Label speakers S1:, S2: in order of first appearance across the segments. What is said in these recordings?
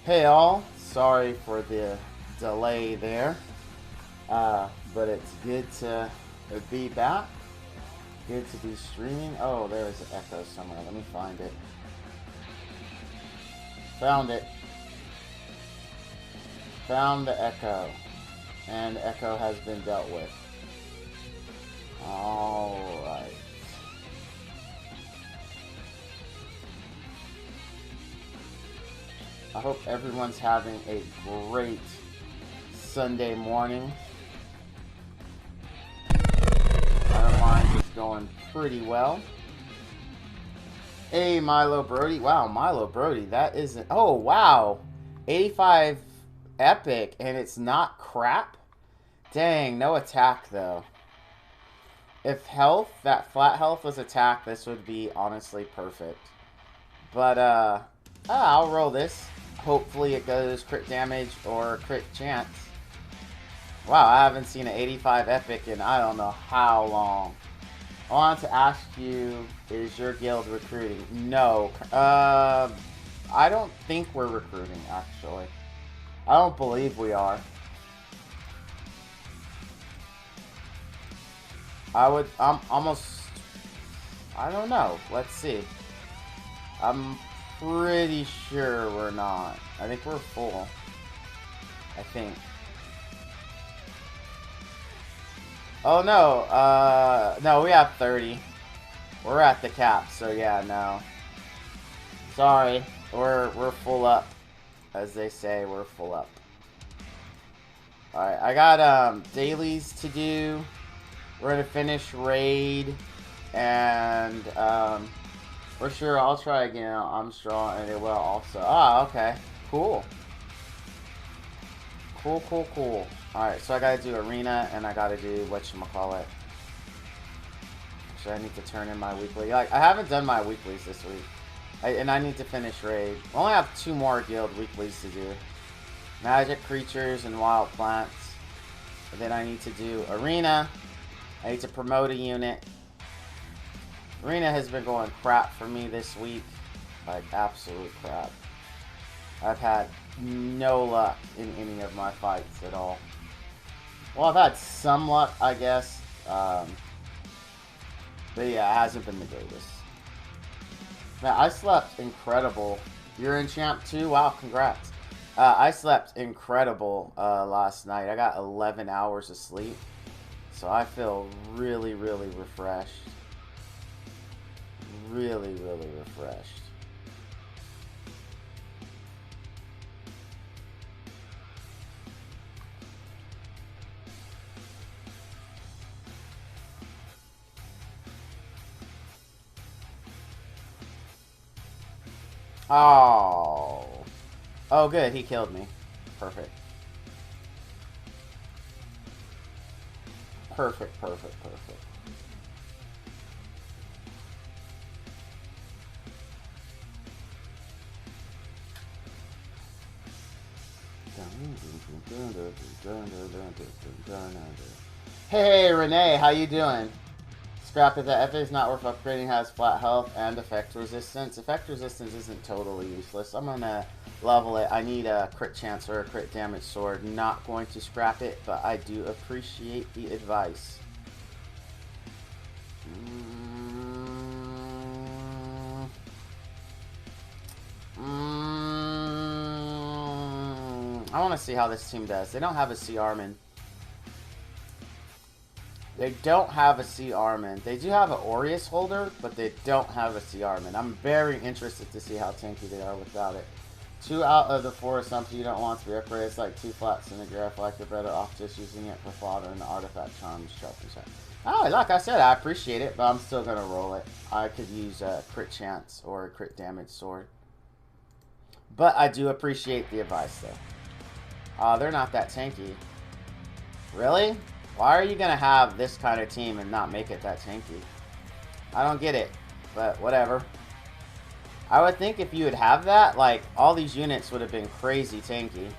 S1: Hey all, sorry for the delay there, but it's good to be back. Good to be streaming. Oh, there's an echo somewhere. Let me find it. Found it. Found the echo, and echo has been dealt with. All right. I hope everyone's having a great Sunday morning. Mine is going pretty well. Hey, Milo Brody. Wow, Milo Brody. That isn't... Oh, wow. 85 epic, and it's not crap? Dang, no attack, though. If health, that flat health was attack, this would be honestly perfect. But, I'll roll this. Hopefully it goes crit damage or crit chance. Wow, I haven't seen an 85 epic in I don't know how long. I wanted to ask you, is your guild recruiting? No. I don't think we're recruiting, actually. I don't believe we are. I'm almost... I don't know. Let's see. I'm pretty sure we're not. I think we're full. I think. Oh no, no, we have 30. We're at the cap, so yeah, no. Sorry, we're full up. As they say, we're full up. Alright, I got dailies to do. We're gonna finish raid, and for sure I'll try again. I'm strong, and it will also. Ah, okay, cool. Cool. Alright, so I gotta do arena, and I gotta do whatchamacallit. Actually, I need to turn in my weekly. Like, I haven't done my weeklies this week. And I need to finish raid. I only have 2 more guild weeklies to do. Magic creatures and wild plants. And then I need to do arena. I need to promote a unit. Arena has been going crap for me this week. Like, absolute crap. I've had no luck in any of my fights at all. Well, I've had some luck, I guess. But yeah, it hasn't been the greatest. Man, I slept incredible. You're in champ too? Wow, congrats. I slept incredible last night. I got 11 hours of sleep. So I feel really refreshed. Really refreshed. Oh. Oh, good. He killed me. Perfect. Perfect. Hey, Renee, how you doing? Scrap it. That FA is not worth upgrading. Has flat health and effect resistance. Effect resistance isn't totally useless. I'm gonna level it. I need a crit chance or a crit damage sword. Not going to scrap it, but I do appreciate the advice. I want to see how this team does. They don't have a C Armin. They don't have a C Armin. They do have an Aureus holder, but they don't have a C Armin. I'm very interested to see how tanky they are without it. 2 out of the 4 assumptions you don't want to be upgraded. It's like 2 flats in a graph. Like you're better off just using it for fodder and the artifact charms. Oh, like I said, I appreciate it, but I'm still going to roll it. I could use a crit chance or a crit damage sword. But I do appreciate the advice, though. They're not that tanky. Really? Why are you going to have this kind of team and not make it that tanky? I don't get it, but whatever. I would think if you would have that, like, all these units would have been crazy tanky.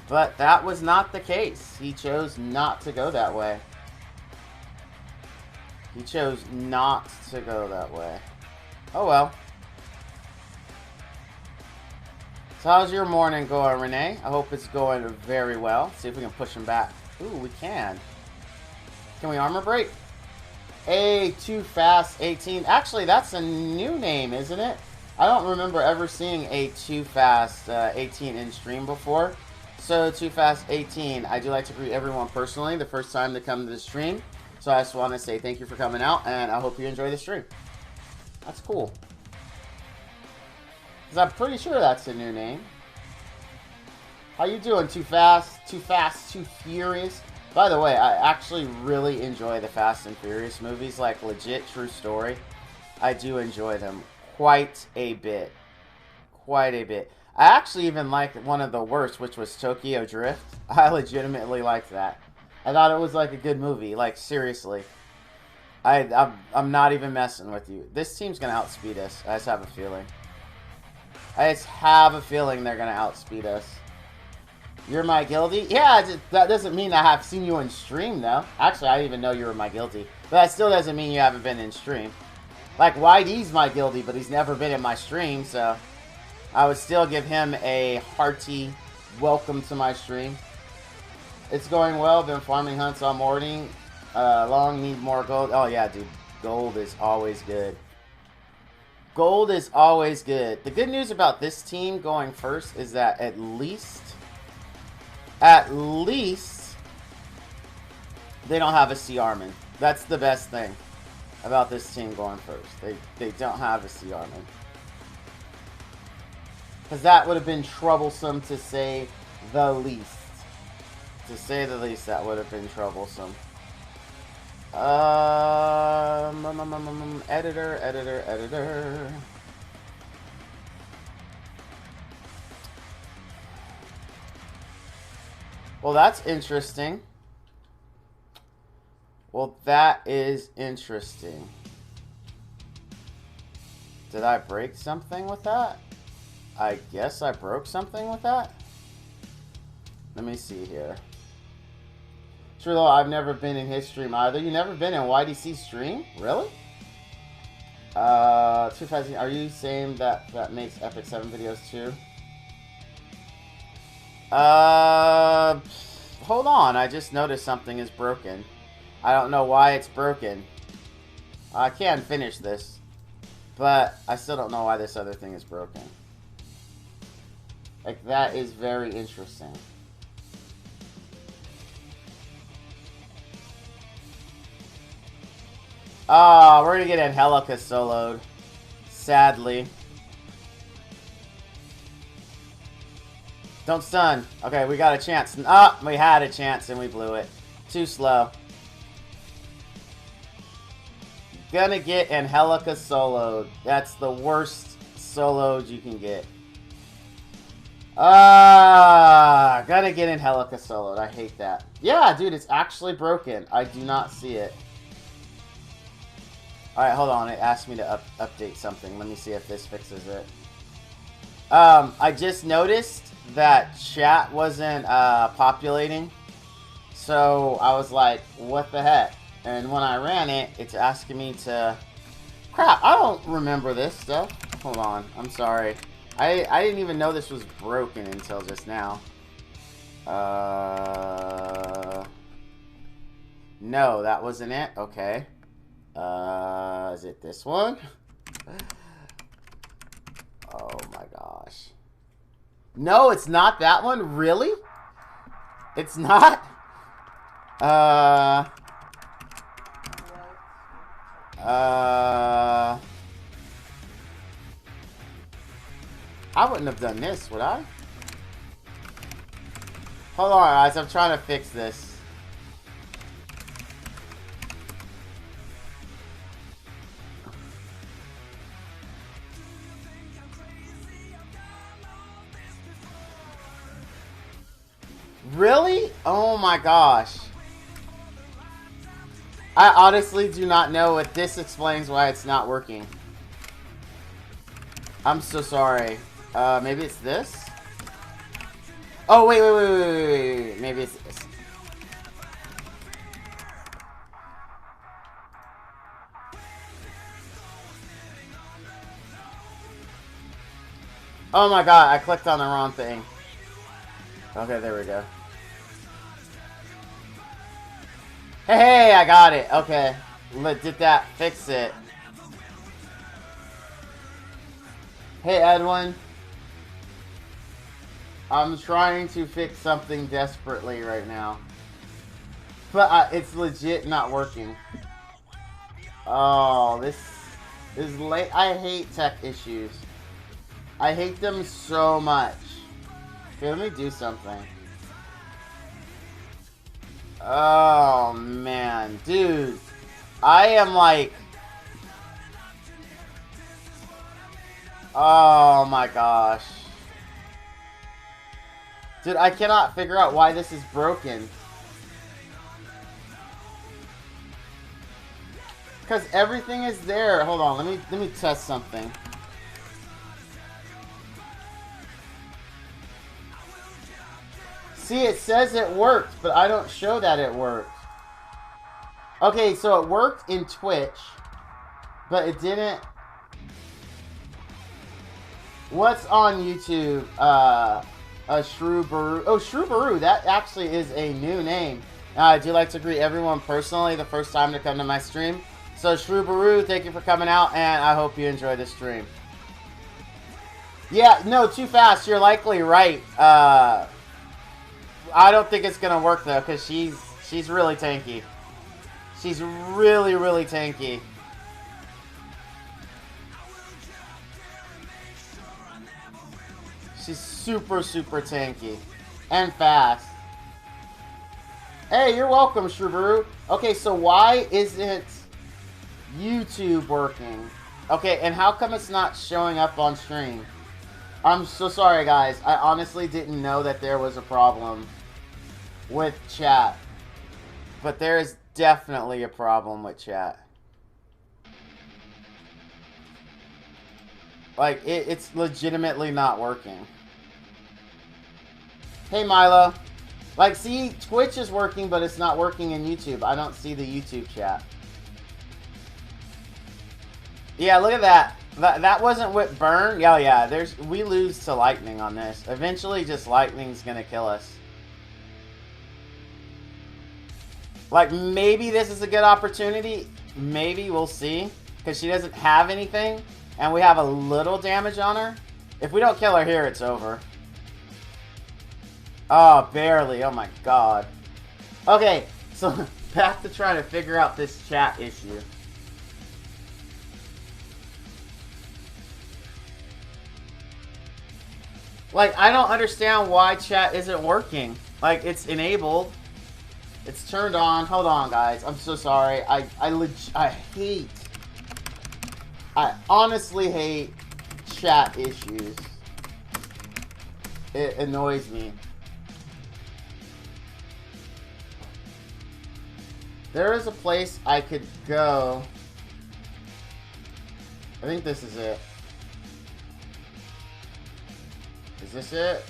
S1: But that was not the case. He chose not to go that way. He chose not to go that way. Oh well. So how's your morning going, Renee? I hope it's going very well. See if we can push him back. Ooh, we can. Can we armor break? Too Fast 18. Actually, that's a new name, isn't it? I don't remember ever seeing a Too Fast 18 in stream before. So, Too Fast 18, I do like to greet everyone personally the first time they come to the stream. So, I just want to say thank you for coming out, and I hope you enjoy the stream. That's cool. Because I'm pretty sure that's a new name. How you doing, Too Fast? Too Fast, Too Furious? By the way, I actually really enjoy the Fast and Furious movies. Like, legit, true story. I do enjoy them quite a bit. Quite a bit. I actually even liked one of the worst, which was Tokyo Drift. I legitimately liked that. I thought it was like a good movie. Like, seriously. I'm not even messing with you. This team's going to outspeed us. I just have a feeling. I just have a feeling they're going to outspeed us. You're my guilty? Yeah, that doesn't mean I have seen you in stream, though. Actually, I didn't even know you were my guilty. But that still doesn't mean you haven't been in stream. Like, YD's my guilty, but he's never been in my stream, so I would still give him a hearty welcome to my stream. It's going well. Been farming hunts all morning. Long, need more gold. Oh, yeah, dude. Gold is always good. Gold is always good. The good news about this team going first is that at least they don't have a C Armin. That's the best thing about this team going first. They don't have a C Armin. Because that would have been troublesome to say the least. To say the least, that would have been troublesome. Editor. Well, that's interesting. Well, that is interesting. Did I break something with that? I guess I broke something with that. Let me see here. True though, I've never been in his stream either. You never been in YDC stream? Really? Too Fast. Are you saying that makes Epic 7 videos too? Hold on. I just noticed something is broken. I don't know why it's broken. I can finish this, but I still don't know why this other thing is broken. Like, that is very interesting. Oh, we're gonna get Angelica soloed. Sadly. Don't stun. Okay, we got a chance. Oh, we had a chance and we blew it. Too slow. Gonna get Angelica soloed. That's the worst soloed you can get. Gonna get Angelica soloed. I hate that. Yeah, dude, it's actually broken. I do not see it. Alright, hold on. It asked me to update something. Let me see if this fixes it. I just noticed that chat wasn't populating. So I was like, what the heck? And when I ran it, it's asking me to... Crap, I don't remember this stuff. Hold on. I'm sorry. I didn't even know this was broken until just now. No, that wasn't it? Okay. Is it this one? Oh my gosh. No, it's not that one? Really? It's not? I wouldn't have done this, would I? Hold on, guys. I'm trying to fix this. Really? Oh my gosh. I honestly do not know if this explains why it's not working. I'm so sorry. Maybe it's this? Oh, wait. Maybe it's this. Oh my god, I clicked on the wrong thing. Okay, there we go. Hey, I got it. Okay. Did that fix it? Hey, Edwin. I'm trying to fix something desperately right now. But it's legit not working. Oh, this is late. I hate tech issues. I hate them so much. Okay, let me do something. Oh, man. Dude. I am like... Oh, my gosh. Dude, I cannot figure out why this is broken. Because everything is there. Hold on, let me test something. See, it says it worked, but I don't show that it worked. Okay, so it worked in Twitch, but it didn't. What's on YouTube? Shrewbaroo. Oh, Shrewbaroo. That actually is a new name. I do like to greet everyone personally the first time to come to my stream. So, Shrewbaroo, thank you for coming out, and I hope you enjoy the stream. Yeah, no, too fast. You're likely right. I don't think it's gonna work though, because she's really tanky. She's really, really tanky. She's super, super tanky. And fast. Hey, you're welcome, Shrewbaroo. Okay, so why isn't YouTube working? Okay, and how come it's not showing up on stream? I'm so sorry, guys. I honestly didn't know that there was a problem with chat. But there is definitely a problem with chat. Like, it's legitimately not working. Hey, Milo. Like, see, Twitch is working, but it's not working in YouTube. I don't see the YouTube chat. Yeah, look at that. That wasn't with burn. Yeah, yeah. We lose to lightning on this. Eventually, just lightning's gonna kill us. Like, maybe this is a good opportunity. Maybe, we'll see. Because she doesn't have anything. And we have a little damage on her. If we don't kill her here, it's over. Oh, barely. Oh my god. Okay, so back to trying to figure out this chat issue. Like, I don't understand why chat isn't working. Like, it's enabled. It's turned on. Hold on, guys. I'm so sorry. I honestly hate chat issues. It annoys me. There is a place I could go. I think this is it. Is this it?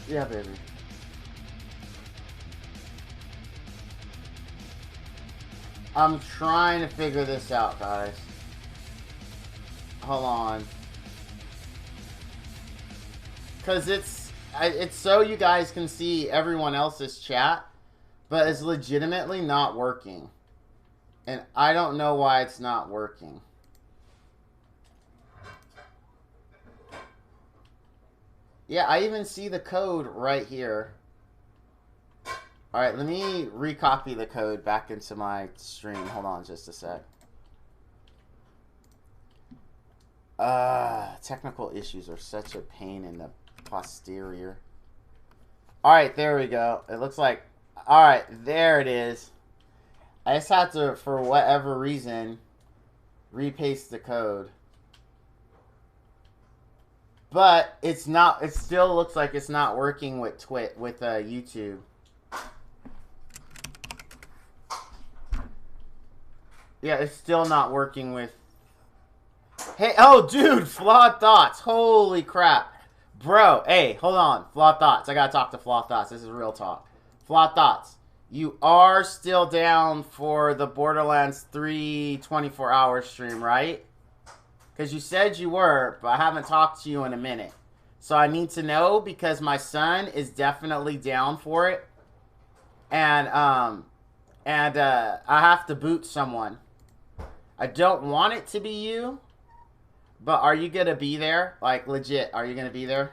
S1: Yeah, baby. I'm trying to figure this out, guys. Hold on. Because it's so you guys can see everyone else's chat, but it's legitimately not working. And I don't know why it's not working. Yeah, I even see the code right here. Alright, let me recopy the code back into my stream. Hold on just a sec. Technical issues are such a pain in the posterior. Alright, there we go. It looks like... Alright, there it is. I just had to, for whatever reason, repaste the code. But it's not... It still looks like it's not working with YouTube. Yeah, it's still not working with... Hey, oh, dude, Flawed Thoughts. Holy crap. Bro, hey, hold on. Flawed Thoughts. I gotta talk to Flawed Thoughts. This is real talk. Flawed Thoughts. You are still down for the Borderlands 3 24-hour stream, right? Because you said you were, but I haven't talked to you in a minute. So I need to know because my son is definitely down for it. And I have to boot someone. I don't want it to be you, but are you going to be there? Like, legit, are you going to be there?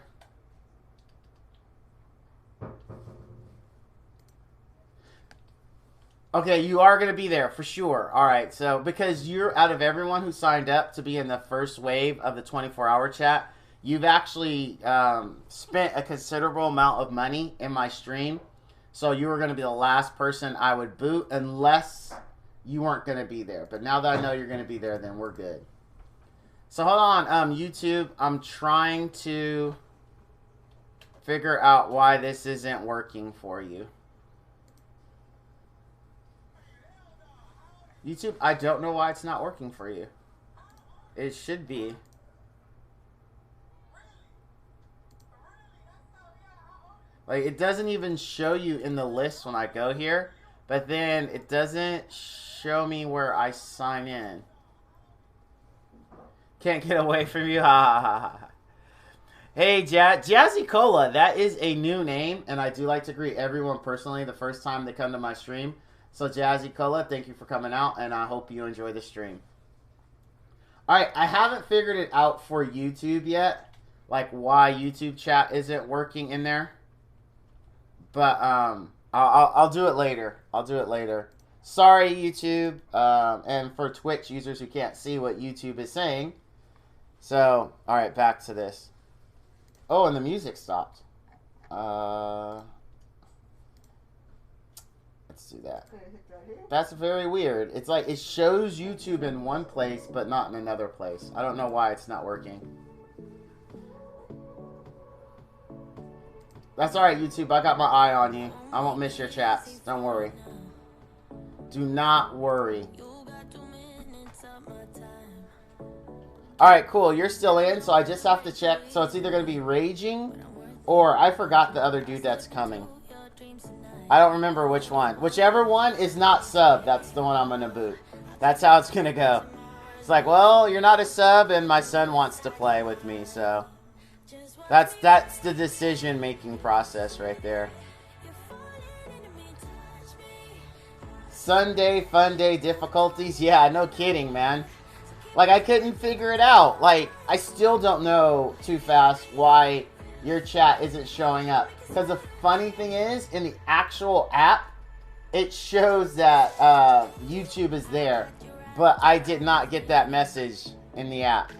S1: Okay, you are going to be there for sure. All right, so because you're out of everyone who signed up to be in the first wave of the 24-hour chat, you've actually spent a considerable amount of money in my stream. So you were going to be the last person I would boot unless you weren't going to be there. But now that I know you're going to be there, then we're good. So hold on, YouTube. I'm trying to figure out why this isn't working for you. YouTube, I don't know why it's not working for you. It should be. Like, it doesn't even show you in the list when I go here, but then it doesn't show me where I sign in. Can't get away from you, ha ha ha ha. Hey, Jazzy Cola, that is a new name, and I do like to greet everyone personally the first time they come to my stream. So, Jazzy Cola, thank you for coming out, and I hope you enjoy the stream. Alright, I haven't figured it out for YouTube yet, like why YouTube chat isn't working in there. But I'll do it later. I'll do it later. Sorry, YouTube. And for Twitch users who can't see what YouTube is saying. So, alright, back to this. Oh, and the music stopped. Let's do that. That's very weird. It's like it shows YouTube in one place, but not in another place. I don't know why it's not working. That's alright, YouTube. I got my eye on you. I won't miss your chats. Don't worry. Do not worry. Alright, cool. You're still in, so I just have to check. So it's either going to be Raging, or I forgot the other dude that's coming. I don't remember which one. Whichever one is not sub, that's the one I'm going to boot. That's how it's going to go. It's like, well, you're not a sub, and my son wants to play with me, so... That's the decision-making process right there. Sunday, fun day difficulties? Yeah, no kidding, man. Like, I couldn't figure it out. Like, I still don't know too fast why your chat isn't showing up. Because the funny thing is, in the actual app, it shows that YouTube is there. But I did not get that message in the app.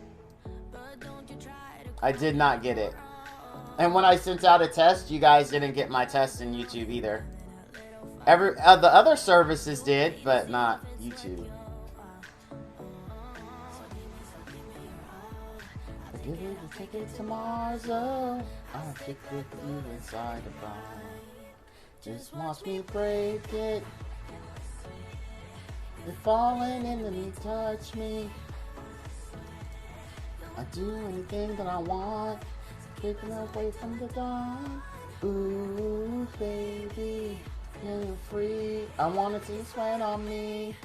S1: I did not get it. And when I sent out a test, you guys didn't get my test in YouTube either. The other services did, but not YouTube. I'll give you the ticket to Mars. I'll kick with you inside the bar. Just watch me break it. You're falling and then you touch me. I do anything that I want, taking away from the dawn. Ooh, baby, you're free. I wanna see you sweat on me.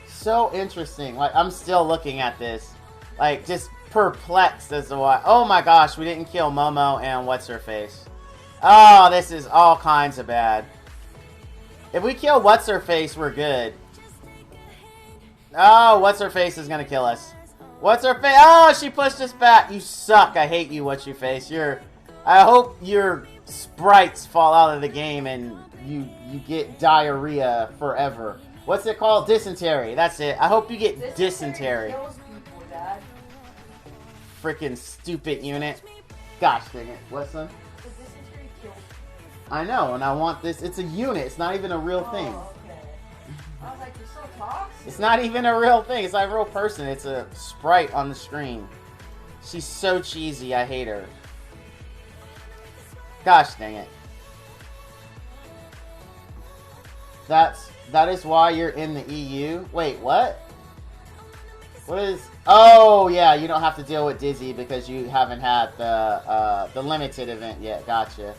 S1: So interesting. Like, I'm still looking at this, like, just perplexed as to why. Oh my gosh, we didn't kill Momo and what's her face. Oh, this is all kinds of bad. If we kill what's her face, we're good. Oh, what's her face is gonna kill us. What's her face? Oh, she pushed us back. You suck. I hate you, what's your face. I hope your sprites fall out of the game and you get diarrhea forever. What's it called? Dysentery. That's it. I hope you get dysentery. Freaking stupid unit. Gosh dang it. What's that? I know, and I want this. It's a unit. It's not even a real thing.
S2: I was like, you're so toxic.
S1: It's not even a real thing. It's not a real person. It's a sprite on the screen. She's so cheesy. I hate her. Gosh dang it. That is why you're in the EU. Wait, what? What is... Oh, yeah, you don't have to deal with Dizzy because you haven't had the limited event yet. Gotcha.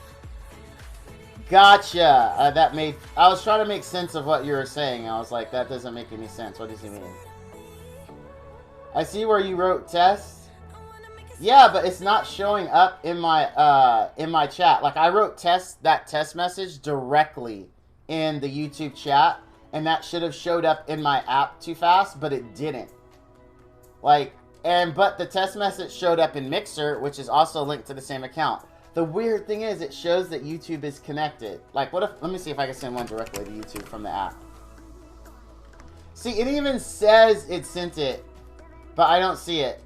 S1: Gotcha. That made... I was trying to make sense of what you were saying. I was like, that doesn't make any sense. What does he mean? I see where you wrote test. Yeah, but it's not showing up in my chat. Like, I wrote that test message directly in the YouTube chat, and that should have showed up in my app too fast, but it didn't. Like, but the test message showed up in Mixer, which is also linked to the same account. The weird thing is, it shows that YouTube is connected. Like, what if, let me see if I can send one directly to YouTube from the app. See, it even says it sent it, but I don't see it.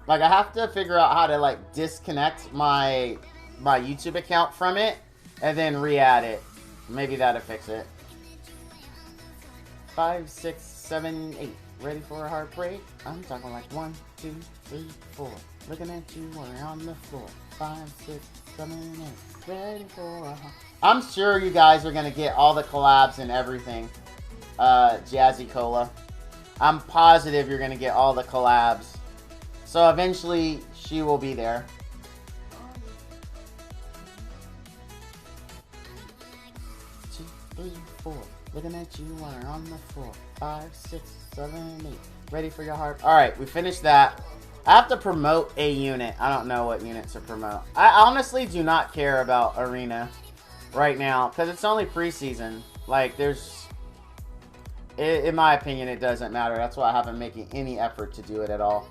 S1: Like, I have to figure out how to, like, disconnect my YouTube account from it and then re-add it. Maybe that'll fix it. 5, 6, 7, 8. Ready for a heartbreak? I'm talking like 1, 2, 3, 4. Looking at you when you're on the floor. 5, 6, 7, 8. Ready for a heart. I'm sure you guys are going to get all the collabs and everything. Jazzy Cola. I'm positive you're going to get all the collabs. So eventually, she will be there. Two, 3, 4. Looking at you when you're on the floor. 5, 6, 7, 8. Ready for your heart. Alright, we finished that. I have to promote a unit. I don't know what unit to promote. I honestly do not care about Arena right now. Because it's only preseason. Like, there's... In my opinion, it doesn't matter. That's why I haven't making any effort to do it at all.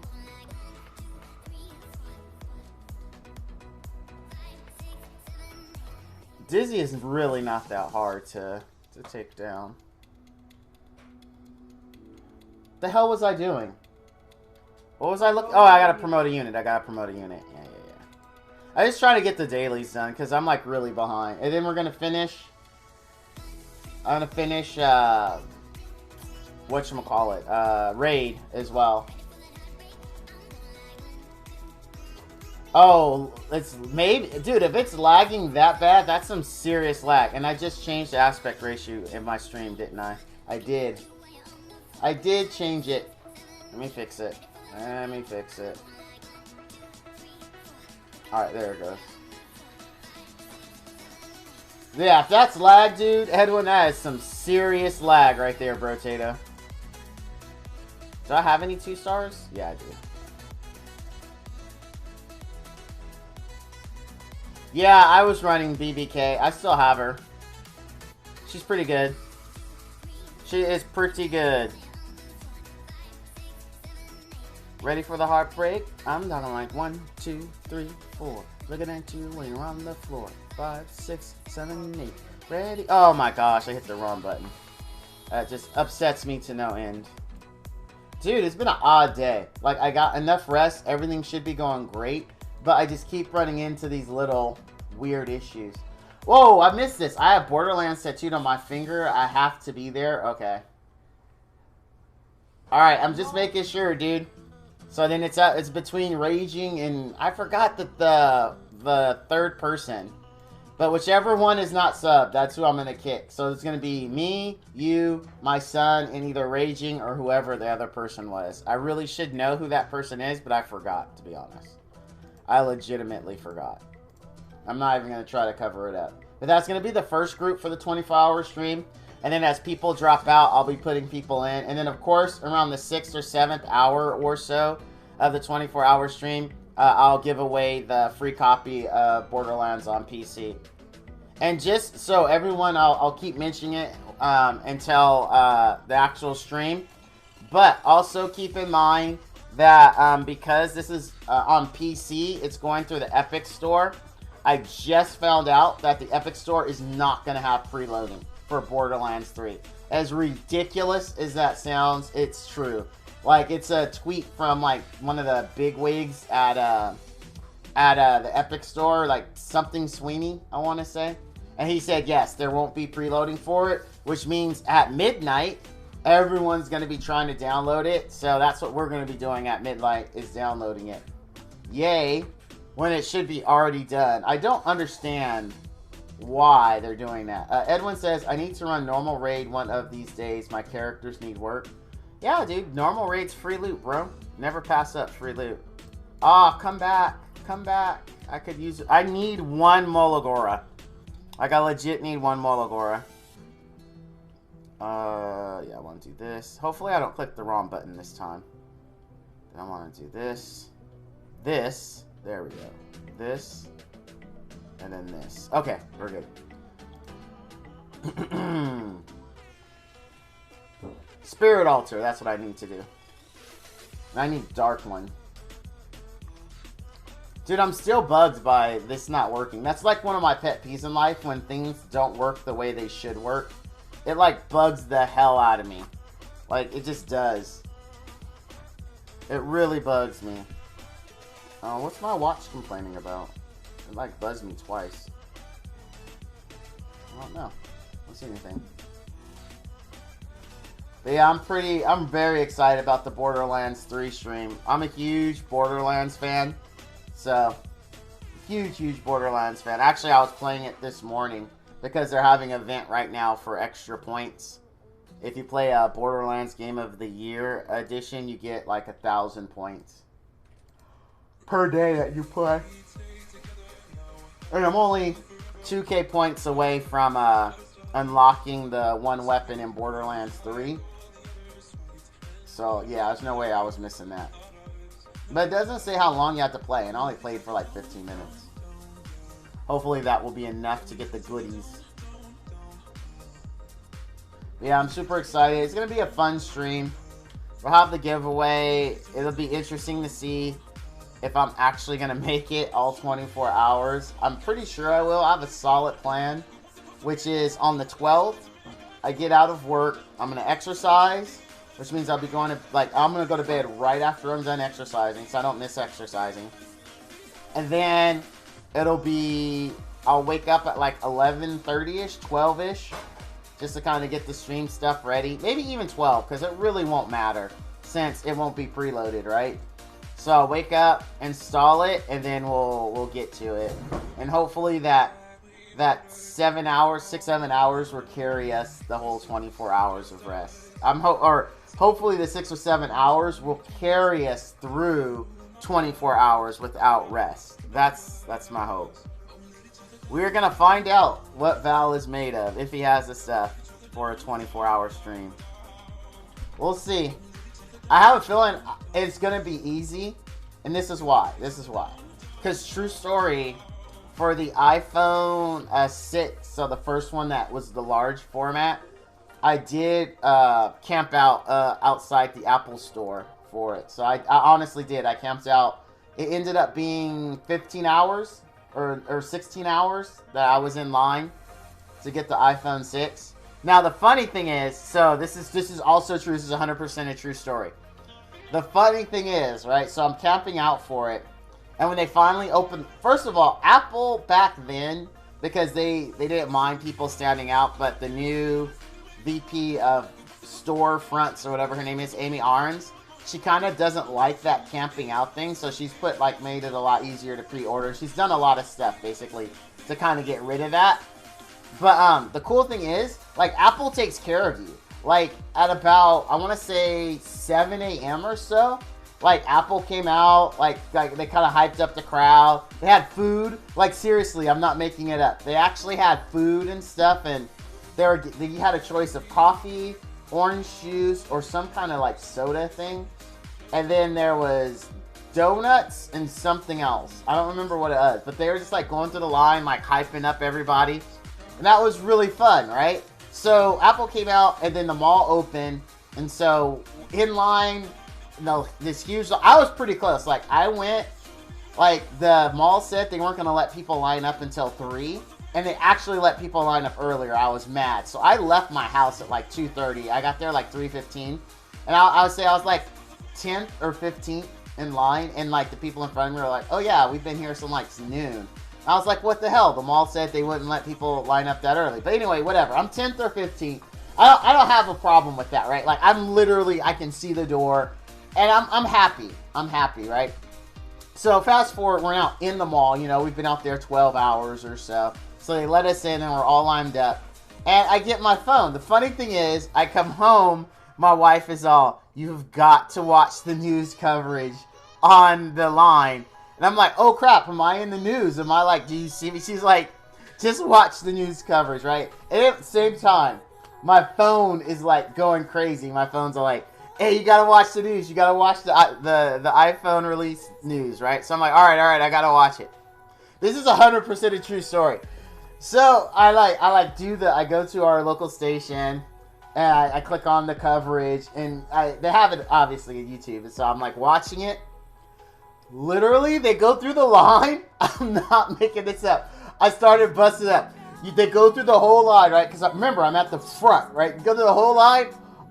S1: Dizzy is really not that hard to take down. The hell was I doing? What was I looking? Oh, I gotta promote a unit. Yeah. I just trying to get the dailies done because I'm like really behind. And then we're gonna finish. I'm gonna finish whatchamacallit, raid as well. Oh, it's maybe, dude, if it's lagging that bad, that's some serious lag. And I just changed the aspect ratio in my stream, didn't I? I did change it. Let me fix it. Alright, there it goes. Yeah, if that's lag, dude, Edwin, that is some serious lag right there, Brotato. Do I have any 2 stars? Yeah, I do. Yeah, I was running BBK. I still have her. She's pretty good. She is pretty good. Ready for the heartbreak? I'm talking like 1, 2, 3, 4. Looking at you when you're on the floor. 5, 6, 7, 8. Ready? Oh my gosh, I hit the wrong button. That just upsets me to no end. Dude, it's been an odd day. Like, I got enough rest. Everything should be going great. But I just keep running into these little weird issues. Whoa, I missed this. I have Borderlands tattooed on my finger. I have to be there. Okay. Alright, I'm just making sure, dude. So then it's between Raging and... I forgot that the third person. But whichever one is not subbed, that's who I'm going to kick. So it's going to be me, you, my son, and either Raging or whoever the other person was. I really should know who that person is, but I forgot, to be honest. I legitimately forgot. I'm not even going to try to cover it up. But that's going to be the first group for the 24-hour stream. And then as people drop out, I'll be putting people in. And then, of course, around the 6th or 7th hour or so of the 24-hour stream, I'll give away the free copy of Borderlands on PC. And just so everyone, I'll keep mentioning it until the actual stream. But also keep in mind that because this is on PC, it's going through the Epic Store. I just found out that the Epic Store is not going to have preloading for Borderlands 3. As ridiculous as that sounds, it's true. Like, it's a tweet from, like, one of the big wigs at the Epic Store, like, something Sweeney, I want to say. And he said, yes, there won't be preloading for it, which means at midnight, everyone's going to be trying to download it. So that's what we're going to be doing at midnight, is downloading it. Yay. When it should be already done. I don't understand why they're doing that. Edwin says, I need to run normal raid one of these days. My characters need work. Yeah, dude. Normal raid's free loot, bro. Never pass up free loot. Ah, come back. Come back. I could use it. I need one Molagora. Like, I legit need one Molagora. Yeah, I want to do this. Hopefully I don't click the wrong button this time. Then I want to do this. This. There we go. This. And then this. Okay, we're good. Spirit Altar, that's what I need to do. I need Dark One. Dude, I'm still bugged by this not working. That's like one of my pet peeves in life, when things don't work the way they should work. It like bugs the hell out of me. Like, it just does. It really bugs me. Oh, what's my watch complaining about? It like buzzed me twice. I don't know. I don't see anything. But yeah, I'm very excited about the Borderlands 3 stream. I'm a huge Borderlands fan. So, huge Borderlands fan. Actually, I was playing it this morning because they're having an event right now for extra points. If you play a Borderlands Game of the Year edition, you get like 1,000 points per day that you play. And I'm only 2k points away from unlocking the one weapon in Borderlands 3. So, yeah, there's no way I was missing that. But it doesn't say how long you have to play, and I only played for like 15 minutes. Hopefully that will be enough to get the goodies. Yeah, I'm super excited. It's going to be a fun stream. We'll have the giveaway. It'll be interesting to see if I'm actually going to make it all 24 hours. I'm pretty sure I will. I have a solid plan, which is on the 12th, I get out of work. I'm going to exercise, which means I'll be going to, like, I'm going to go to bed right after I'm done exercising, so I don't miss exercising. And then it'll be, I'll wake up at like 11:30ish, 12ish, just to kind of get the stream stuff ready. Maybe even 12, because it really won't matter, since it won't be preloaded, right? So I'll wake up, install it, and then we'll get to it. And hopefully that 7 hours, 6-7 hours will carry us the whole 24 hours of rest. Hopefully the 6 or 7 hours will carry us through 24 hours without rest. That's my hope. We're gonna find out what Val is made of, if he has the stuff for a 24-hour stream. We'll see. I have a feeling it's gonna be easy, and this is why. Because true story, for the iPhone 6, so the first one that was the large format, I did camp out outside the Apple store for it. So I honestly did. I camped out. It ended up being 15 hours or 16 hours that I was in line to get the iPhone 6. Now the funny thing is, so this is also true. This is 100% a true story. The funny thing is, right? So I'm camping out for it, and when they finally opened, first of all, Apple back then, because they didn't mind people standing out, but the new VP of storefronts or whatever her name is, Amy Arns, she kind of doesn't like that camping out thing, so she's made it a lot easier to pre-order. She's done a lot of stuff basically to kind of get rid of that. But the cool thing is, like, Apple takes care of you. Like, at about, I want to say 7 a.m. or so, like, Apple came out, like they kind of hyped up the crowd. They had food. Like, seriously, I'm not making it up. They actually had food and stuff, and they had a choice of coffee, orange juice, or some kind of, like, soda thing. And then there was donuts and something else. I don't remember what it was, but they were just, like, going through the line, like, hyping up everybody. And that was really fun, right? So Apple came out, and then the mall opened, and so in line, this huge, I was pretty close. Like, I went, like, the mall said they weren't going to let people line up until 3, and they actually let people line up earlier. I was mad. So I left my house at like 2:30. I got there like 3:15, and I would say I was like 10th or 15th in line, and like the people in front of me were like, oh yeah, we've been here since like noon. I was like, what the hell? The mall said they wouldn't let people line up that early. But anyway, whatever. I'm 10th or 15th. I don't have a problem with that, right? Like, I can see the door, and I'm happy. I'm happy, right? So fast forward, we're now in the mall. You know, we've been out there 12 hours or so. So they let us in and we're all lined up. And I get my phone. The funny thing is, I come home, my wife is all, "You've got to watch the news coverage on the line." And I'm like, "Oh crap, am I in the news? Am I like, do you see me?" She's like, "Just watch the news coverage," right? And at the same time, my phone is like going crazy. My phone's like, "Hey, you gotta watch the news. You gotta watch the iPhone release news," right? So I'm like, all right, I gotta watch it. This is 100% a true story. So I go to our local station and I click on the coverage and they have it obviously on YouTube. And so I'm like watching it. Literally, they go through the line. I'm not making this up. I started busting up. They go through the whole line, right? Because remember, I'm at the front, right? You go through the whole line.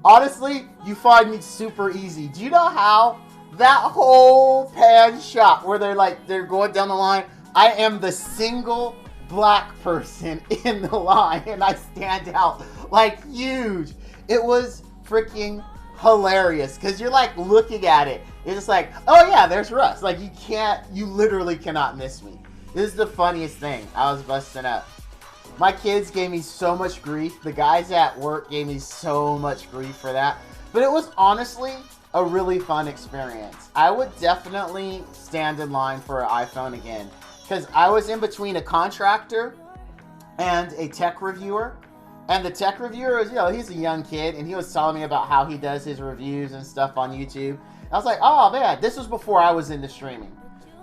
S1: Honestly, you find me super easy. Do you know how that whole pan shot where they're going down the line? I am the single black person in the line, and I stand out like huge. It was freaking hilarious because you're like looking at it. You're just like, oh yeah, there's Russ. Like you literally cannot miss me. This is the funniest thing. I was busting up. My kids gave me so much grief. The guys at work gave me so much grief for that. But it was honestly a really fun experience. I would definitely stand in line for an iPhone again. Because I was in between a contractor and a tech reviewer. And the tech reviewer is, he's a young kid. And he was telling me about how he does his reviews and stuff on YouTube. I was like, oh man, this was before I was into streaming.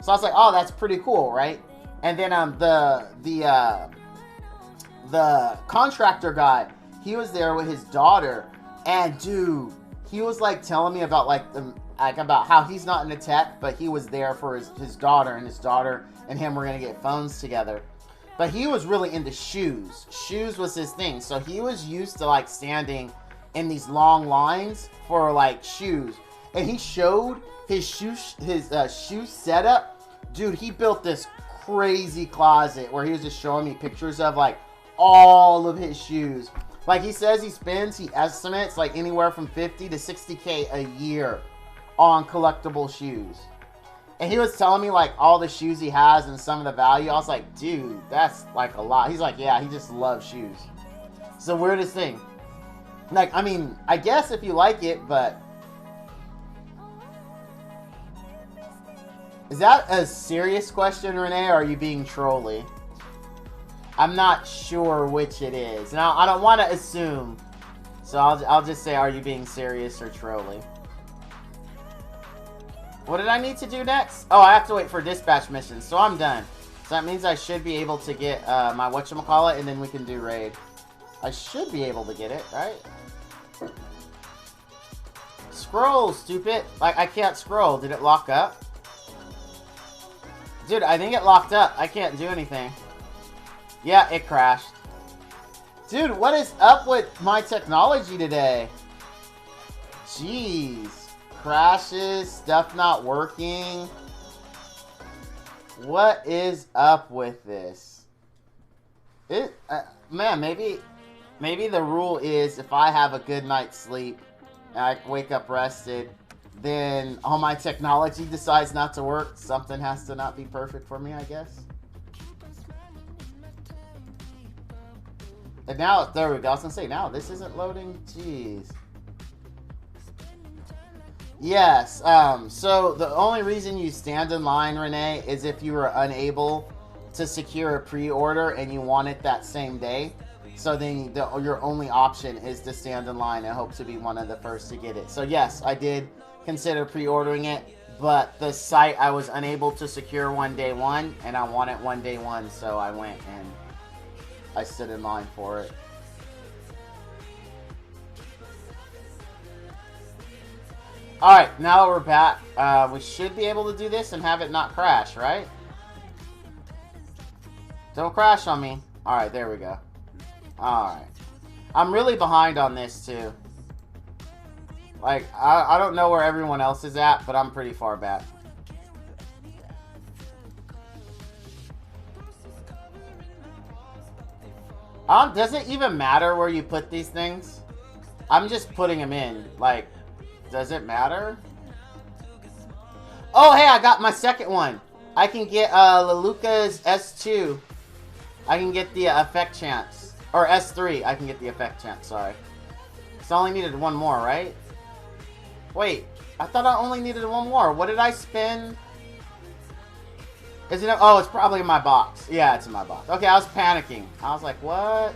S1: So I was like, oh, that's pretty cool, right? And then the contractor guy, he was there with his daughter, and dude, he was like telling me about about how he's not into tech, but he was there for his daughter, and his daughter and him were gonna get phones together. But he was really into shoes. Shoes was his thing, so he was used to like standing in these long lines for like shoes, and he showed his shoe setup. Dude, he built this crazy closet where he was just showing me pictures of like all of his shoes. Like he says he estimates like anywhere from 50 to 60K a year on collectible shoes. And he was telling me like all the shoes he has and some of the value. I was like, dude, that's like a lot. He's like, yeah, he just loves shoes. It's the weirdest thing. Like, I mean, I guess if you like it, but is that a serious question, Renee, or are you being trolly? I'm not sure which it is. Now, I don't want to assume. So I'll just say, are you being serious or trolly? What did I need to do next? Oh, I have to wait for dispatch missions. So I'm done. So that means I should be able to get my whatchamacallit, and then we can do raid. I should be able to get it, right? Scroll, stupid. Like, I can't scroll. Did it lock up? Dude, I think it locked up. I can't do anything. Yeah, it crashed. Dude, what is up with my technology today? Jeez. Crashes, stuff not working. What is up with this? Man, maybe the rule is if I have a good night's sleep and I wake up rested, then all my technology decides not to work. Something has to not be perfect for me, I guess. And now, there we go. I was gonna say, now this isn't loading. Jeez. Yes, so the only reason you stand in line, Renee, is if you were unable to secure a pre-order and you want it that same day. So then your only option is to stand in line and hope to be one of the first to get it. So yes, I did consider pre-ordering it, but the site I was unable to secure day one, and I want it day one, so I went and I stood in line for it. Alright, now that we're back, we should be able to do this and have it not crash, right? Don't crash on me. Alright, there we go. Alright. I'm really behind on this, too. Like, I don't know where everyone else is at, but I'm pretty far back. Does it even matter where you put these things? I'm just putting them in. Like, does it matter? Oh, hey, I got my second one. I can get Leluka's S2 I can get the effect chance. Or S3, I can get the effect chance, sorry. So I only needed one more, right? Wait, I thought I only needed one more. What did I spend? Is it? Oh, it's probably in my box. Yeah, it's in my box. Okay, I was panicking. I was like, what?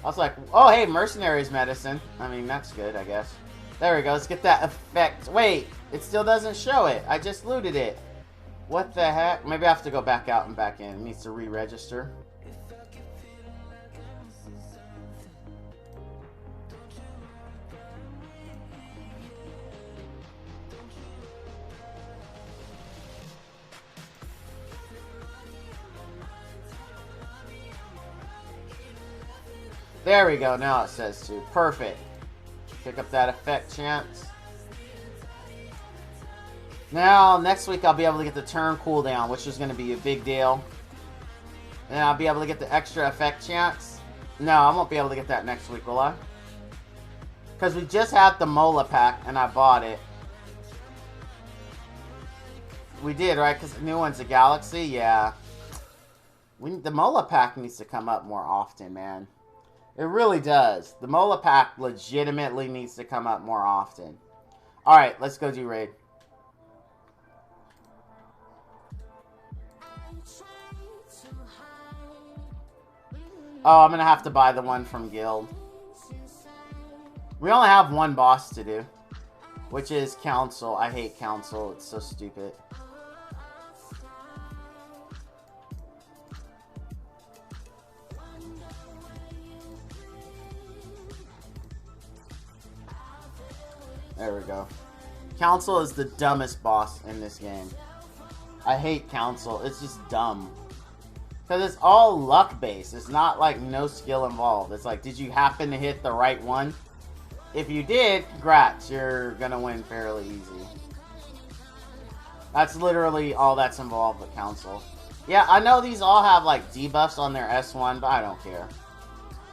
S1: I was like, oh, hey, mercenaries medicine. I mean, that's good, I guess. There we go. Let's get that effect. Wait, it still doesn't show it. I just looted it. What the heck? Maybe I have to go back out and back in. It needs to re-register. There we go. Now it says to. Perfect. Pick up that effect chance. Now, next week I'll be able to get the turn cooldown, which is going to be a big deal. And I'll be able to get the extra effect chance. No, I won't be able to get that next week, will I? Because we just had the Mola pack, and I bought it. We did, right? Because the new one's a Galaxy? Yeah. The Mola pack needs to come up more often, man. It really does. The Mola pack legitimately needs to come up more often. Alright, let's go do raid. Oh, I'm going to have to buy the one from Guild. We only have one boss to do, which is Council. I hate Council. It's so stupid. There we go. Council is the dumbest boss in this game. I hate Council. It's just dumb. Because it's all luck-based. It's not like no skill involved. It's like, did you happen to hit the right one? If you did, congrats. You're going to win fairly easy. That's literally all that's involved with Council. Yeah, I know these all have like debuffs on their S1, but I don't care.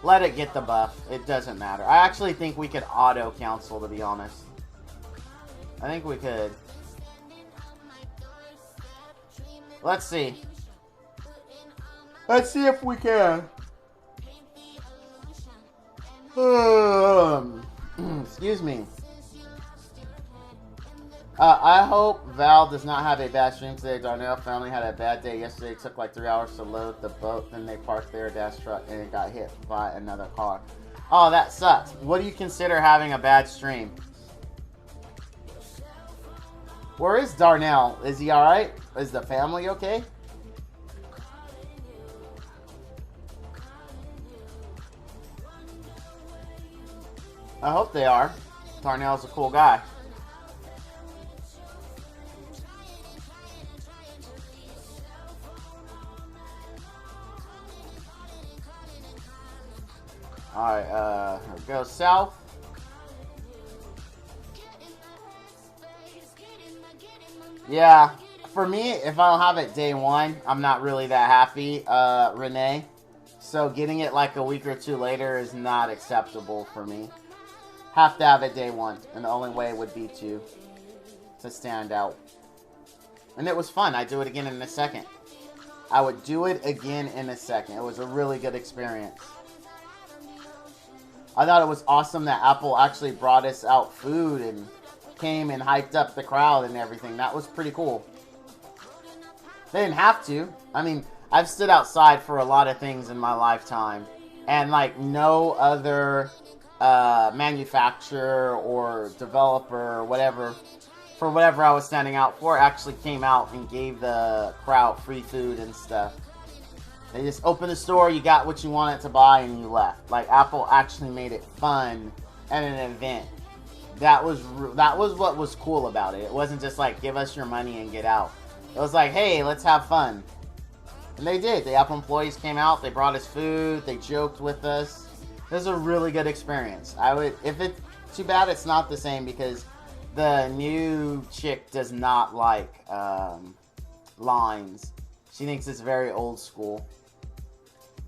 S1: Let it get the buff. It doesn't matter. I actually think we could auto Council, to be honest. I think we could. Let's see. Let's see if we can. Excuse me. I hope Val does not have a bad stream today. Darnell family had a bad day yesterday. It took like 3 hours to load the boat. Then they parked their dash truck and it got hit by another car. Oh, that sucks. What do you consider having a bad stream? Where is Darnell? Is he alright? Is the family okay? I hope they are. Darnell's a cool guy. Alright, here we go. South. Yeah, for me, if I don't have it day one, I'm not really that happy, Renee. So getting it like a week or two later is not acceptable for me. Have to have it day one, and the only way would be to stand out. And it was fun. I'd do it again in a second. I would do it again in a second. It was a really good experience. I thought it was awesome that Apple actually brought us out food and came and hyped up the crowd and everything. That was pretty cool. They didn't have to. I mean, I've stood outside for a lot of things in my lifetime, and like no other manufacturer or developer or whatever, for whatever I was standing out for, actually came out and gave the crowd free food and stuff. They just opened the store, you got what you wanted to buy, and you left. Like, Apple actually made it fun and an event. That was what was cool about it. It wasn't just like, give us your money and get out. It was like, hey, let's have fun. And they did. The Apple employees came out, they brought us food, they joked with us. It was a really good experience. Too bad it's not the same because the new chick does not like lines. She thinks it's very old school.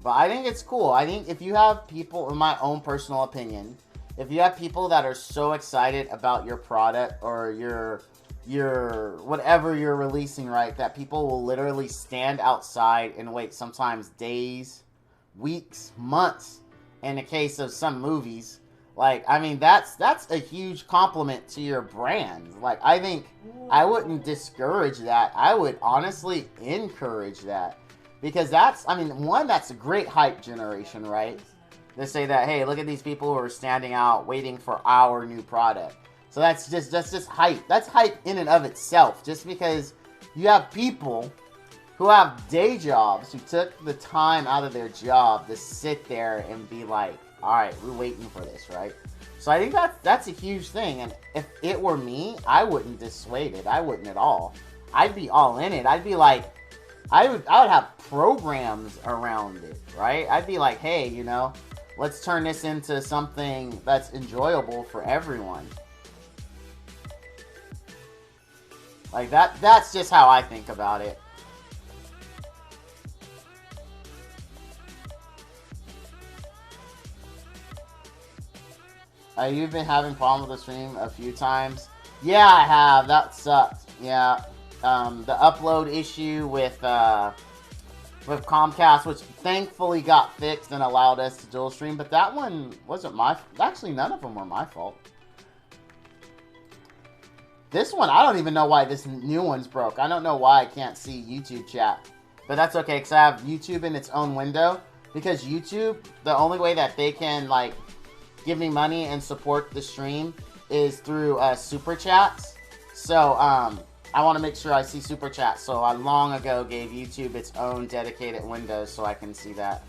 S1: But I think it's cool. I think if you have people, in my own personal opinion, if you have people that are so excited about your product or your your whatever you're releasing, right? That people will literally stand outside and wait sometimes days, weeks, months. In the case of some movies, like, I mean, that's a huge compliment to your brand. Like, I think I wouldn't discourage that. I would honestly encourage that. Because that's, I mean, one, that's a great hype generation, right? They say that, hey, look at these people who are standing out waiting for our new product. So that's just hype. That's hype in and of itself. Just because you have people who have day jobs, who took the time out of their job to sit there and be like, all right, we're waiting for this, right? So I think that's a huge thing. And if it were me, I wouldn't dissuade it. I wouldn't at all. I'd be all in it. I'd be like, I would have programs around it, right? I'd be like, hey, you know, let's turn this into something that's enjoyable for everyone. Like, that's just how I think about it. You've been having problems with the stream a few times. Yeah, I have. That sucked. Yeah. The upload issue with Comcast, which thankfully got fixed and allowed us to dual stream, but that one wasn't my... Actually, none of them were my fault. This one, I don't even know why this new one's broke. I don't know why I can't see YouTube chat. But that's okay, because I have YouTube in its own window. Because YouTube, the only way that they can, like, give me money and support the stream is through super chats. So, I want to make sure I see super chats. So, I long ago gave YouTube its own dedicated window so I can see that.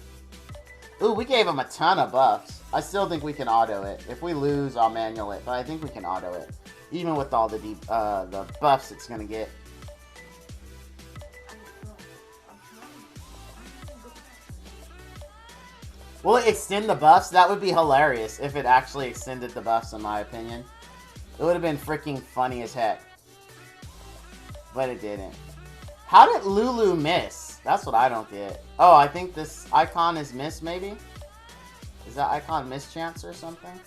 S1: Ooh, we gave them a ton of buffs. I still think we can auto it. If we lose, I'll manual it. But I think we can auto it. Even with all the buffs it's going to get. Will it extend the buffs? That would be hilarious if it actually extended the buffs, in my opinion. It would have been freaking funny as heck. But it didn't. How did Lulu miss? That's what I don't get. Oh, I think this icon is miss, maybe? Is that icon mischance or something?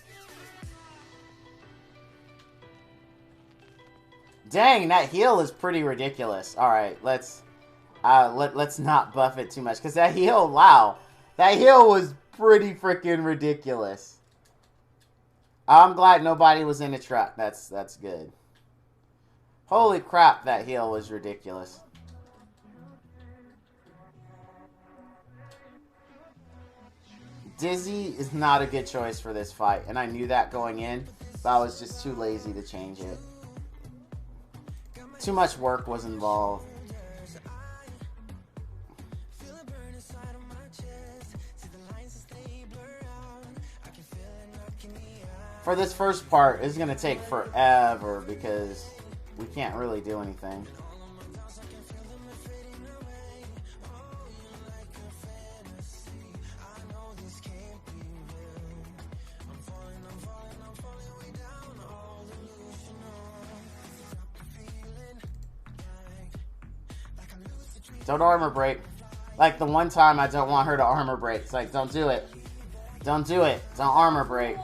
S1: Dang, that heal is pretty ridiculous. Alright, let's not buff it too much. Because that heal, wow. That heal was pretty freaking ridiculous. I'm glad nobody was in the truck. That's good. Holy crap, that heal was ridiculous. Dizzy is not a good choice for this fight. And I knew that going in. But I was just too lazy to change it. Too much work was involved. For this first part, it's going to take forever because we can't really do anything. Don't armor break. Like the one time I don't want her to armor break. It's like, don't do it. Don't do it. Don't armor break.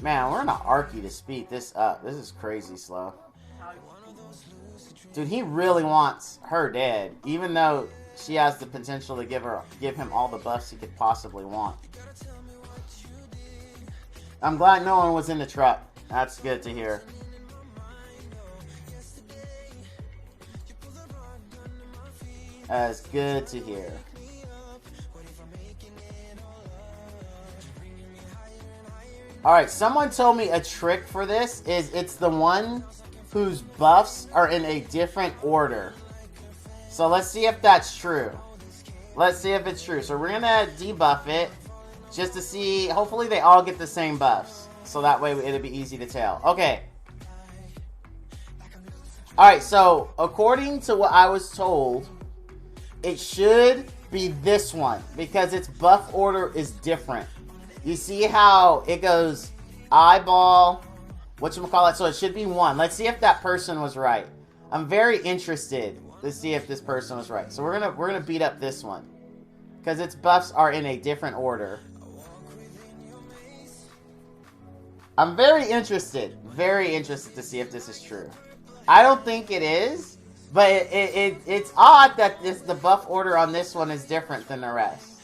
S1: Man, we're not Arky to speed this up. This is crazy slow. Dude, he really wants her dead. Even though she has the potential to give him all the buffs he could possibly want. I'm glad no one was in the truck. That's good to hear. That's good to hear. Alright, someone told me a trick for this is it's the one whose buffs are in a different order. So let's see if that's true. Let's see if it's true. So we're going to debuff it just to see. Hopefully they all get the same buffs. So that way it'll be easy to tell. Okay. Alright, so according to what I was told, it should be this one because its buff order is different. You see how it goes eyeball, whatchamacallit, so it should be 1. Let's see if that person was right. I'm very interested to see if this person was right. So we're gonna beat up this one. Because its buffs are in a different order. I'm very interested to see if this is true. I don't think it is, but it's odd that the buff order on this one is different than the rest.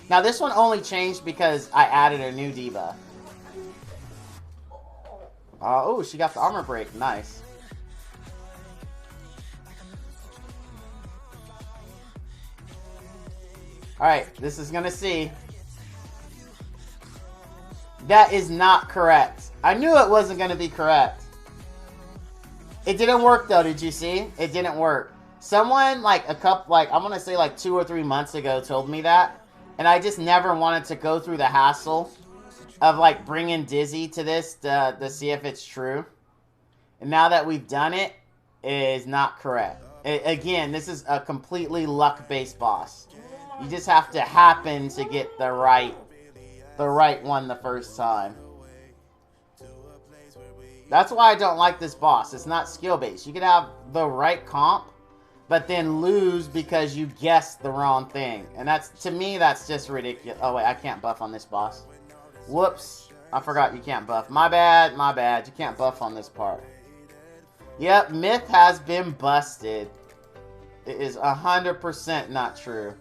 S1: Now, this one only changed because I added a new debuff. Oh, she got the armor break. Nice. Alright, this is gonna see. That is not correct. I knew it wasn't gonna be correct. It didn't work though, did you see? It didn't work. Someone like I'm gonna say like 2 or 3 months ago told me that. And I just never wanted to go through the hassle of like bringing Dizzy to this to see if it's true. And now that we've done it, it is not correct. Again, this is a completely luck-based boss. You just have to happen to get the right one the first time. That's why I don't like this boss. It's not skill-based. You can have the right comp, but then lose because you guessed the wrong thing. And that's, to me, that's just ridiculous. Oh, wait, I can't buff on this boss. Whoops. I forgot you can't buff. My bad, my bad. You can't buff on this part. Yep, myth has been busted. It is 100% not true.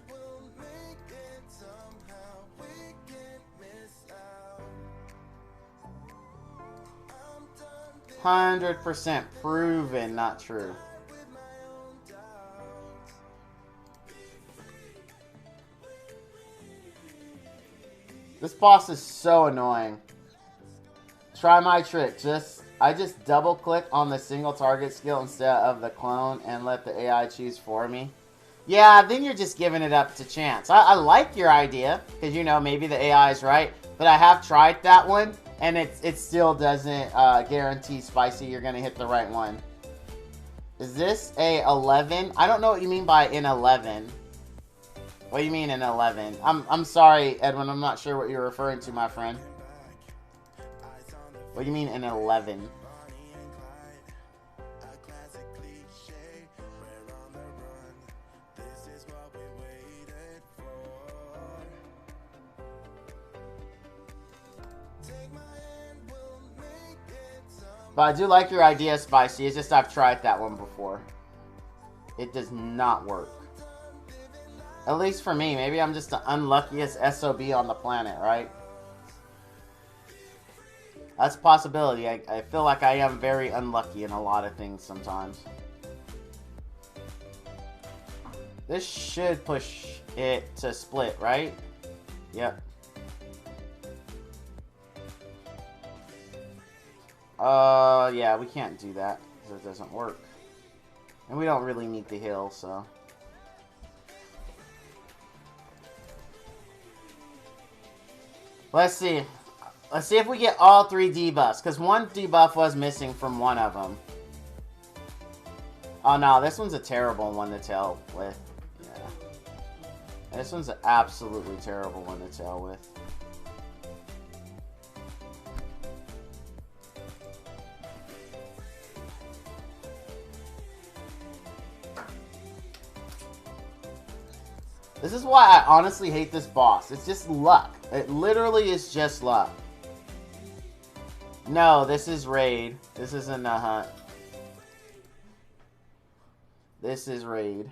S1: 100% proven not true. This boss is so annoying. Try my trick. I just double click on the single target skill instead of the clone and let the AI choose for me. Yeah, then you're just giving it up to chance. I like your idea, because you know, maybe the AI is right, but I have tried that one, and it still doesn't guarantee, Spicy, you're going to hit the right one. Is this a 11? I don't know what you mean by an 11. What do you mean an 11? I'm sorry, Edwin, I'm not sure what you're referring to, my friend. What do you mean an 11? But I do like your idea, Spicy. It's just I've tried that one before. It does not work. At least for me. Maybe I'm just the unluckiest SOB on the planet, right? That's a possibility. I feel like I am very unlucky in a lot of things sometimes. This should push it to split, right? Yep. Yeah, we can't do that because it doesn't work. And we don't really need the heal, so. Let's see. Let's see if we get all 3 debuffs, because one debuff was missing from one of them. Oh no, this one's a terrible one to tell with. Yeah. This one's an absolutely terrible one to tell with. This is why I honestly hate this boss. It's just luck. It literally is just luck. No, this is raid. This isn't a hunt. This is raid.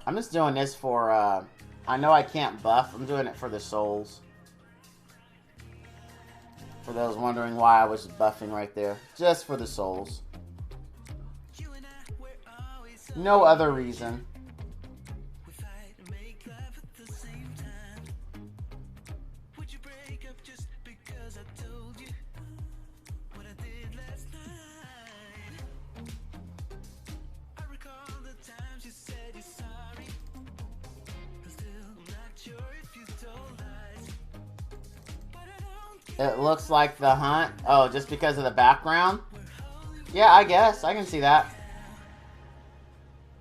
S1: I'm just doing this for, I know I can't buff. I'm doing it for the souls. For those wondering why I was buffing right there. Just for the souls. No other reason. It looks like the hunt. Oh, just because of the background? Yeah, I guess. I can see that.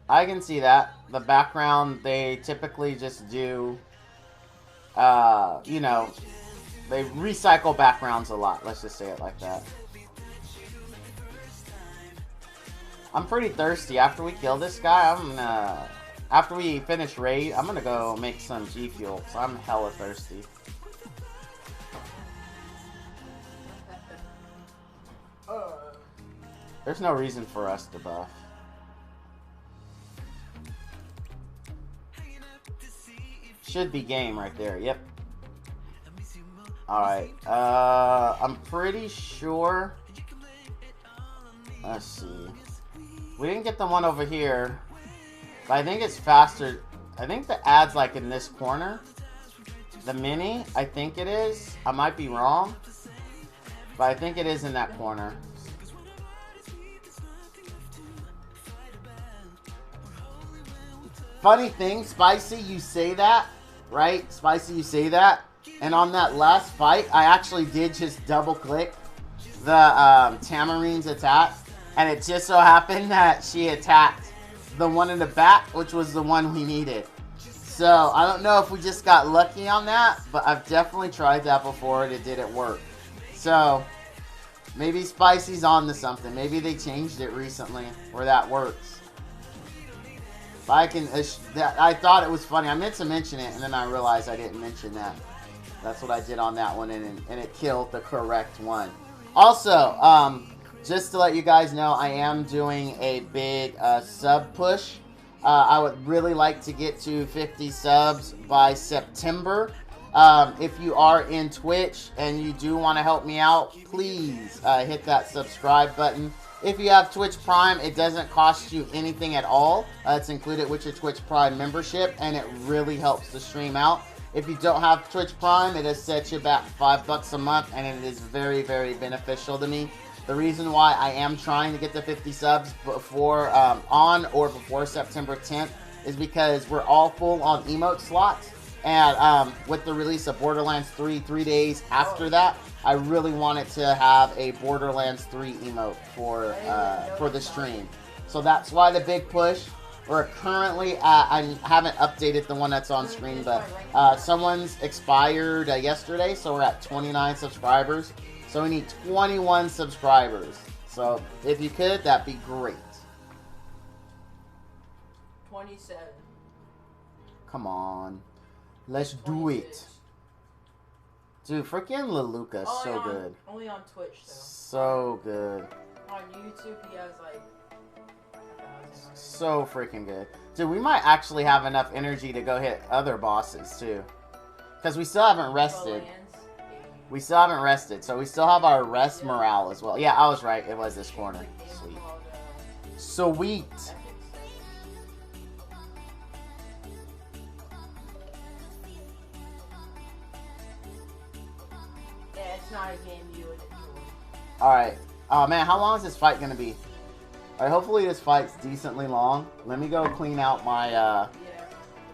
S1: I can see that. The background, they typically just do, you know, they recycle backgrounds a lot. Let's just say it like that. I'm pretty thirsty. After we kill this guy, I'm gonna after we finish raid, I'm gonna go make some G Fuel, because I'm hella thirsty. There's no reason for us to buff. Should be game right there, yep. Alright, I'm pretty sure... Let's see. We didn't get the one over here, but I think it's faster. I think the ad's like in this corner. The mini, I think it is. I might be wrong, but I think it is in that corner. Funny thing, Spicy, you say that, right? Spicy, you say that. And on that last fight, I actually did just double click the Tamarine's attack. And it just so happened that she attacked the one in the back, which was the one we needed. So, I don't know if we just got lucky on that, but I've definitely tried that before and it didn't work. So, maybe Spicy's on to something. Maybe they changed it recently where that works. But I thought it was funny. I meant to mention it, and then I realized I didn't mention that. That's what I did on that one, and it killed the correct one. Also, just to let you guys know, I am doing a big sub push. I would really like to get to 50 subs by September. If you are in Twitch and you do want to help me out, please hit that subscribe button. If you have Twitch Prime, it doesn't cost you anything at all. It's included with your Twitch Prime membership, and it really helps the stream out. If you don't have Twitch Prime, it has set you back $5 a month, and it is very, very beneficial to me. The reason why I am trying to get to 50 subs before on or before September 10th is because we're all full on emote slots, and with the release of Borderlands 3 3 days after that, I really wanted to have a Borderlands 3 emote for the stream. So that's why the big push. We're currently I haven't updated the one that's on screen, but someone's expired yesterday, so we're at 29 subscribers. So we need 21 subscribers. So if you could, that'd be great.
S2: 27.
S1: Come on. Let's do it. Dude, freaking Leluca is so good.
S2: Only on Twitch, though.
S1: So good.
S2: On YouTube, he has like...
S1: So freaking good. Dude, we might actually have enough energy to go hit other bosses, too. Because we still haven't rested. We still haven't rested, so we still have our rest morale as well. Yeah, I was right. It was this corner. Sweet. Sweet.
S2: Yeah, it's not a game you would enjoy.
S1: Alright. Oh, man, how long is this fight going to be? Alright, hopefully this fight's decently long. Let me go clean out my,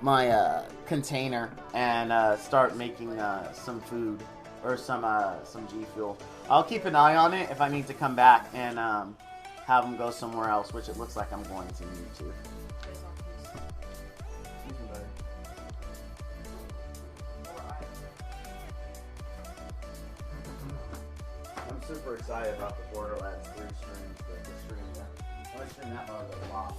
S1: my container and start making some food. Or some G Fuel. I'll keep an eye on it if I need to come back and have them go somewhere else, which it looks like I'm going to need to. I'm super excited about the Borderlands 3 stream. I want to stream that one a lot.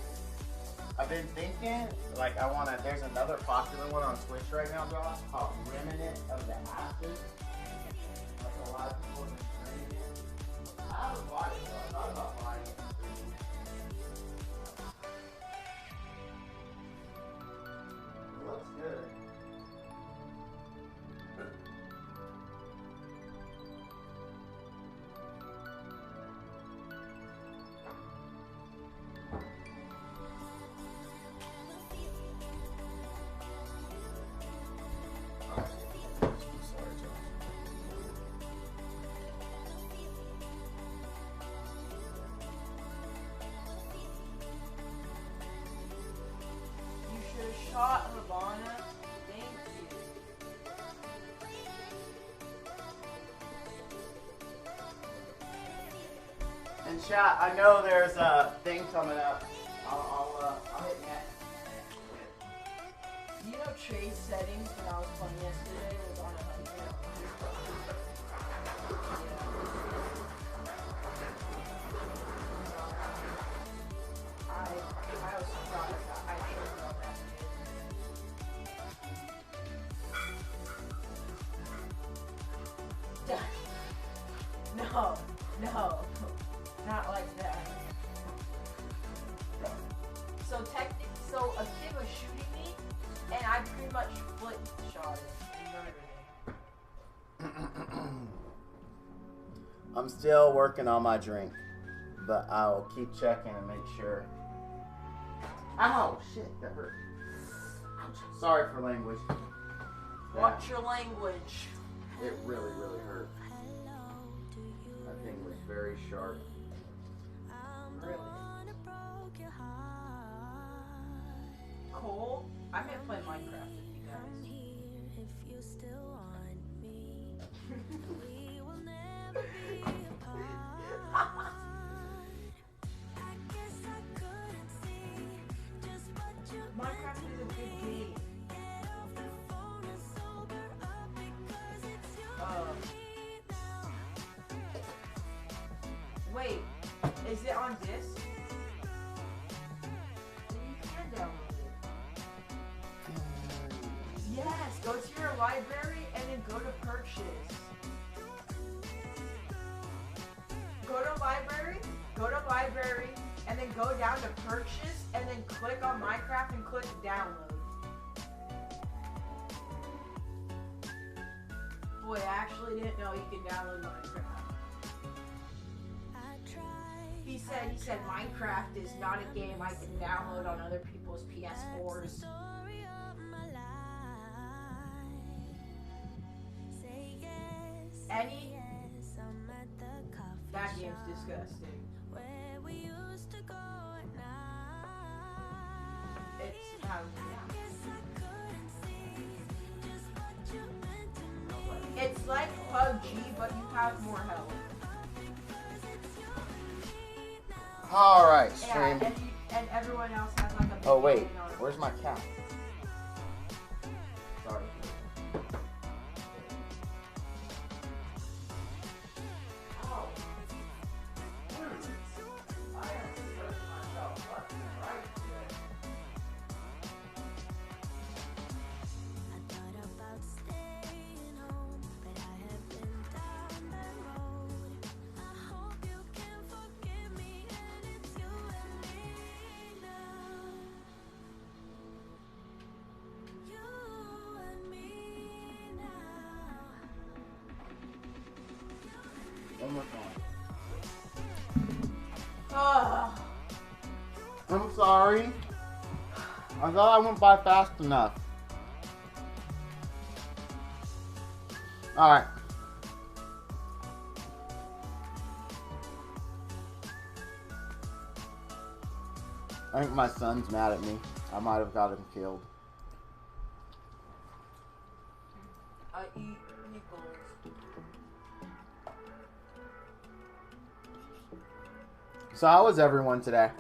S1: I've been thinking, like, there's another popular one on Twitch right now, Josh, called Remnant of the Ashes. A lot of people in the stream. I haven't bought it, so I thought about buying it. It looks good.
S2: Shot Havana. Thank you.
S1: And chat, I know there's a thing coming up. I'll hit next.
S2: Do you know trade settings when I was playing yesterday was on 100? I was surprised. I should know that. No, no, not like that. So so a kid was shooting me, and I pretty much split shot it and murdered him.
S1: I'm still working on my drink, but I'll keep checking and make sure. Ow! Shit, that hurt. Ouch. Sorry for language.
S2: Watch your language.
S1: It really, really hurt. That thing was very sharp.
S2: Really? Cole, I'm gonna play Minecraft with you guys. Minecraft is a good game. Wait, is it on disc? Then you can download it. Yes, go to your library and then go to purchase. Go to library, and then go down to purchase, and then click on Minecraft and click download. Boy, I actually didn't know you could download Minecraft. He said Minecraft is not a game I can download on other people's PS4s. That game's disgusting. It's like PUBG, but you have more health.
S1: Alright,
S2: Yeah,
S1: stream.
S2: and everyone else has like a big
S1: Oh, wait.
S2: building on it.
S1: Where's my cat? Sorry.
S2: Oh. I am stressing myself left and right today.
S1: One more time.
S2: Ugh.
S1: I'm sorry. I thought I went by fast enough. Alright. I think my son's mad at me. I might have got him killed.
S2: I eat meatballs.
S1: So how was everyone today?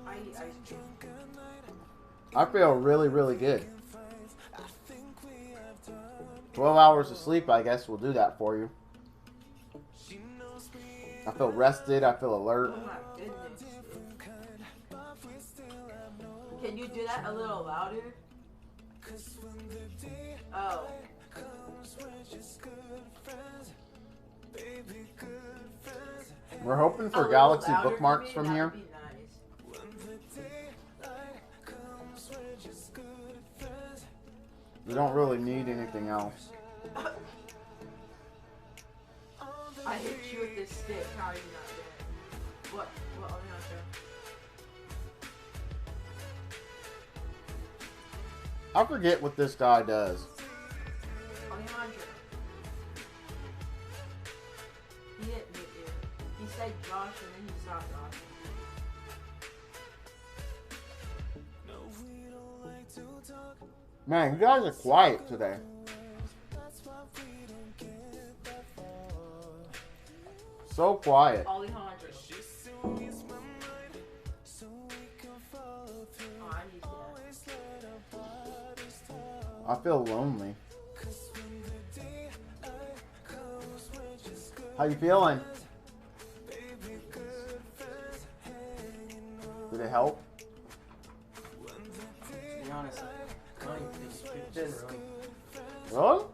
S2: I eat ice cream.
S1: I feel really, really good. 12 hours of sleep, I guess, will do that for you. I feel rested. I feel alert.
S2: Oh my goodness. Can you do that a little louder? Oh.
S1: We're hoping
S2: A
S1: for
S2: little
S1: Galaxy
S2: louder for
S1: bookmarks
S2: me?
S1: from
S2: That
S1: here.
S2: would be nice.
S1: We don't really need anything else.
S2: I hit you with this stick. How are you not dead? What? What? I'm not dead.
S1: I forget what this guy does.
S2: Alejandro. He didn't meet you. He said Josh and then he saw Josh.
S1: Man, you guys are quiet today. So quiet.
S2: Alejandro. Oh, I need that.
S1: I feel lonely. How you feeling? Did it help?
S3: To be honest, I don't think it's been really.
S1: Really?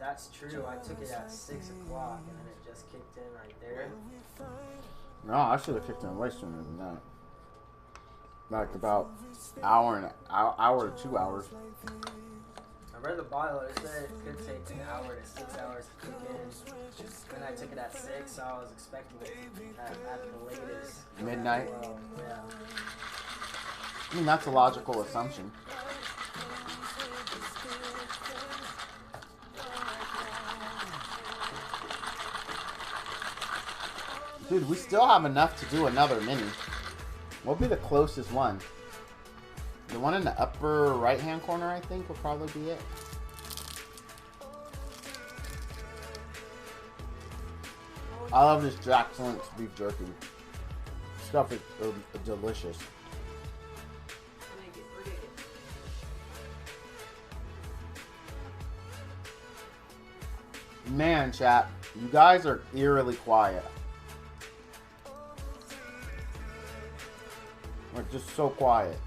S3: that's true, I took it at 6 o'clock and then it just kicked in right there.
S1: No, I should have kicked in way sooner than that. Like about hour to 2 hours.
S3: I read the Bible, it said it could take an hour to 6 hours to kick in. And I took it at 6, so I was expecting it at the latest.
S1: Midnight?
S3: Well, yeah.
S1: I mean, that's a logical assumption. Dude, we still have enough to do another mini. What'll be the closest one? The one in the upper right-hand corner, I think, will probably be it. I love this Jack Link's beef jerky. Stuff is delicious. Man, chat, you guys are eerily quiet. Like, just so quiet.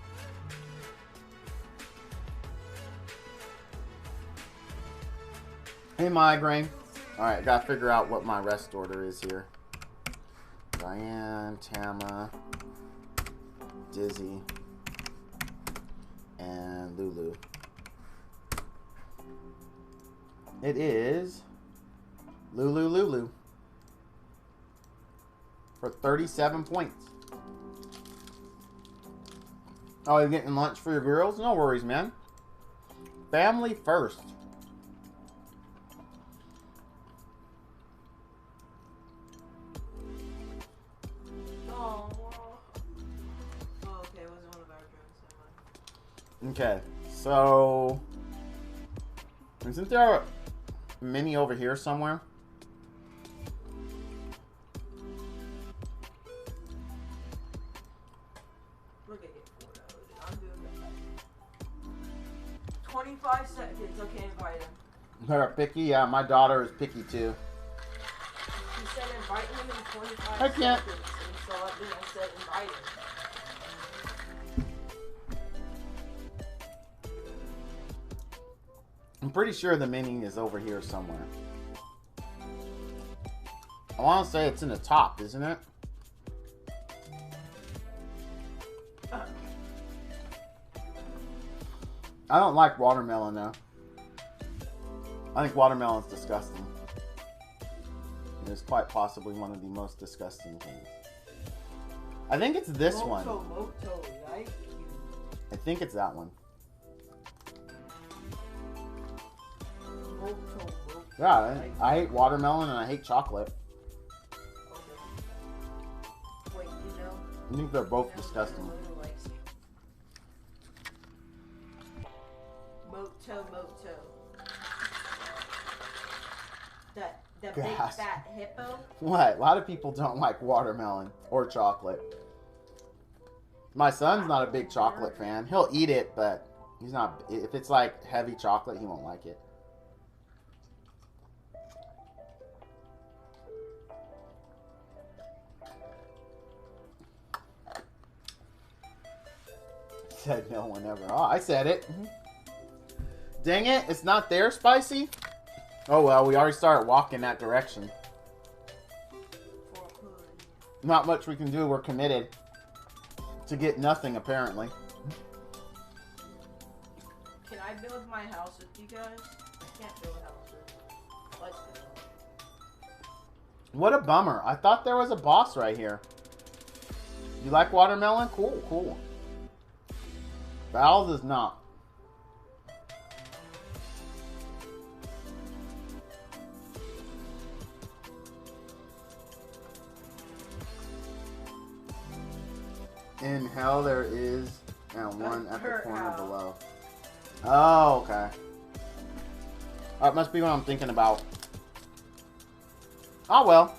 S1: Hey, Migraine. Alright, gotta figure out what my rest order is here. Diane, Tama, Dizzy, and Lulu. It is Lulu for 37 points. Oh, you're getting lunch for your girls? No worries, man. Family first.
S2: Oh, okay, it wasn't one of our drinks.
S1: Okay, so isn't there a mini over here somewhere?
S2: Look at it, I'm doing that. 25 seconds. Okay, invite him.
S1: Her picky? Yeah, my daughter is picky too.
S2: He said invite him in 25
S1: I can't.
S2: seconds. And so I said invite him.
S1: I'm pretty sure the mini is over here somewhere. I want to say it's in the top, isn't it? I don't like watermelon though. I think watermelon's disgusting. It is quite possibly one of the most disgusting things. I think it's this one.
S2: Moto, right?
S1: I think it's that one.
S2: Moto.
S1: Yeah, I hate watermelon and I hate chocolate.
S2: Okay. Wait, you know?
S1: I think they're both
S2: you know
S1: disgusting.
S2: Moto likes Moto. The big
S1: Gas.
S2: fat hippo.
S1: What? A lot of people don't like watermelon or chocolate. My son's not a big chocolate fan. He'll eat it, but he's not. If it's like heavy chocolate, he won't like it. Said no one ever. Oh, I said it. Dang it, it's not there, Spicy? Oh well, we already started walking that direction. Not much we can do, we're committed. To get nothing, apparently.
S2: Can I build my house with you guys? I can't build a house with you. Let's build.
S1: What a bummer. I thought there was a boss right here. You like watermelon? Cool, cool. Val does not. In hell there is, and one at the corner below. Oh, okay. That must be what I'm thinking about. Oh well.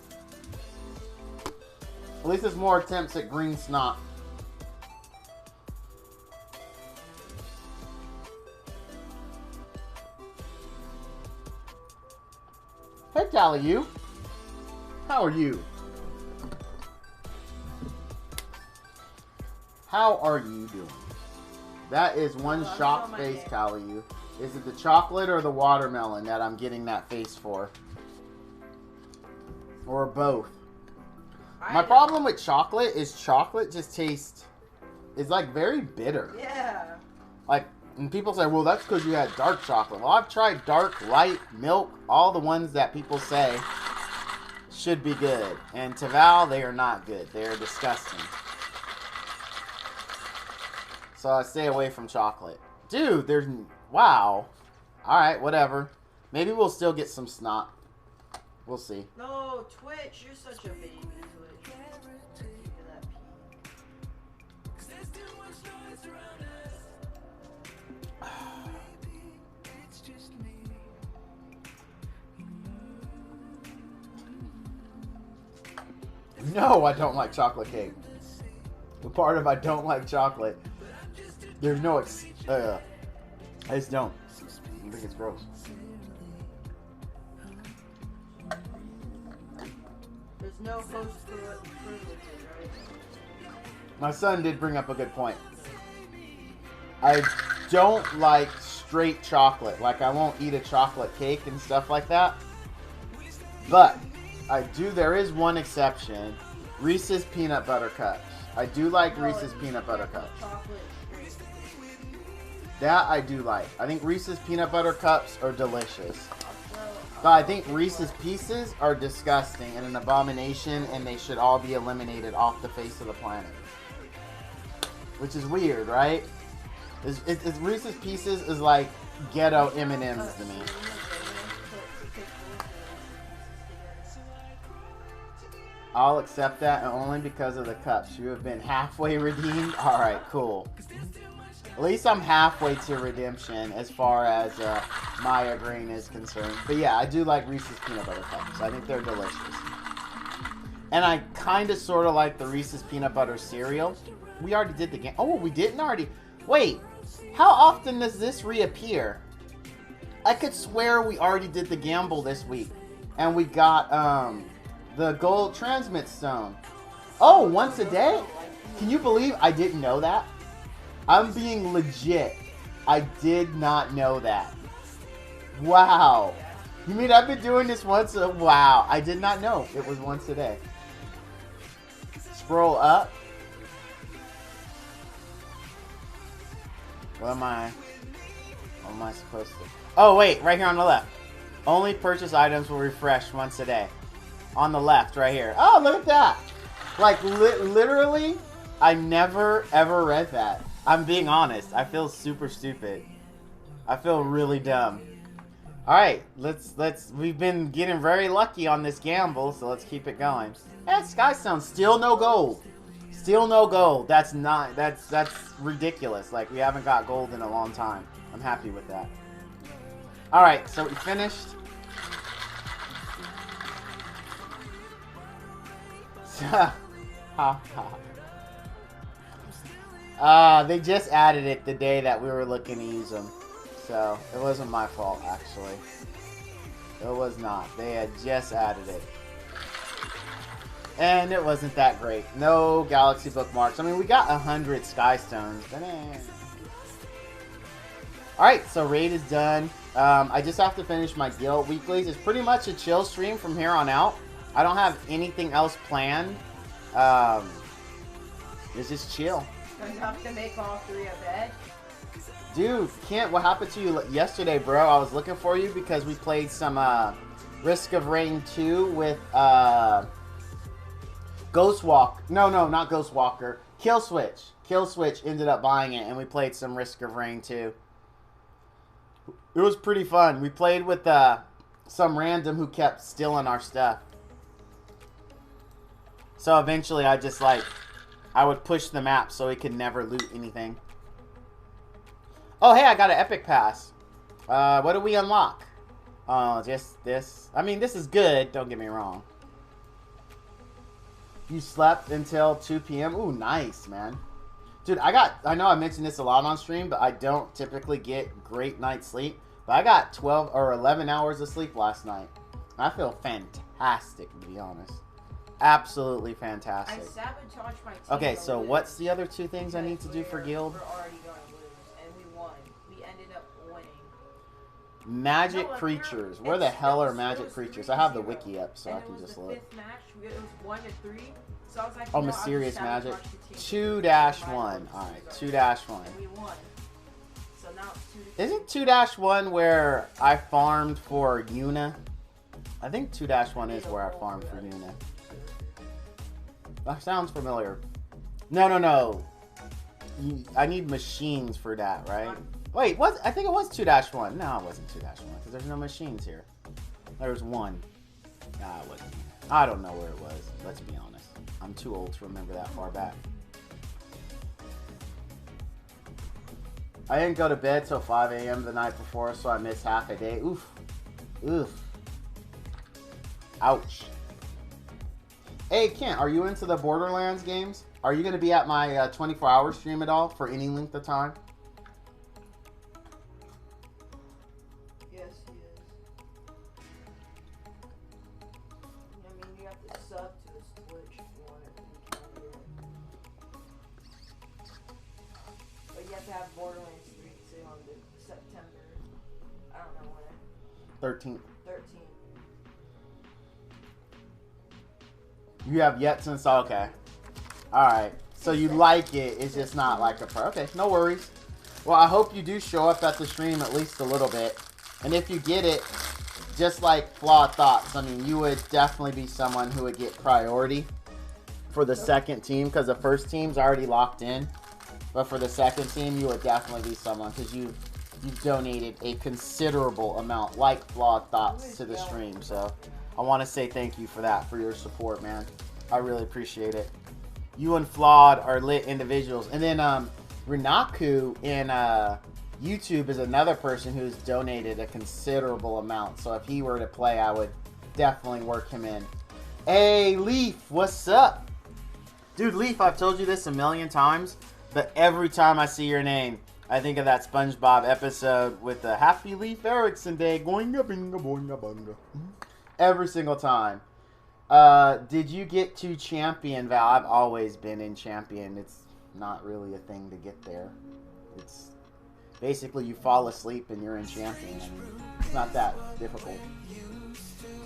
S1: At least there's more attempts at green snot. Hey, Tally, you. How are you? How are you doing? That is one
S2: Oh,
S1: shocked
S2: it's on my
S1: face,
S2: neck.
S1: Callie. Is it the chocolate or the watermelon that I'm getting that face for? Or both? My problem with chocolate is chocolate just tastes... It's like very bitter.
S2: Yeah.
S1: Like, and people say, well, that's because you had dark chocolate. Well, I've tried dark, light, milk, all the ones that people say should be good. And to Val, they are not good. They are disgusting. So I stay away from chocolate. Dude, there's... Wow. Alright, whatever. Maybe we'll still get some snot. We'll see.
S2: No, Twitch, you're such a baby, Twitch. Give me that pee.
S1: No, I don't like chocolate cake. The part of I don't like chocolate, there's no I just don't. I think it's gross.
S2: There's no host privileges, right?
S1: My son did bring up a good point. I don't like straight chocolate. Like, I won't eat a chocolate cake and stuff like that. But I do. There is one exception. Reese's Peanut Butter Cups. I do like Reese's Peanut Butter Cups.
S2: Chocolate straight.
S1: That I do like. I think Reese's Peanut Butter Cups are delicious.
S2: Well,
S1: But I think Reese's Pieces are disgusting and an abomination, and they should all be eliminated off the face of the planet. Which is weird, right? It's Reese's Pieces is like ghetto M&Ms to me. I'll accept that, and only because of the cups. You have been halfway redeemed? Alright, cool. At least I'm halfway to redemption as far as Maya Green is concerned. But yeah, I do like Reese's Peanut Butter Cups. I think they're delicious. And I kind of sort of like the Reese's Peanut Butter cereal. We already did the game. Oh, we didn't already. Wait, how often does this reappear? I could swear we already did the gamble this week. And we got the gold transmit stone. Oh, once a day? Can you believe I didn't know that? I'm being legit. I did not know that. Wow. You mean I've been doing this once a... Wow. I did not know it was once a day. Scroll up. What am I supposed to... Oh, wait. Right here on the left. Only purchase items will refresh once a day. On the left, right here. Oh, look at that. Like, literally, I never, ever read that. I'm being honest. I feel super stupid. I feel really dumb. Alright, we've been getting very lucky on this gamble, so let's keep it going. That Skystone, still no gold. Still no gold. That's ridiculous. Like, we haven't got gold in a long time. I'm happy with that. Alright, so we finished. They just added it the day that we were looking to use them. So, it wasn't my fault, actually. It was not. They had just added it. And it wasn't that great. No galaxy bookmarks. I mean, we got 100 Skystones, but Alright, so raid is done. I just have to finish my guild weeklies. It's pretty much a chill stream from here on out. I don't have anything else planned. It's just chill.
S2: Do you have to make all three a bed?
S1: Dude, Kent, what happened to you yesterday, bro? I was looking for you because we played some Risk of Rain 2 with Ghostwalker. No, not Ghostwalker. Killswitch. Killswitch ended up buying it, and we played some Risk of Rain 2. It was pretty fun. We played with some random who kept stealing our stuff. So eventually I would push the map so he could never loot anything. Oh, hey, I got an epic pass. What do we unlock? Oh, just this. I mean, this is good. Don't get me wrong. You slept until 2 p.m.? Ooh, nice, man. Dude, I know I mentioned this a lot on stream, but I don't typically get great night's sleep. But I got 12 or 11 hours of sleep last night. I feel fantastic, to be honest. Absolutely fantastic.
S2: I sabotaged my team.
S1: Okay, so what's the other two things I need to do for guild?
S2: We're already going to lose.
S1: Magic
S2: No,
S1: creatures.
S2: apparently
S1: Where the
S2: it's-
S1: hell
S2: it
S1: are
S2: was
S1: magic
S2: 3
S1: creatures? I have the
S2: ago.
S1: wiki up so
S2: And
S1: I
S2: it
S1: can
S2: was
S1: just
S2: the
S1: look.
S2: 5th match. It was 1-3. So I was like,
S1: Oh,
S2: you know,
S1: Mysterious
S2: I'll
S1: Magic.
S2: sabotage the team.
S1: 2-1. Alright, 2-1.
S2: And we won. So now it's 2-2.
S1: Isn't 2-1 where I farmed for Yuna? I think 2-1 is where I farmed for Yuna. That sounds familiar. No. I need machines for that, right? Wait, what? I think it was 2-1. No, it wasn't 2-1 because there's no machines here. There's one. Nah, it wasn't. I don't know where it was. Let's be honest. I'm too old to remember that far back. I didn't go to bed till 5 a.m. the night before, so I missed half a day. Oof. Ouch. Hey, Kent, are you into the Borderlands games? Are you going to be at my 24-hour stream at all for any length of time?
S2: Yes, he is. I mean, you have to sub to his Twitch if you want it. You can do it. But you have to have Borderlands 3 too on the September. I don't know when.
S1: 13th.
S2: 13.
S1: You have yet to install. Okay. Alright. So you like it. It's just not like a pro. Okay, no worries. Well, I hope you do show up at the stream at least a little bit. And if you get it, just like Flawed Thoughts, I mean, you would definitely be someone who would get priority for the second team because the first team's already locked in. But for the second team, you would definitely be someone because you've donated a considerable amount, like Flawed Thoughts, to the stream. So I want to say thank you for that, for your support, man. I really appreciate it. You and Flawed are lit individuals. And then Renaku in YouTube is another person who's donated a considerable amount. So if he were to play, I would definitely work him in. Hey, Leaf, what's up? Dude, Leaf, I've told you this a million times, but every time I see your name, I think of that SpongeBob episode with the Happy Leaf Erikson Day. Goinga, binga, boinga, bunga. Every single time. Did you get to Champion, Val? I've always been in Champion. It's not really a thing to get there. It's basically you fall asleep and you're in Champion. I mean, it's not that difficult.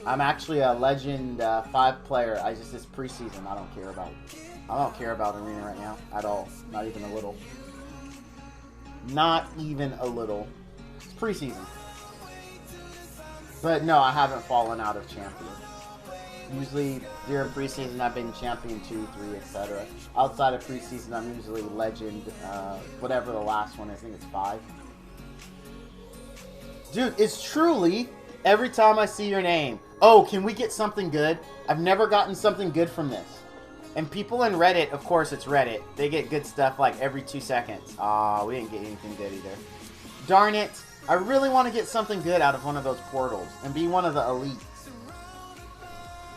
S1: I'm actually a Legend 5 player. It's preseason. I don't care about Arena right now at all. Not even a little. Not even a little. It's preseason. But no, I haven't fallen out of Champion. Usually during preseason, I've been Champion 2, 3, etc. Outside of preseason, I'm usually Legend, whatever the last one is. I think it's 5. Dude, it's truly every time I see your name. Oh, can we get something good? I've never gotten something good from this. And people in Reddit, of course it's Reddit, they get good stuff like every 2 seconds. Aw, we didn't get anything good either. Darn it. I really want to get something good out of one of those portals and be one of the elites.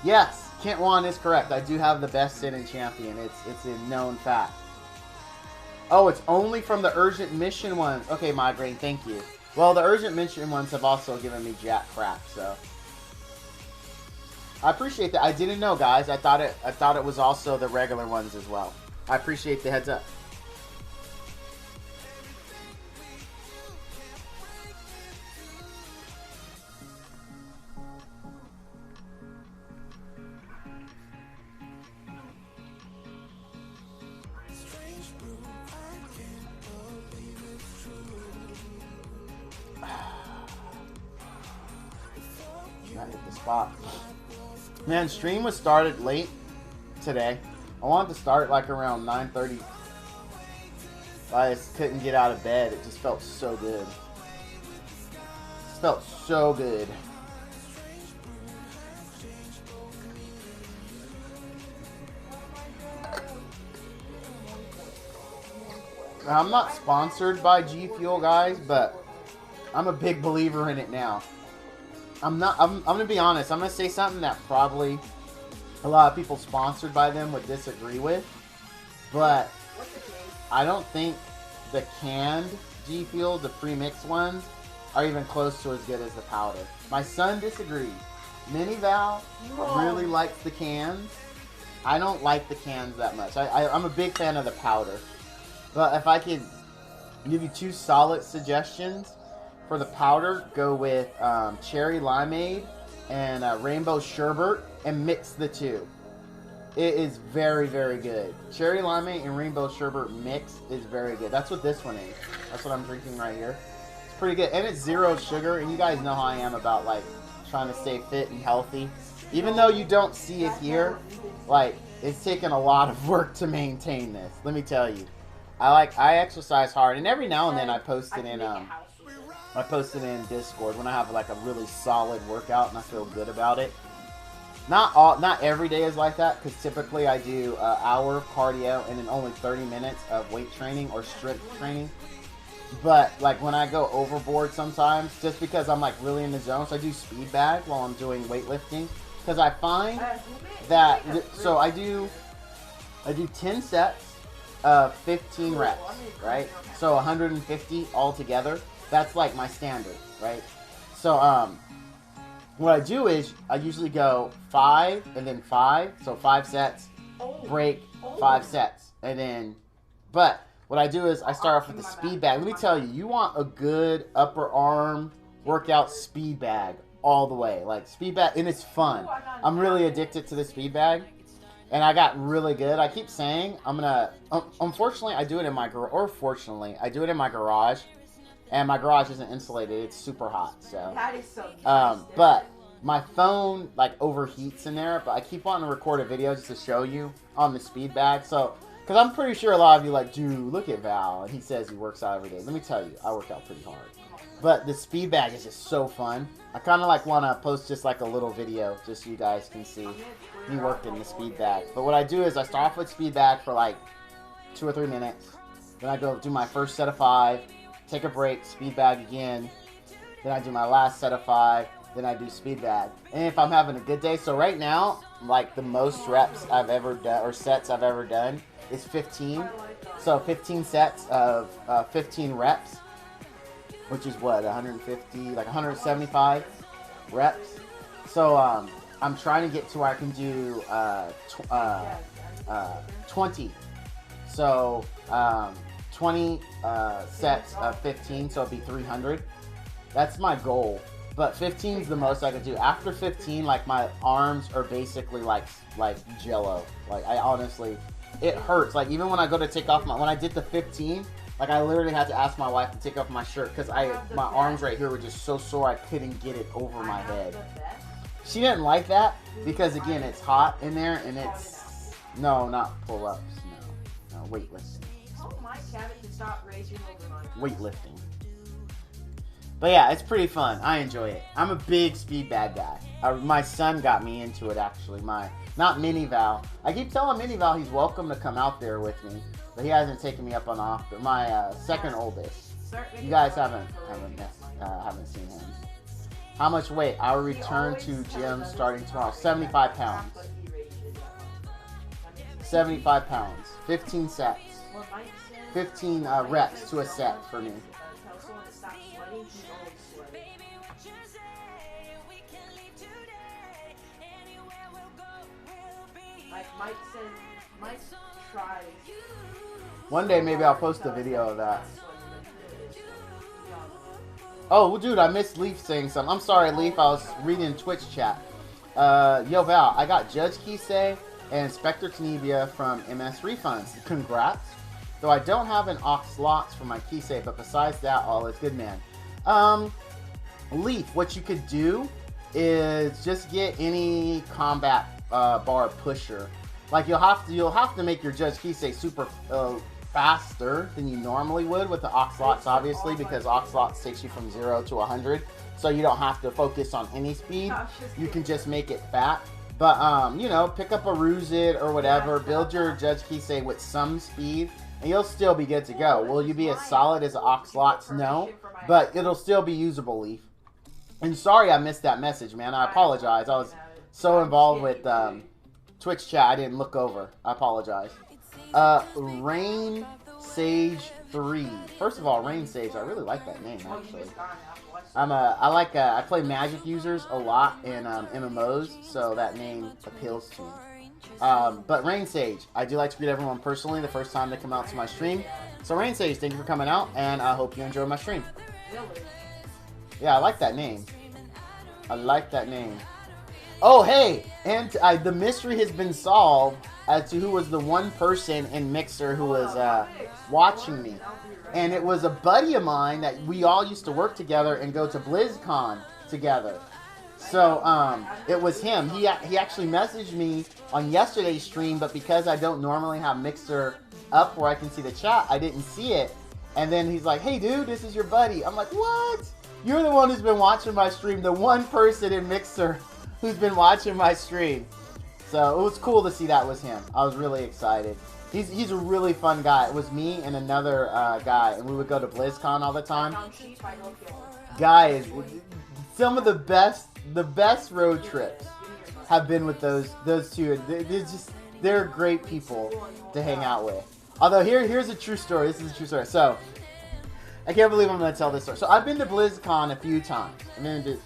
S1: Yes, Kent Wan is correct. I do have the best sit in Champion. It's a known fact. Oh, it's only from the urgent mission ones. Okay, Migraine, thank you. Well, the urgent mission ones have also given me jack crap, so I appreciate that. I didn't know, guys. I thought it was also the regular ones as well. I appreciate the heads up. Not hit the spot. Man, stream was started late today. I wanted to start like around 9:30. I just couldn't get out of bed. It just felt so good. It felt so good. Now, I'm not sponsored by G Fuel, guys, but I'm a big believer in it now. I'm gonna be honest. I'm gonna say something that probably a lot of people sponsored by them would disagree with, but I don't think the canned G Fuel, the pre-mixed ones, are even close to as good as the powder. My son disagrees. Mini Val really likes the cans. I don't like the cans that much. I'm a big fan of the powder. But if I could give you 2 solid suggestions for the powder, go with cherry limeade and rainbow sherbet and mix the two. It is very, very good. Cherry limeade and rainbow sherbet mix is very good. That's what this one is. That's what I'm drinking right here. It's pretty good. And it's 0 sugar. And you guys know how I am about, like, trying to stay fit and healthy. Even though you don't see it here, like, it's taken a lot of work to maintain this. Let me tell you. I exercise hard. And every now and then I post it in, Discord when I have, like, a really solid workout and I feel good about it. Not every day is like that, because typically I do an hour of cardio and then only 30 minutes of weight training or strength training. But like when I go overboard sometimes, just because I'm like really in the zone, so I do speed bag while I'm doing weightlifting, because I find that so I do 10 sets of 15 reps, right? So 150 altogether. That's like my standard, right? So what I do is I usually go 5 and then 5, so 5 sets, break, 5 sets, and then, but what I do is I start off with the speed bag. Let me tell you, you want a good upper arm workout speed bag all the way, like speed bag, and it's fun. I'm really addicted to the speed bag, and I got really good. I keep saying I'm gonna, unfortunately I do it in my garage, or fortunately, I do it in my garage. And my garage isn't insulated. It's super hot. So,
S2: That is so nice.
S1: But my phone like overheats in there. But I keep wanting to record a video just to show you on the speed bag. So, because I'm pretty sure a lot of you like, dude, look at Val. And he says he works out every day. Let me tell you, I work out pretty hard. But the speed bag is just so fun. I kind of like want to post just like a little video just so you guys can see me working the speed bag. But what I do is I start off with speed bag for like 2 or 3 minutes. Then I go do my first set of 5. Take a break, speed bag again. Then I do my last set of 5. Then I do speed bag. And if I'm having a good day, so right now, like the most reps I've ever done, or sets I've ever done, is 15. So 15 sets of 15 reps, which is what, 150, like 175 reps. So I'm trying to get to where I can do 20. So 20 sets of 15, so it'd be 300. That's my goal. But 15 is the most I could do. After 15, like my arms are basically like jello. Like I honestly, it hurts. Like even when I go to take off when I did the 15, like I literally had to ask my wife to take off my shirt because my arms right here were just so sore I couldn't get it over my head. She didn't like that because again it's hot in there and it's not pull-ups, no weightlifting. Weightlifting. But yeah, it's pretty fun. I enjoy it. I'm a big speed bag guy. My son got me into it actually. Not Mini Val. I keep telling Mini Val he's welcome to come out there with me, but he hasn't taken me up on offer. My second oldest. You guys haven't seen him. How much weight? I will return to gym starting tomorrow. 75 pounds. 75 pounds. 15 sets. 15 reps to a set for me.
S2: Mike tries.
S1: One day maybe I'll post a video of that. Oh, well, dude, I missed Leaf saying something. I'm sorry, Leaf. I was reading Twitch chat. Yo, Val, I got Judge Kisei and Inspector Tenebia from MS Refunds. Congrats. Though I don't have an Oxlots for my Kisei, but besides that, all is good, man. Leaf, what you could do is just get any combat bar pusher. Like you'll have to make your Judge Kisei super faster than you normally would with the Oxlots, obviously, because Oxlots takes you from 0 to 100, so you don't have to focus on any speed. You can just make it fat. But you know, pick up a Ruzid or whatever, build your Judge Kisei with some speed, and you'll still be good to go. Will you be as solid as the Oxlots? No, but it'll still be usable, Leaf. And sorry I missed that message, man. I apologize. I was so involved with Twitch chat, I didn't look over. I apologize. Rain Sage 3. First of all, Rain Sage, I really like that name, actually. I play Magic users a lot in MMOs, so that name appeals to me. But Rain Sage, I do like to greet everyone personally the first time they come out to my stream. So Rain Sage, thank you for coming out, and I hope you enjoy my stream. Yeah, I like that name. I like that name. Oh, hey! And the mystery has been solved as to who was the one person in Mixer who was watching me. And it was a buddy of mine that we all used to work together and go to BlizzCon together. So, it was him. He actually messaged me on yesterday's stream, but because I don't normally have Mixer up where I can see the chat, I didn't see it. And then he's like, hey dude, this is your buddy. I'm like, what? You're the one who's been watching my stream, the one person in Mixer who's been watching my stream. So it was cool to see that was him. I was really excited. He's a really fun guy. It was me and another guy, and we would go to BlizzCon all the time. Guys, some of the best road trips have been with those two. They're great people to hang out with. Although here's a true story. This is a true story. So I can't believe I'm going to tell this story. So I've been to BlizzCon a few times. I've been to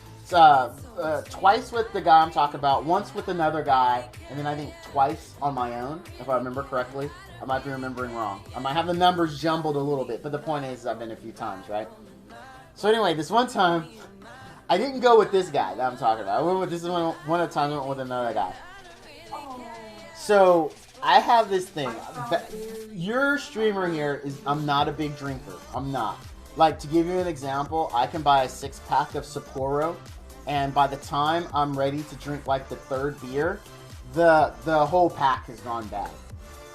S1: twice with the guy I'm talking about, once with another guy, and then I think twice on my own, if I remember correctly. I might be remembering wrong. I might have the numbers jumbled a little bit, but the point is I've been a few times, right? So anyway, this one time, I didn't go with this guy that I'm talking about. This is one of the times I went with another guy. So I have this thing. Your streamer here is, I'm not a big drinker. I'm not. Like, to give you an example, I can buy a 6-pack of Sapporo, and by the time I'm ready to drink like the third beer, the whole pack has gone bad.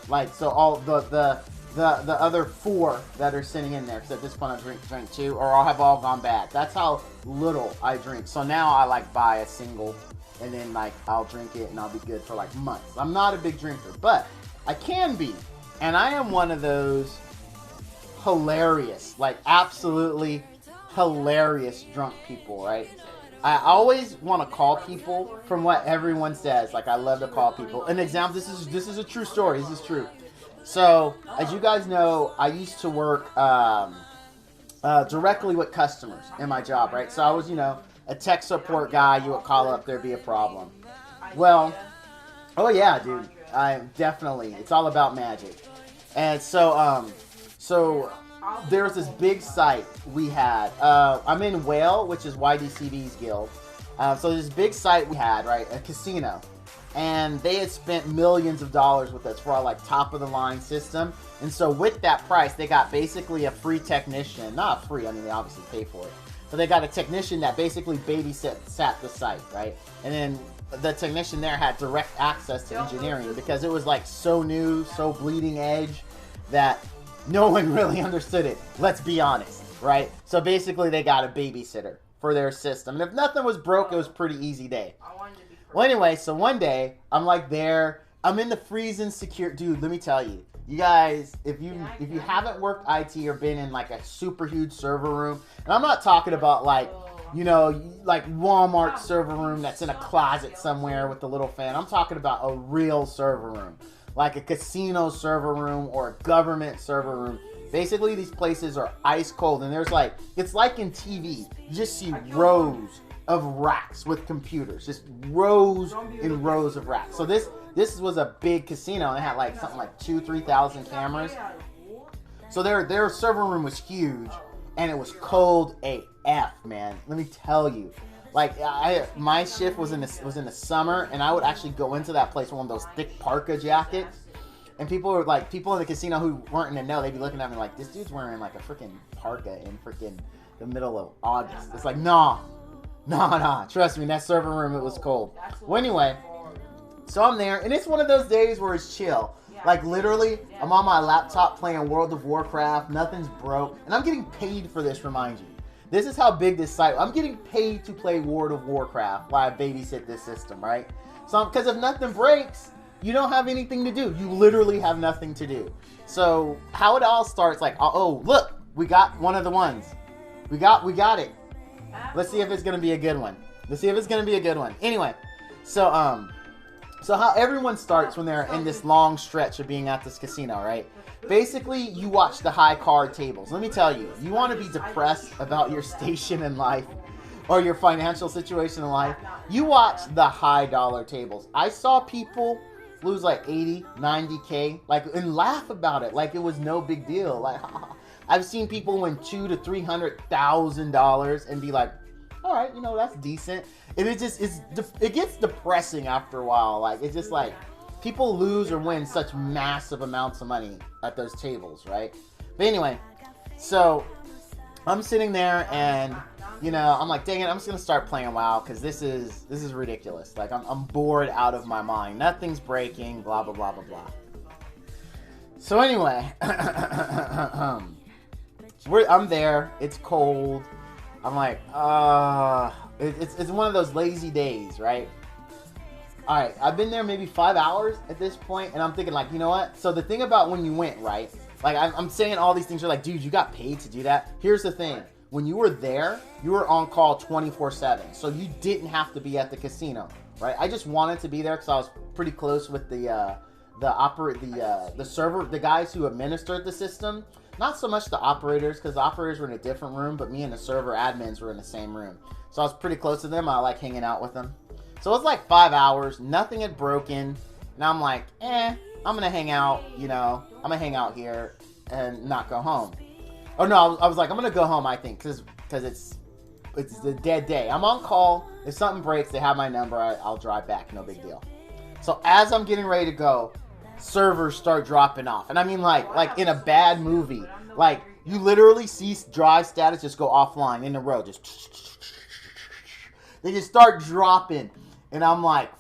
S1: Like, so all the other 4 that are sitting in there, because at this point I drink 2, or I'll have all gone bad. That's how little I drink. So now I like buy a single, and then like I'll drink it and I'll be good for like months. I'm not a big drinker, but I can be, and I am one of those hilarious, like absolutely hilarious drunk people, right? I always want to call people from what everyone says. Like, I love to call people. An example, this is a true story. This is true. So, as you guys know, I used to work directly with customers in my job, right? So I was, a tech support guy. You would call up, there'd be a problem. Well, oh yeah, dude. Definitely. It's all about magic. And so, there's this big site we had. I'm in Whale, which is YDCB's guild. So this big site we had, right, a casino. And they had spent millions of dollars with us for our like top of the line system. And so with that price, they got basically a free technician. Not free, I mean, they obviously pay for it. But they got a technician that basically sat the site, right? And then the technician there had direct access to engineering because it was like so new, so bleeding edge that no one really understood it. Let's be honest, right? So basically they got a babysitter for their system. And if nothing was broke, it was a pretty easy day. Well, anyway, so one day, I'm like there, I'm in the freezing secure, dude, let me tell you, you guys, if you haven't worked IT or been in like a super huge server room, and I'm not talking about like, like Walmart server room that's in a closet somewhere with a little fan. I'm talking about a real server room, like a casino server room or a government server room. Basically, these places are ice cold, and there's like, it's like in TV, you just see rows of racks with computers, just rows and rows of racks. So this was a big casino, and it had like something like 2,000-3,000 cameras. So their server room was huge, and it was cold AF, man. Let me tell you, like my shift was in the summer, and I would actually go into that place with one of those thick parka jackets, and people in the casino who weren't in the know, they'd be looking at me like, this dude's wearing like a freaking parka in freaking the middle of August. It's like, nah. Trust me, that server room, it was cold. Well, anyway, so I'm there, and it's one of those days where it's chill. Like, literally, I'm on my laptop playing World of Warcraft, nothing's broke, and I'm getting paid for this, remind you. This is how big this site, I'm getting paid to play World of Warcraft while I babysit this system, right? So, because if nothing breaks, you don't have anything to do. You literally have nothing to do. So, how it all starts, like, oh, look, we got one of the ones. We got it. Let's see if it's going to be a good one. Anyway, so how everyone starts when they're in this long stretch of being at this casino, right? Basically, you watch the high card tables. Let me tell you, you want to be depressed about your station in life or your financial situation in life, you watch the high dollar tables. I saw people lose like 80, 90K, like, and laugh about it like it was no big deal. Like, I've seen people win $200,000 to $300,000 and be like, all right, that's decent. And it gets depressing after a while. Like, it's just like people lose or win such massive amounts of money at those tables, right? But anyway, so I'm sitting there and I'm like, dang it, I'm just gonna start playing WoW because this is ridiculous. Like, I'm bored out of my mind. Nothing's breaking. Blah blah blah blah blah. So anyway, I'm there. It's cold. I'm like, it's one of those lazy days, right? All right, I've been there maybe 5 hours at this point, and I'm thinking, like, you know what? So the thing about when you went, right? Like, I'm saying all these things. You're like, dude, you got paid to do that. Here's the thing. When you were there, you were on call 24/7, so you didn't have to be at the casino, right? I just wanted to be there because I was pretty close with the server, the guys who administered the system. Not so much the operators, because the operators were in a different room, but me and the server admins were in the same room. So I was pretty close to them. I like hanging out with them. So it was like 5 hours. Nothing had broken. And I'm like, I'm going to hang out, I'm going to hang out here and not go home. Oh, no, I was like, I'm going to go home, I think, because it's the dead day. I'm on call. If something breaks, they have my number. I'll drive back. No big deal. So as I'm getting ready to go, servers start dropping off. And I mean, like in a bad movie. Like, you literally see drive status just go offline in a row. They just start dropping. And I'm like,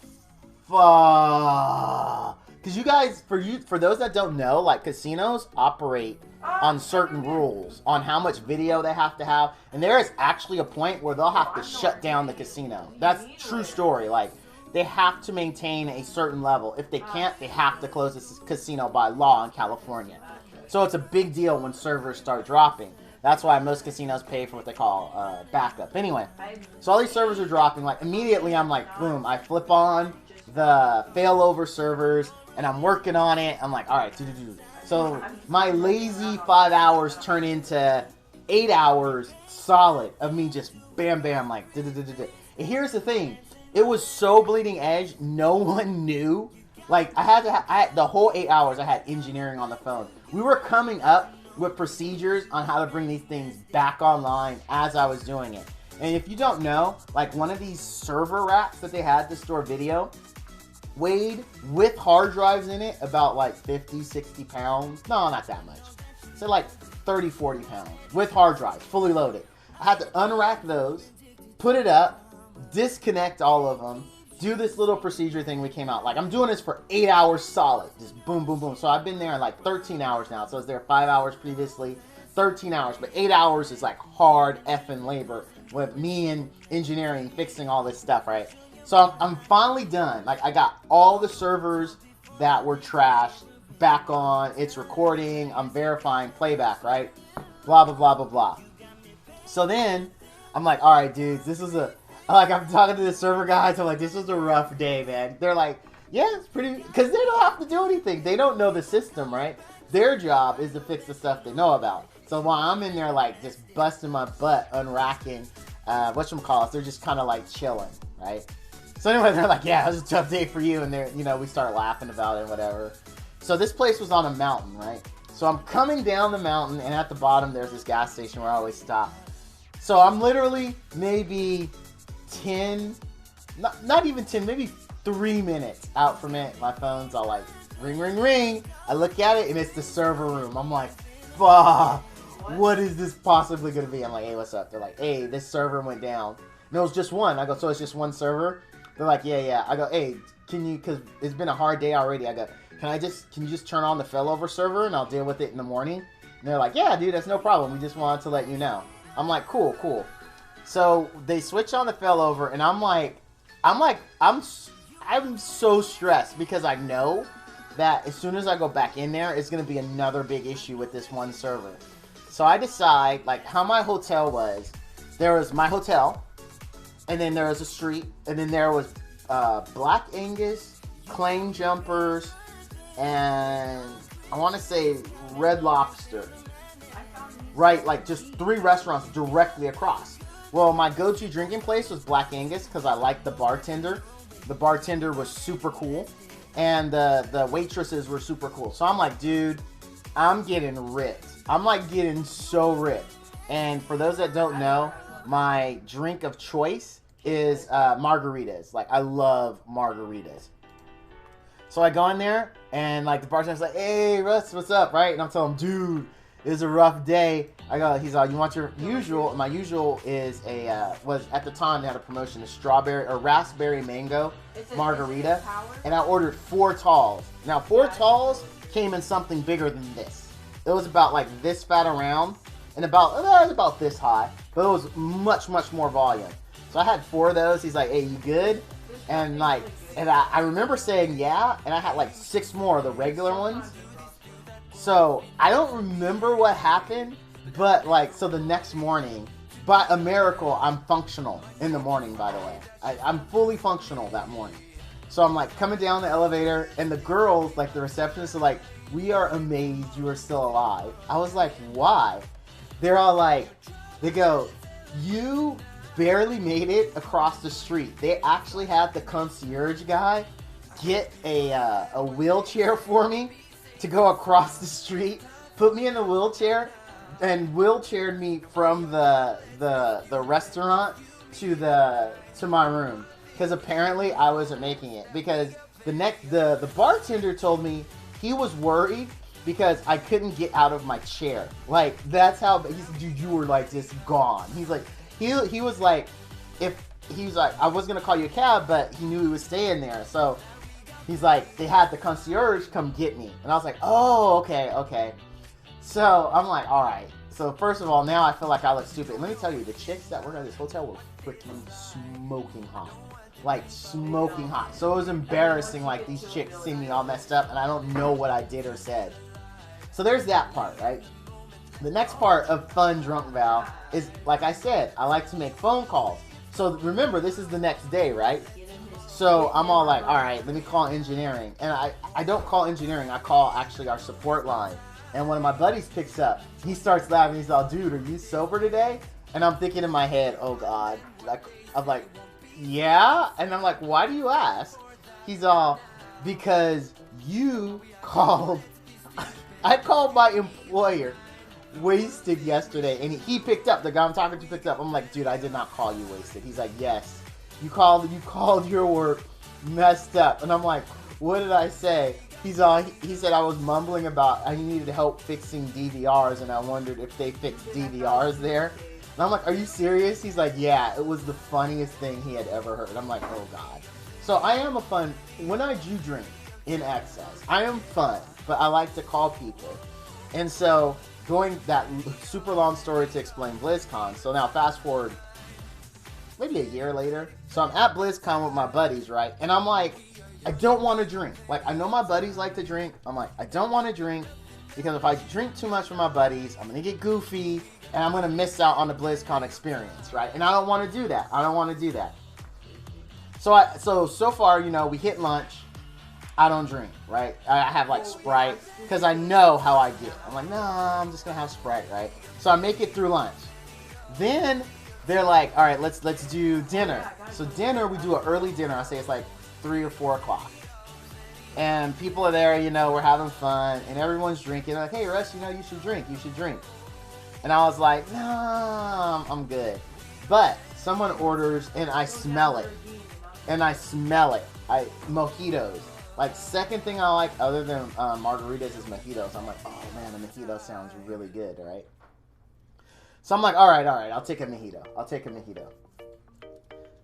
S1: fuck. Because you guys, for those that don't know, like, casinos operate on certain rules on how much video they have to have. And there is actually a point where they'll have to shut down the casino. That's true story. Like, they have to maintain a certain level. If they can't, they have to close this casino by law in California. So it's a big deal when servers start dropping. That's why most casinos pay for what they call backup. Anyway, so all these servers are dropping. Like, immediately I'm like, boom, I flip on the failover servers, and I'm working on it. I'm like, all right, so my lazy 5 hours turn into 8 hours solid of me just bam, bam, like, And here's the thing. It was so bleeding edge, no one knew. Like, I had the whole 8 hours, I had engineering on the phone. We were coming up with procedures on how to bring these things back online as I was doing it. And if you don't know, like, one of these server racks that they had to store video weighed, with hard drives in it, about like 50, 60 pounds. No, not that much. So like 30, 40 pounds with hard drives, fully loaded. I had to unrack those, put it up, disconnect all of them, do this little procedure thing we came out. Like, I'm doing this for 8 hours solid. Just boom, boom, boom. So I've been there in like 13 hours now. So I was there 5 hours previously, 13 hours. But 8 hours is like hard effing labor with me and engineering fixing all this stuff, right? So I'm finally done. Like, I got all the servers that were trashed back on. It's recording. I'm verifying playback, right? Blah, blah, blah, blah, blah. So then I'm like, all right, dudes, I'm talking to the server guys. I'm like, this was a rough day, man. They're like, yeah, it's pretty, because they don't have to do anything. They don't know the system, right? Their job is to fix the stuff they know about. So while I'm in there, like, just busting my butt, unracking, whatchamacallit, they're just kind of like chilling, right? So anyway, they're like, yeah, it was a tough day for you. And they're, we start laughing about it and whatever. So this place was on a mountain, right? So I'm coming down the mountain, and at the bottom, there's this gas station where I always stop. So I'm literally maybe 10, not even 10, maybe 3 minutes out from it. My phone's all like, ring, ring, ring. I look at it, and it's the server room. I'm like, fuck, what is this possibly going to be? I'm like, hey, what's up? They're like, hey, this server went down. And it was just one. I go, so it's just one server? They're like, yeah. I go, hey, can you, because it's been a hard day already. I go, can you just turn on the failover server, and I'll deal with it in the morning? And they're like, yeah, dude, that's no problem. We just wanted to let you know. I'm like, cool. So they switch on the failover, and I'm so stressed because I know that as soon as I go back in there, it's going to be another big issue with this one server. So I decide, like, how my hotel was. There was my hotel, and then there was a street, and then there was Black Angus, Claim Jumpers, and I want to say Red Lobster. Right, like just 3 restaurants directly across. Well, my go-to drinking place was Black Angus because I liked the bartender. The bartender was super cool, and the waitresses were super cool. So I'm like, dude, I'm getting ripped. I'm like getting so ripped. And for those that don't know, my drink of choice is margaritas. Like, I love margaritas. So I go in there, and like the bartender's like, "Hey, Russ, what's up?" Right? And I'm telling him, "Dude, it's a rough day." He's like, "You want your usual?" And my usual is was at the time they had a promotion, a strawberry or raspberry mango margarita, and I ordered 4 talls. Now 4 talls came in something bigger than this. It was about like this fat around, and it was about this high, but it was much more volume. So I had 4 of those. He's like, "Hey, you good?" And like. And I remember saying yeah, and I had like 6 more of the regular ones. So I don't remember what happened, but like, so the next morning, by a miracle, I'm functional in the morning, by the way. I'm fully functional that morning. So I'm like coming down the elevator, and the girls, like the receptionists, are like, "We are amazed you are still alive." I was like, "Why?" They're all like, they go, "You barely made it across the street." They actually had the concierge guy get a wheelchair for me to go across the street, put me in the wheelchair, and wheelchaired me from the restaurant to my room, because apparently I wasn't making it. Because the bartender told me he was worried because I couldn't get out of my chair. Like, that's how he said, "Dude, you were like just gone." He's like. He was like, I was gonna call you a cab, but he knew he was staying there. So he's like, they had the concierge come get me, and I was like, "Oh, okay." So I'm like, all right. So first of all, now I feel like I look stupid. And let me tell you, the chicks that work at this hotel were freaking smoking hot, like smoking hot. So it was embarrassing. Like, these chicks see me all messed up, and I don't know what I did or said. So there's that part, right? The next part of fun drunk Val is, like I said, I like to make phone calls. So remember, this is the next day, right? So I'm all like, all right, let me call engineering. And I don't call engineering, I call actually our support line. And one of my buddies picks up. He starts laughing. He's all, "Dude, are you sober today?" And I'm thinking in my head, oh God. I'm like, yeah? And I'm like, "Why do you ask?" He's all, "Because you called, I called my employer wasted yesterday," and he picked up. The guy I'm talking to picked up. I'm like, "Dude, I did not call you wasted." He's like, "Yes, you called your work messed up." And I'm like, "What did I say?" He said I was mumbling about I needed help fixing DVRs, and I wondered if they fixed DVRs there. And I'm like, "Are you serious?" He's like, "Yeah." It was the funniest thing he had ever heard. I'm like, oh God. So I am when I do drink in excess, I am fun, but I like to call people. And so, going that super long story to explain BlizzCon. So now fast forward maybe a year later. So I'm at BlizzCon with my buddies, right? And I'm like, I don't want to drink. Like, I know my buddies like to drink. I'm like, I don't want to drink, because if I drink too much with my buddies, I'm going to get goofy, and I'm going to miss out on the BlizzCon experience, right? And I don't want to do that. So far, we hit lunch. I don't drink, right? I have like Sprite, because I know how I get. I'm like, no, I'm just gonna have Sprite, right? So I make it through lunch. Then they're like, all right, let's do dinner. So dinner, we do an early dinner. I say it's like 3 or 4 o'clock. And people are there, we're having fun, and everyone's drinking. They're like, "Hey, Russ, you should drink. And I was like, no, I'm good. But someone orders, and I smell it. Mojitos. Like, second thing I like other than margaritas is mojitos. I'm like, oh man, a mojito sounds really good, right? So I'm like, all right, I'll take a mojito.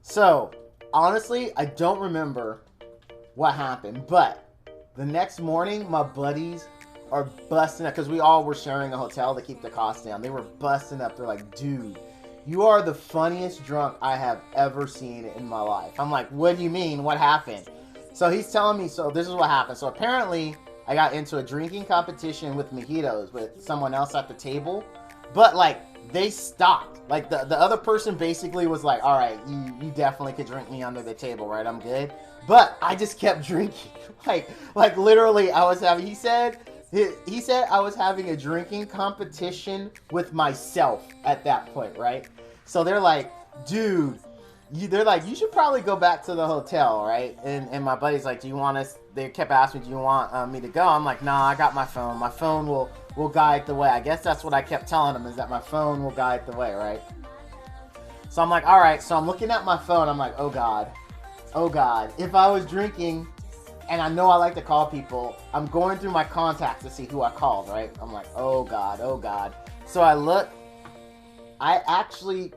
S1: So, honestly, I don't remember what happened, but the next morning, my buddies are busting up, because we all were sharing a hotel to keep the cost down. They were busting up. They're like, "Dude, you are the funniest drunk I have ever seen in my life." I'm like, "What do you mean? What happened?" So he's telling me, so this is what happened. So apparently, I got into a drinking competition with mojitos with someone else at the table. But, like, they stopped. Like, the other person basically was like, all right, you definitely could drink me under the table, right? I'm good. But I just kept drinking. Like literally, he said I was having a drinking competition with myself at that point, right? So they're like, "Dude," they're like, "You should probably go back to the hotel," right? And my buddy's like, "Do you want us?" They kept asking me, "Do you want me to go?" I'm like, "Nah, I got my phone. My phone will guide the way." I guess that's what I kept telling them, is that my phone will guide the way, right? So I'm like, all right. So I'm looking at my phone. I'm like, oh God. Oh God. If I was drinking and I know I like to call people, I'm going through my contacts to see who I called, right? I'm like, oh God, oh God. So I look. I actually,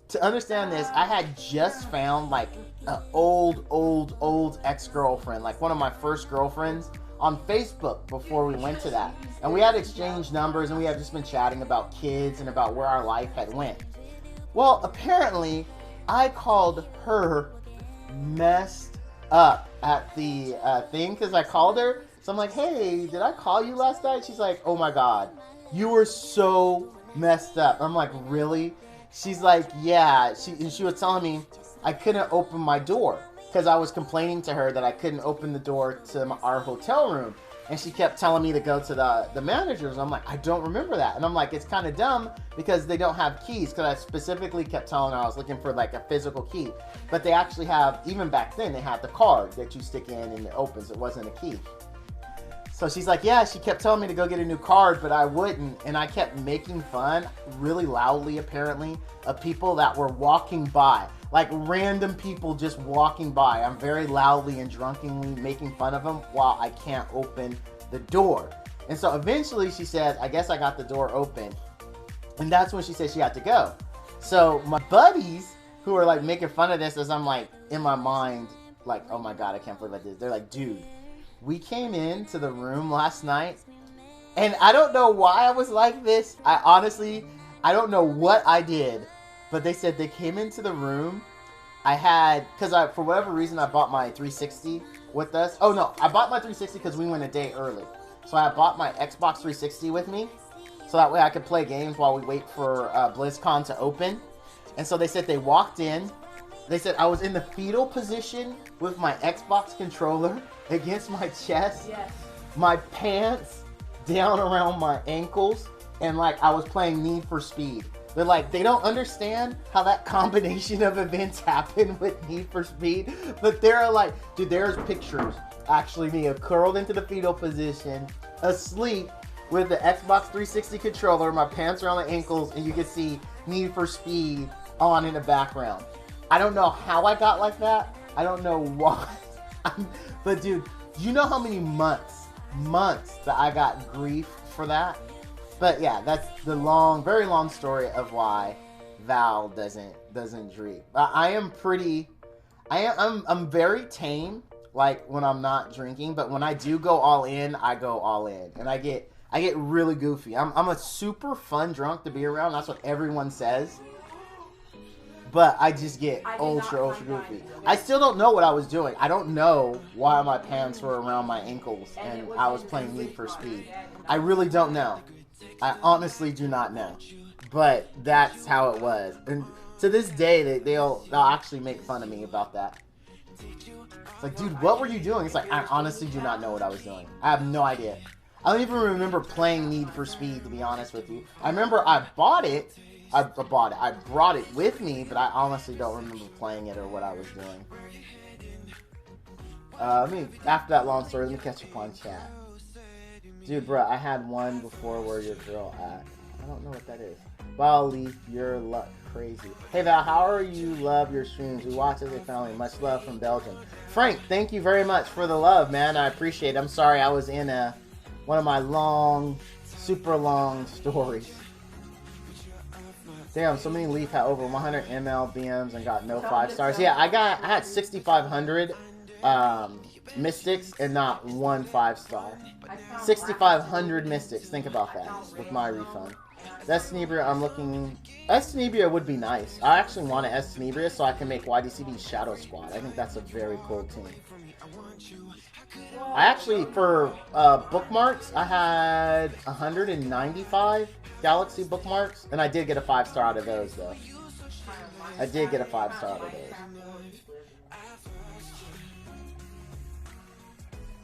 S1: to understand this, I had just found like an old ex-girlfriend, like one of my first girlfriends on Facebook before we went to that. And we had exchanged numbers and we had just been chatting about kids and about where our life had went. Well, apparently, I called her messed up at the thing because I called her. So I'm like, hey, did I call you last night? She's like, oh my God, you were so messed up. I'm like, really? She's like, yeah. She was telling me I couldn't open my door because I was complaining to her that I couldn't open the door to our hotel room. And she kept telling me to go to the managers. I'm like, I don't remember that. And I'm like, it's kind of dumb because they don't have keys. Because I specifically kept telling her I was looking for like a physical key. But they actually have, even back then, they had the card that you stick in and it opens. It wasn't a key. So she's like, yeah, she kept telling me to go get a new card, but I wouldn't. And I kept making fun, really loudly apparently, of people that were walking by. Like random people just walking by. I'm very loudly and drunkenly making fun of them while I can't open the door. And so eventually she says, I guess I got the door open. And that's when she said she had to go. So my buddies who are like making fun of this as I'm like in my mind, like, oh my God, I can't believe I did. They're like, dude, we came into the room last night and I don't know why I was like this. I don't know what I did, but they said they came into the room. For whatever reason, I bought my 360 with us. Oh no, I bought my 360 because we went a day early. So I bought my Xbox 360 with me. So that way I could play games while we wait for BlizzCon to open. And so they said they walked in. They said I was in the fetal position with my Xbox controller against my chest,
S2: Yes.
S1: my pants down around my ankles, and like I was playing Need for Speed. They're like, they don't understand how that combination of events happened with Need for Speed, but they're like, dude, there's pictures actually me curled into the fetal position, asleep with the Xbox 360 controller, my pants around the ankles, and you can see Need for Speed on in the background. I don't know how I got like that. I don't know why. But dude, you know how many months that I got grief for that? But yeah, that's the very long story of why Val doesn't drink. I'm very tame, like when I'm not drinking, but when I do go all in, I go all in. And I get really goofy. I'm a super fun drunk to be around. That's what everyone says. But I just get ultra goofy. I still don't know what I was doing. I don't know why my pants were around my ankles and I was playing Need for Speed. I really don't know. I honestly do not know. But that's how it was. And to this day, they'll actually make fun of me about that. It's like, dude, what were you doing? It's like, I honestly do not know what I was doing. I have no idea. I don't even remember playing Need for Speed, to be honest with you. I remember I bought it. I brought it with me, but I honestly don't remember playing it or what I was doing. After that long story, let me catch up on chat. Dude, bro, I had one before where your girl at. I don't know what that is. Wow, Leaf, you're crazy. Hey, Val, how are you? Love your streams. We watch as a family. Much love from Belgium. Frank, thank you very much for the love, man. I appreciate it. I'm sorry I was in one of my super long stories. Damn, so many Leaf had over 100 ML BMs and got no 5 stars. Yeah, I had 6,500 Mystics and not one 5-star. 6,500 Mystics. Think about that with my refund. Estenebria, I'm looking. Estenebria would be nice. I actually want an Estenebria so I can make YDCB Shadow Squad. I think that's a very cool team. I actually, for bookmarks, I had 195 Galaxy bookmarks, and I did get a 5-star out of those, though. I did get a 5-star out of those.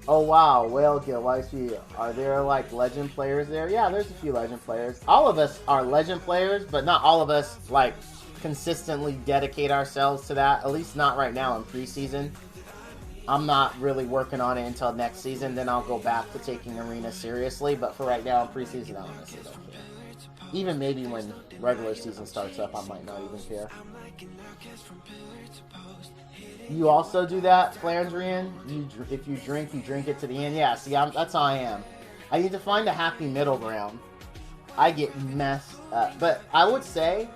S1: Oh wow, Whalegill, YC, are there like legend players there? Yeah, there's a few legend players. All of us are legend players, but not all of us like consistently dedicate ourselves to that. At least not right now in preseason. I'm not really working on it until next season. Then I'll go back to taking Arena seriously. But for right now in preseason, I honestly don't care. Even maybe when regular season starts up, I might not even care. You also do that, Flandrian? If you drink it to the end? Yeah, see, that's how I am. I need to find a happy middle ground. I get messed up. But I would say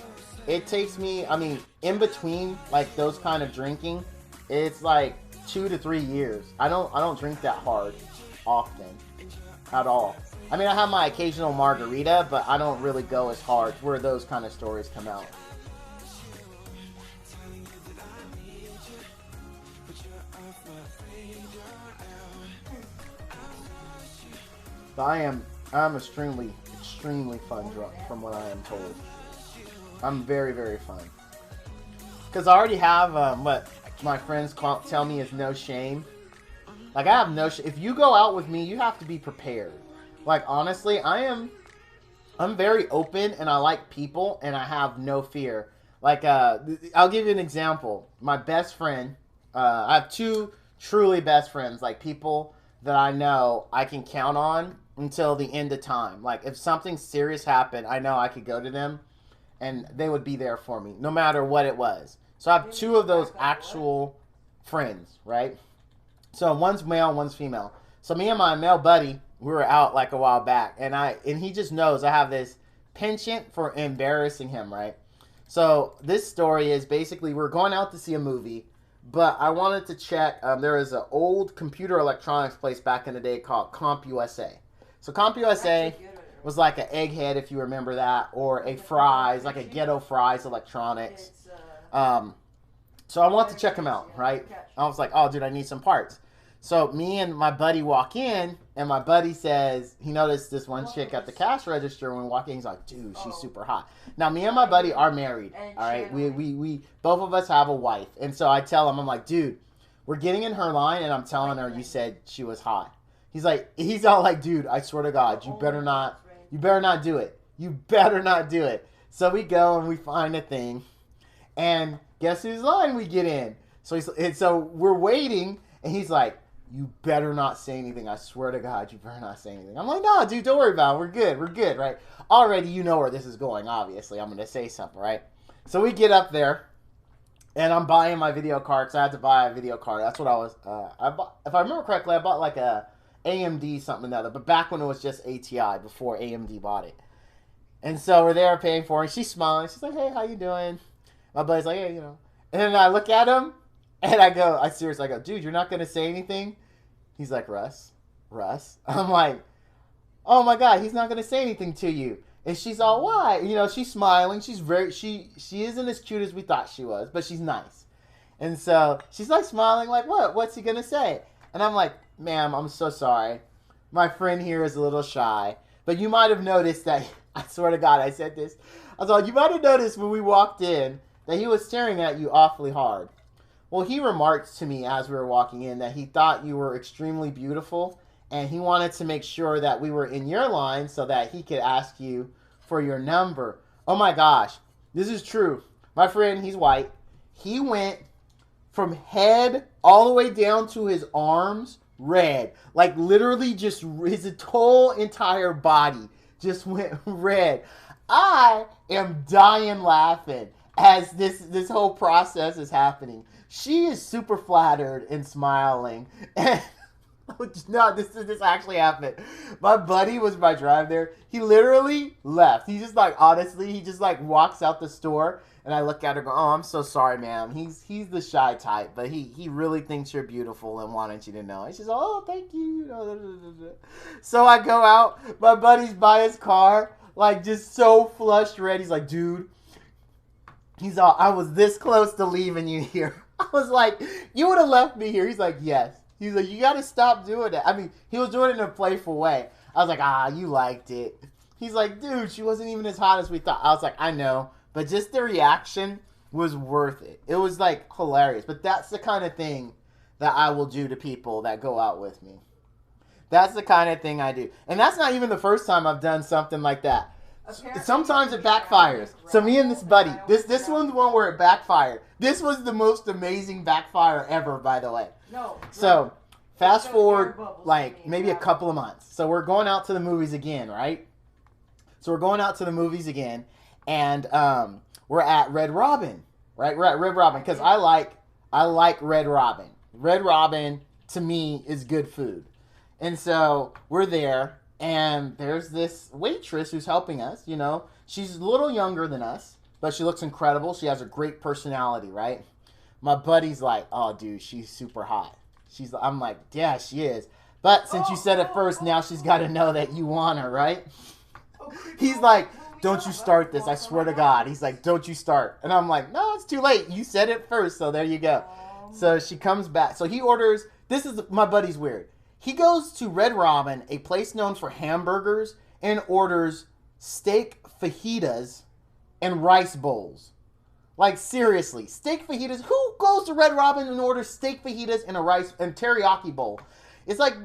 S1: it takes me, I mean, in between, like, those kind of drinking, it's like 2 to 3 years. I don't drink that hard often at all. I mean, I have my occasional margarita, but I don't really go as hard where those kind of stories come out. But I'm extremely fun drunk from what I am told. I'm very, very fun. Because I already have what my friends tell me is no shame. Like, I have no shame. If you go out with me, you have to be prepared. Like, honestly, I'm very open and I like people and I have no fear. Like, I'll give you an example. My best friend, I have 2 truly best friends, like people that I know I can count on until the end of time. Like, if something serious happened, I know I could go to them and they would be there for me, no matter what it was. So I have 2 of those actual friends, right? So one's male, one's female. So me and my male buddy, we were out like a while back, and he just knows I have this penchant for embarrassing him, right? So this story is basically we're going out to see a movie, but I wanted to check. There was an old computer electronics place back in the day called CompUSA. So CompUSA was like an Egghead, if you remember that, or a Fry's, like a Ghetto Fry's Electronics. So I wanted to check them out, right? I was like, oh, dude, I need some parts. So me and my buddy walk in, and my buddy says he noticed this one chick at the cash register when we walk in. He's like, dude, she's super hot. Now, me and my buddy are married, all right? We both of us have a wife. And so I tell him, I'm like, dude, we're getting in her line, and I'm telling her you said she was hot. He's all like, dude, I swear to God, you better not do it. You better not do it. So we go, and we find a thing, and guess whose line we get in? So we're waiting, and he's like, you better not say anything. I swear to God, you better not say anything. I'm like, no, dude, don't worry about it. We're good, right? Already, you know where this is going, obviously. I'm going to say something, right? So we get up there, and I'm buying my video card, so I had to buy a video card. That's what I was, if I remember correctly, I bought like a AMD something or other, but back when it was just ATI, before AMD bought it. And so we're there paying for it. She's smiling. She's like, hey, how you doing? My buddy's like, hey, you know. And then I look at him, and I go, dude, you're not going to say anything? He's like, Russ. I'm like, oh my God, he's not going to say anything to you. And she's all, why? You know, she's smiling. She's she isn't as cute as we thought she was, but she's nice. And so she's like smiling, like, what? What's he going to say? And I'm like, ma'am, I'm so sorry. My friend here is a little shy. But you might have noticed that, I swear to God, I said this. I was like, you might have noticed when we walked in that he was staring at you awfully hard. Well, he remarked to me as we were walking in that he thought you were extremely beautiful, and he wanted to make sure that we were in your line so that he could ask you for your number. Oh my gosh, this is true. My friend, he's white. He went from head all the way down to his arms red. Like, literally just his whole entire body just went red. I am dying laughing as this whole process is happening. She is super flattered and smiling. And no, this actually happened. My buddy was my drive there. He literally left. He just honestly, he just walks out the store, and I look at her and go, oh, I'm so sorry, ma'am. He's the shy type, but he really thinks you're beautiful and wanted you to know. And she's like, oh, thank you. So I go out. My buddy's by his car, just so flushed red. He's like, dude. He's all, I was this close to leaving you here. I was like, you would have left me here. He's like, yes. He's like, you got to stop doing that. I mean, he was doing it in a playful way. I was like, you liked it. He's like, dude, she wasn't even as hot as we thought. I was like, I know. But just the reaction was worth it. It was, hilarious. But that's the kind of thing that I will do to people that go out with me. That's the kind of thing I do. And that's not even the first time I've done something like that. Sometimes it backfires. So me and this buddy, this one's one where it backfired. This was the most amazing backfire ever, by the way.
S2: No.
S1: So fast forward maybe a couple of months. So we're going out to the movies again, right? So we're going out to the movies again, and we're at Red Robin, right? We're at Red Robin because I like Red Robin. Red Robin to me is good food, and so we're there, and there's this waitress who's helping us. You know, she's a little younger than us, but she looks incredible. She has a great personality, right? My buddy's like, oh, dude, she's super hot. I'm like, yeah, she is. But since you said it first, now she's got to know that you want her, right? He's like, don't you start this. I swear to God. He's like, don't you start. And I'm like, no, it's too late. You said it first, so there you go. So she comes back. So he orders, my buddy's weird. He goes to Red Robin, a place known for hamburgers, and orders steak fajitas and rice bowls. Like, seriously, steak fajitas. Who goes to Red Robin and orders steak fajitas and a rice and teriyaki bowl? It's like,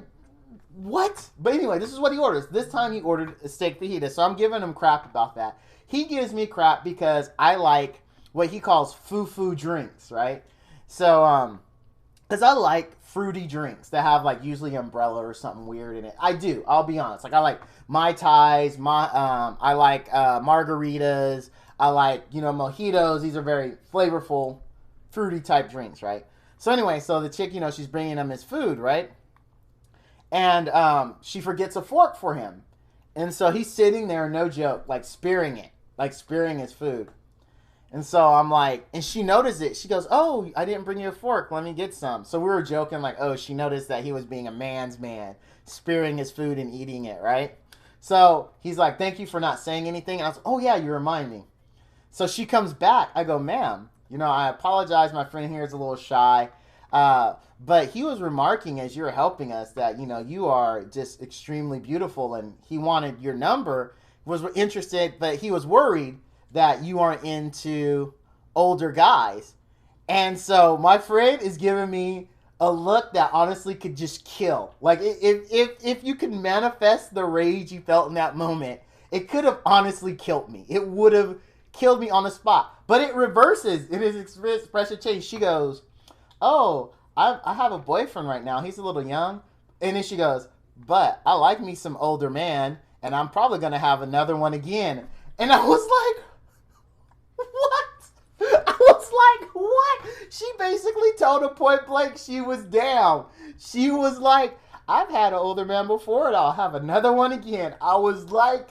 S1: what? But anyway, this is what he orders. This time he ordered a steak fajita, so I'm giving him crap about that. He gives me crap because I like what he calls foo-foo drinks, right? So, because I like fruity drinks that have, like, usually umbrella or something weird in it. I do, I'll be honest. Like, I like Mai Tais, I like margaritas, I like, you know, mojitos. These are very flavorful, fruity type drinks, right? So anyway, so the chick, you know, she's bringing him his food, right? And she forgets a fork for him. And so he's sitting there, no joke, like spearing his food. And so I'm like, and she noticed it. She goes, oh, I didn't bring you a fork. Let me get some. So we were joking like, oh, she noticed that he was being a man's man, spearing his food and eating it, right? So he's like, thank you for not saying anything. And I was like, oh, yeah, you remind me. So she comes back. I go, ma'am, you know, I apologize. My friend here is a little shy. But he was remarking as you were helping us that, you know, you are just extremely beautiful, and he wanted your number, was interested, but he was worried that you aren't into older guys. And so my friend is giving me a look that honestly could just kill. Like, if you could manifest the rage you felt in that moment, it could have honestly killed me. It would have killed me on the spot. But it reverses in his expression change. She goes, oh, I have a boyfriend right now. He's a little young. And then she goes, but I like me some older man, and I'm probably going to have another one again. And I was like, what? I was like, what? She basically told her point blank she was down. She was like, I've had an older man before, and I'll have another one again. I was like,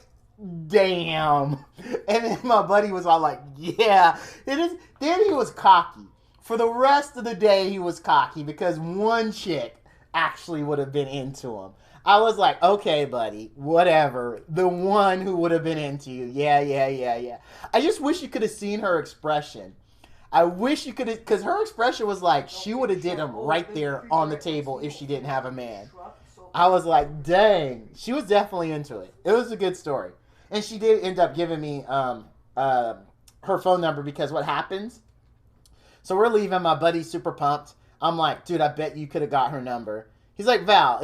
S1: damn. And then my buddy was all like, yeah, it is. Then he was cocky. For the rest of the day, he was cocky because one chick actually would have been into him. I was like, okay, buddy, whatever. The one who would have been into you. Yeah. I just wish you could have seen her expression. I wish you could have, because her expression was like she would have did him right there on the table if she didn't have a man. I was like, dang. She was definitely into it. It was a good story. And she did end up giving me her phone number because what happens... So we're leaving. My buddy's super pumped. I'm like, dude, I bet you could have got her number. He's like, Val,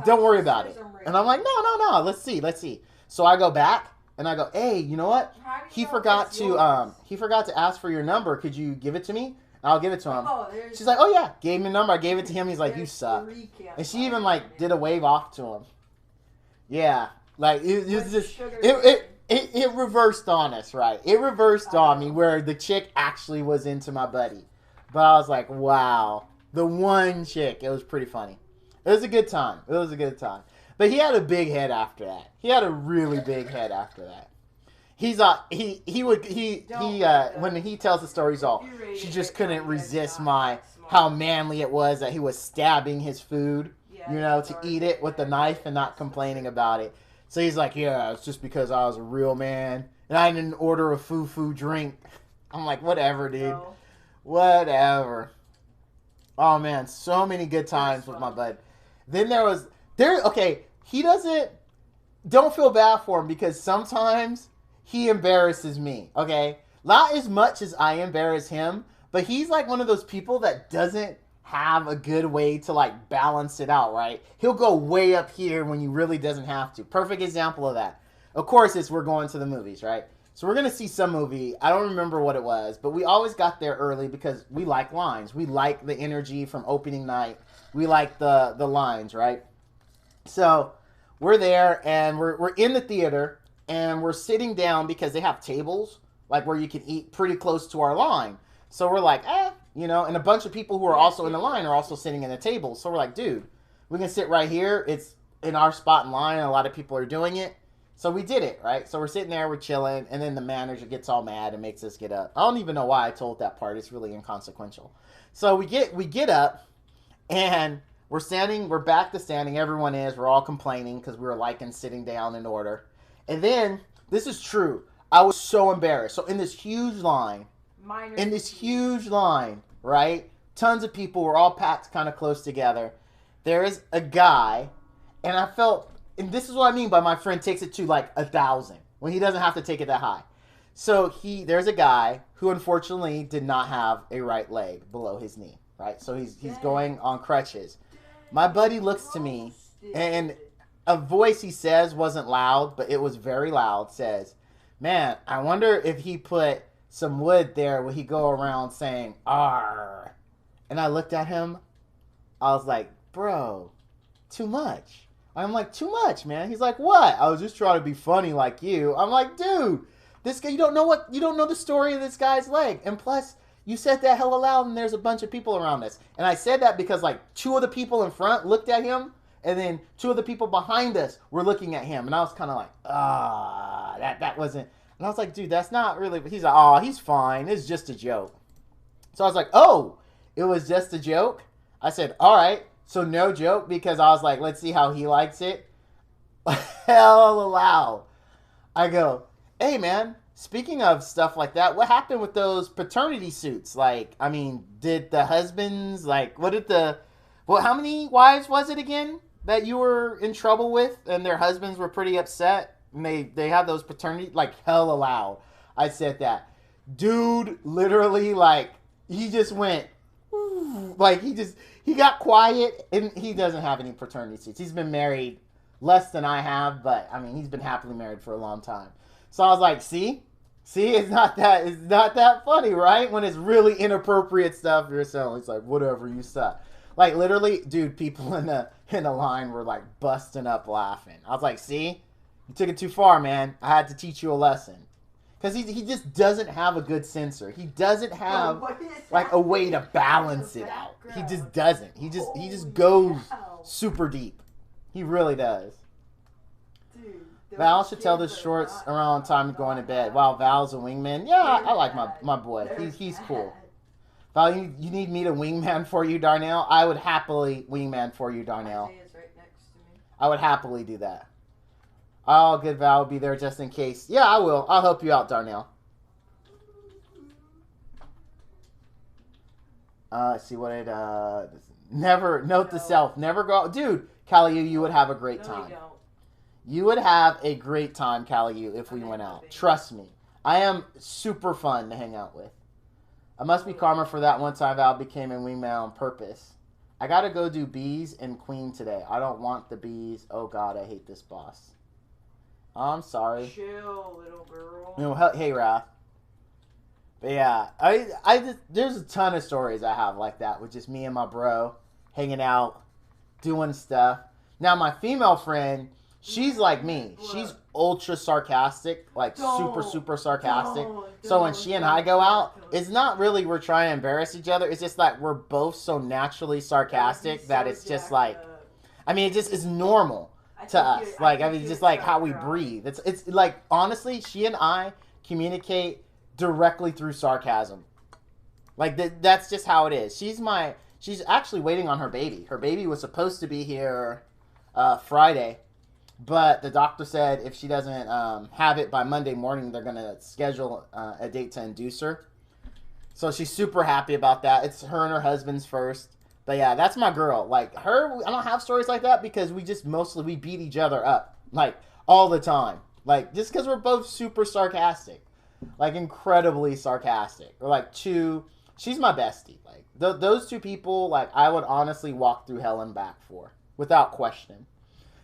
S1: don't worry about it. And I'm like, no. Let's see. So I go back and I go, hey, you know what? He forgot to ask for your number. Could you give it to me? I'll give it to him. She's like, oh yeah, gave me a number. I gave it to him. He's like, you suck. And she even like did a wave off to him. Yeah, like it was just It reversed on us, right? It reversed on me where the chick actually was into my buddy. But I was like, wow. The one chick. It was pretty funny. It was a good time. But he had a big head after that. He had a really big head after that. When he tells the story, he's all, she just couldn't resist how manly it was that he was stabbing his food, you know, to eat it with the knife and not complaining about it. So he's like, yeah, it's just because I was a real man and I didn't order a foo-foo drink. I'm like, whatever, dude. No. Whatever. Oh, man, so many good times with my bud. Then don't feel bad for him because sometimes he embarrasses me, okay? Not as much as I embarrass him, but he's like one of those people that doesn't have a good way to like balance it out, right? He'll go way up here when he really doesn't have to. Perfect example of that. Of course, we're going to the movies, right? So we're going to see some movie. I don't remember what it was, but we always got there early because we like lines. We like the energy from opening night. We like the lines, right? So we're there and we're in the theater and we're sitting down because they have tables like where you can eat pretty close to our line. So we're like, you know, and a bunch of people who are also in the line are also sitting in the table. So we're like, dude, we can sit right here. It's in our spot in line, and a lot of people are doing it. So we did it, right? So we're sitting there, we're chilling, and then the manager gets all mad and makes us get up. I don't even know why I told that part. It's really inconsequential. So we get up, and we're back to standing. Everyone is. We're all complaining because we were liking sitting down in order. And then, this is true. I was so embarrassed. So in this huge line, right? Tons of people were all packed kind of close together. There is a guy, and I felt, and this is what I mean by my friend takes it to like 1,000 when he doesn't have to take it that high. So there's a guy who unfortunately did not have a right leg below his knee, right? So he's going on crutches. My buddy looks to me, and a voice he says wasn't loud, but it was very loud, says, man, I wonder if he put some wood there, would he go around saying, "Arr"? And I looked at him. I was like, bro, too much. I'm like, too much, man. He's like, what? I was just trying to be funny like you. I'm like, dude, this guy, you don't know the story of this guy's leg. And plus, you said that hella loud and there's a bunch of people around us. And I said that because like 2 of the people in front looked at him, and then 2 of the people behind us were looking at him. And I was kind of like, that wasn't. And I was like, dude, that's not really. He's like, he's fine. It's just a joke. So I was like, oh, it was just a joke? I said, all right. So no joke, because I was like, let's see how he likes it. Hell loud. I go, hey, man, speaking of stuff like that, what happened with those paternity suits? Like, I mean, did the husbands, like, how many wives was it again that you were in trouble with and their husbands were pretty upset? And they had those paternity, like, hella loud. I said that. Dude, literally, like, he just went, like, he got quiet, and he doesn't have any paternity suits. He's been married less than I have, but, I mean, he's been happily married for a long time. So I was like, see, it's not that funny, right? When it's really inappropriate stuff you're saying, it's like, whatever, you suck. Like, literally, dude, people in the line were, like, busting up laughing. I was like, see? You took it too far, man. I had to teach you a lesson. Because he just doesn't have a good sensor. He doesn't have, like, a way to balance it out. He just doesn't. He just goes super deep. He really does. Val should tell the shorts around time going to bed. Wow, Val's a wingman. Yeah, I like my boy. He's cool. Val, you need me to wingman for you, Darnell? I would happily wingman for you, Darnell. I would happily do that. Oh, good, Val will be there just in case. Yeah, I will. I'll help you out, Darnell. See what it, never, note to self, never go, dude, Callie, you would have a great time. You would have a great time, Callie, if we went out. Trust me. I am super fun to hang out with. I must be karma for that one time Val became a wingman on purpose. I gotta go do bees and queen today. I don't want the bees. Oh, God, I hate this boss. I'm sorry.
S2: Chill, little girl.
S1: You know, hey, Raph. But yeah, there's a ton of stories I have like that with just me and my bro hanging out, doing stuff. Now, my female friend, she's like me. She's ultra sarcastic, like super sarcastic. So when she and I go out, it's not really we're trying to embarrass each other. It's just like we're both so naturally sarcastic that it's just like, I mean, it just is normal to us. Like, I mean, it's just like how we breathe. It's like, honestly, she and I communicate directly through sarcasm. Like, that's just how it is. She's actually waiting on her baby. Her baby was supposed to be here Friday, but the doctor said if she doesn't have it by Monday morning, they're going to schedule a date to induce her. So she's super happy about that. It's her and her husband's first. But yeah, that's my girl. Like, her, I don't have stories like that because we beat each other up, like, all the time. Like, just because we're both super sarcastic. Like, incredibly sarcastic. Or, like, she's my bestie. Like, those two people, like, I would honestly walk through hell and back for, without question.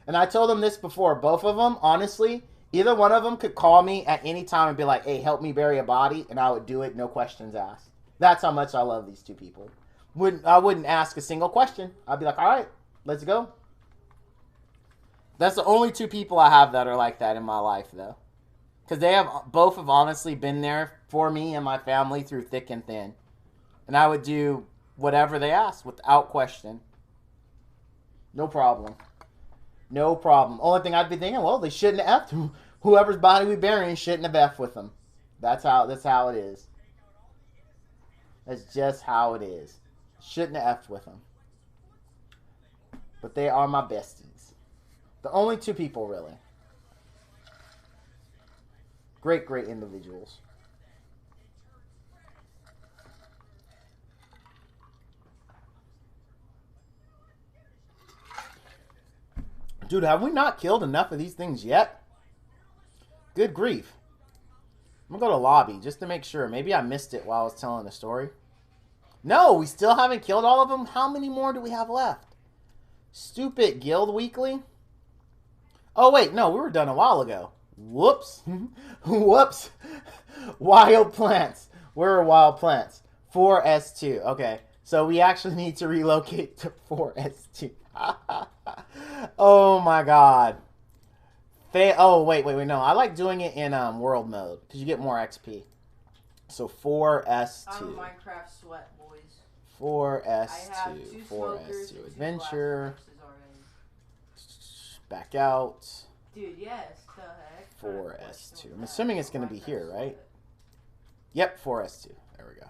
S1: And I told them this before. Both of them, honestly, either one of them could call me at any time and be like, hey, help me bury a body, and I would do it, no questions asked. That's how much I love these two people. I wouldn't ask a single question. I'd be like, all right, let's go. That's the only two people I have that are like that in my life, though. Because they have both have honestly been there for me and my family through thick and thin. And I would do whatever they asked without question. No problem. No problem. Only thing I'd be thinking, well, they shouldn't have effed. Whoever's body we burying shouldn't have effed with them. That's how it is. That's just how it is. Shouldn't have effed with them. But they are my besties. The only two people, really. Great, great individuals. Dude, have we not killed enough of these things yet? Good grief. I'm going to go to lobby just to make sure. Maybe I missed it while I was telling the story. No, we still haven't killed all of them. How many more do we have left? Stupid Guild Weekly. Oh, wait. No, we were done a while ago. Whoops. Whoops. Wild plants. Where are wild plants? 4S2. Okay. So we actually need to relocate to 4S2. Oh my god. Oh, wait. No. I like doing it in world mode because you get more XP. So 4S2.
S2: I'm a Minecraft sweat, boys.
S1: 4S2. 4S2 adventure. Back out.
S2: Dude, yes. The heck?
S1: 4S2. I'm assuming it's going to be here, right? Yep, 4S2. There we go.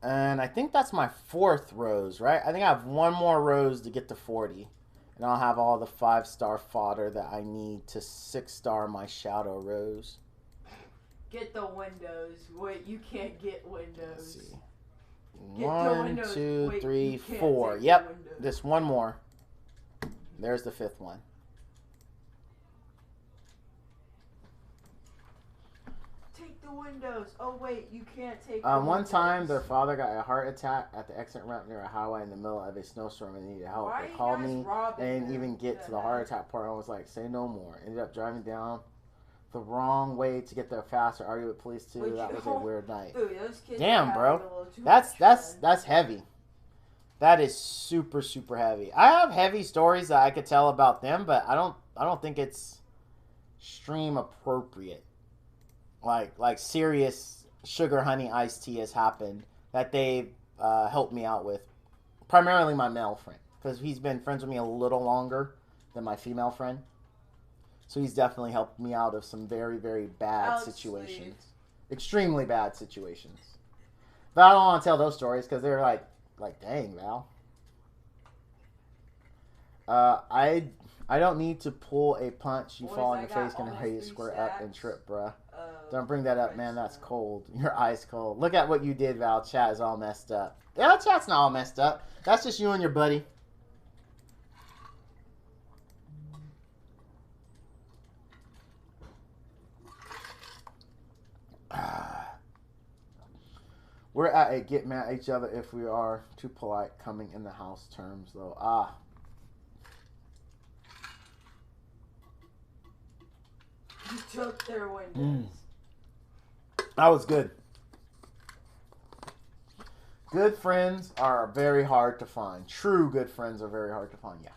S1: And I think that's my 4th rose, right? I think I have one more rose to get to 40. And I'll have all the 5-star fodder that I need to 6-star my shadow rose.
S2: Get the windows. Wait, you can't get windows.
S1: Let's see.
S2: Get
S1: 1, 2, 3, 4. Yep, this one more. There's the 5th one.
S2: Take the windows. Oh wait, you can't take.
S1: One time, their father got a heart attack at the exit ramp near a highway in the middle of a snowstorm and needed help. They called me and even get to the heart attack part. I was like, "Say no more." Ended up driving down the wrong way to get there faster. Argued with police too. That was a weird night.
S2: Dude, those kids
S1: damn, bro. That's heavy. That is super heavy. I have heavy stories that I could tell about them, but I don't think it's stream appropriate. Like serious sugar honey iced tea has happened that they've helped me out with. Primarily my male friend, because he's been friends with me a little longer than my female friend. So he's definitely helped me out of some very bad situations. Extremely bad situations. But I don't want to tell those stories because they're like dang, Val. I don't need to pull a punch. You fall in the face, gonna hit you square up and trip, bruh. Don't bring that up, man. That's cold. Your ice cold. Look at what you did, Val. Chat is all messed up. Yeah, chat's not all messed up. That's just you and your buddy. We're at a get mad at each other if we are too polite coming in the house terms, though.
S2: You took their windows.
S1: That was good. Good friends are very hard to find. True good friends are very hard to find. Yeah.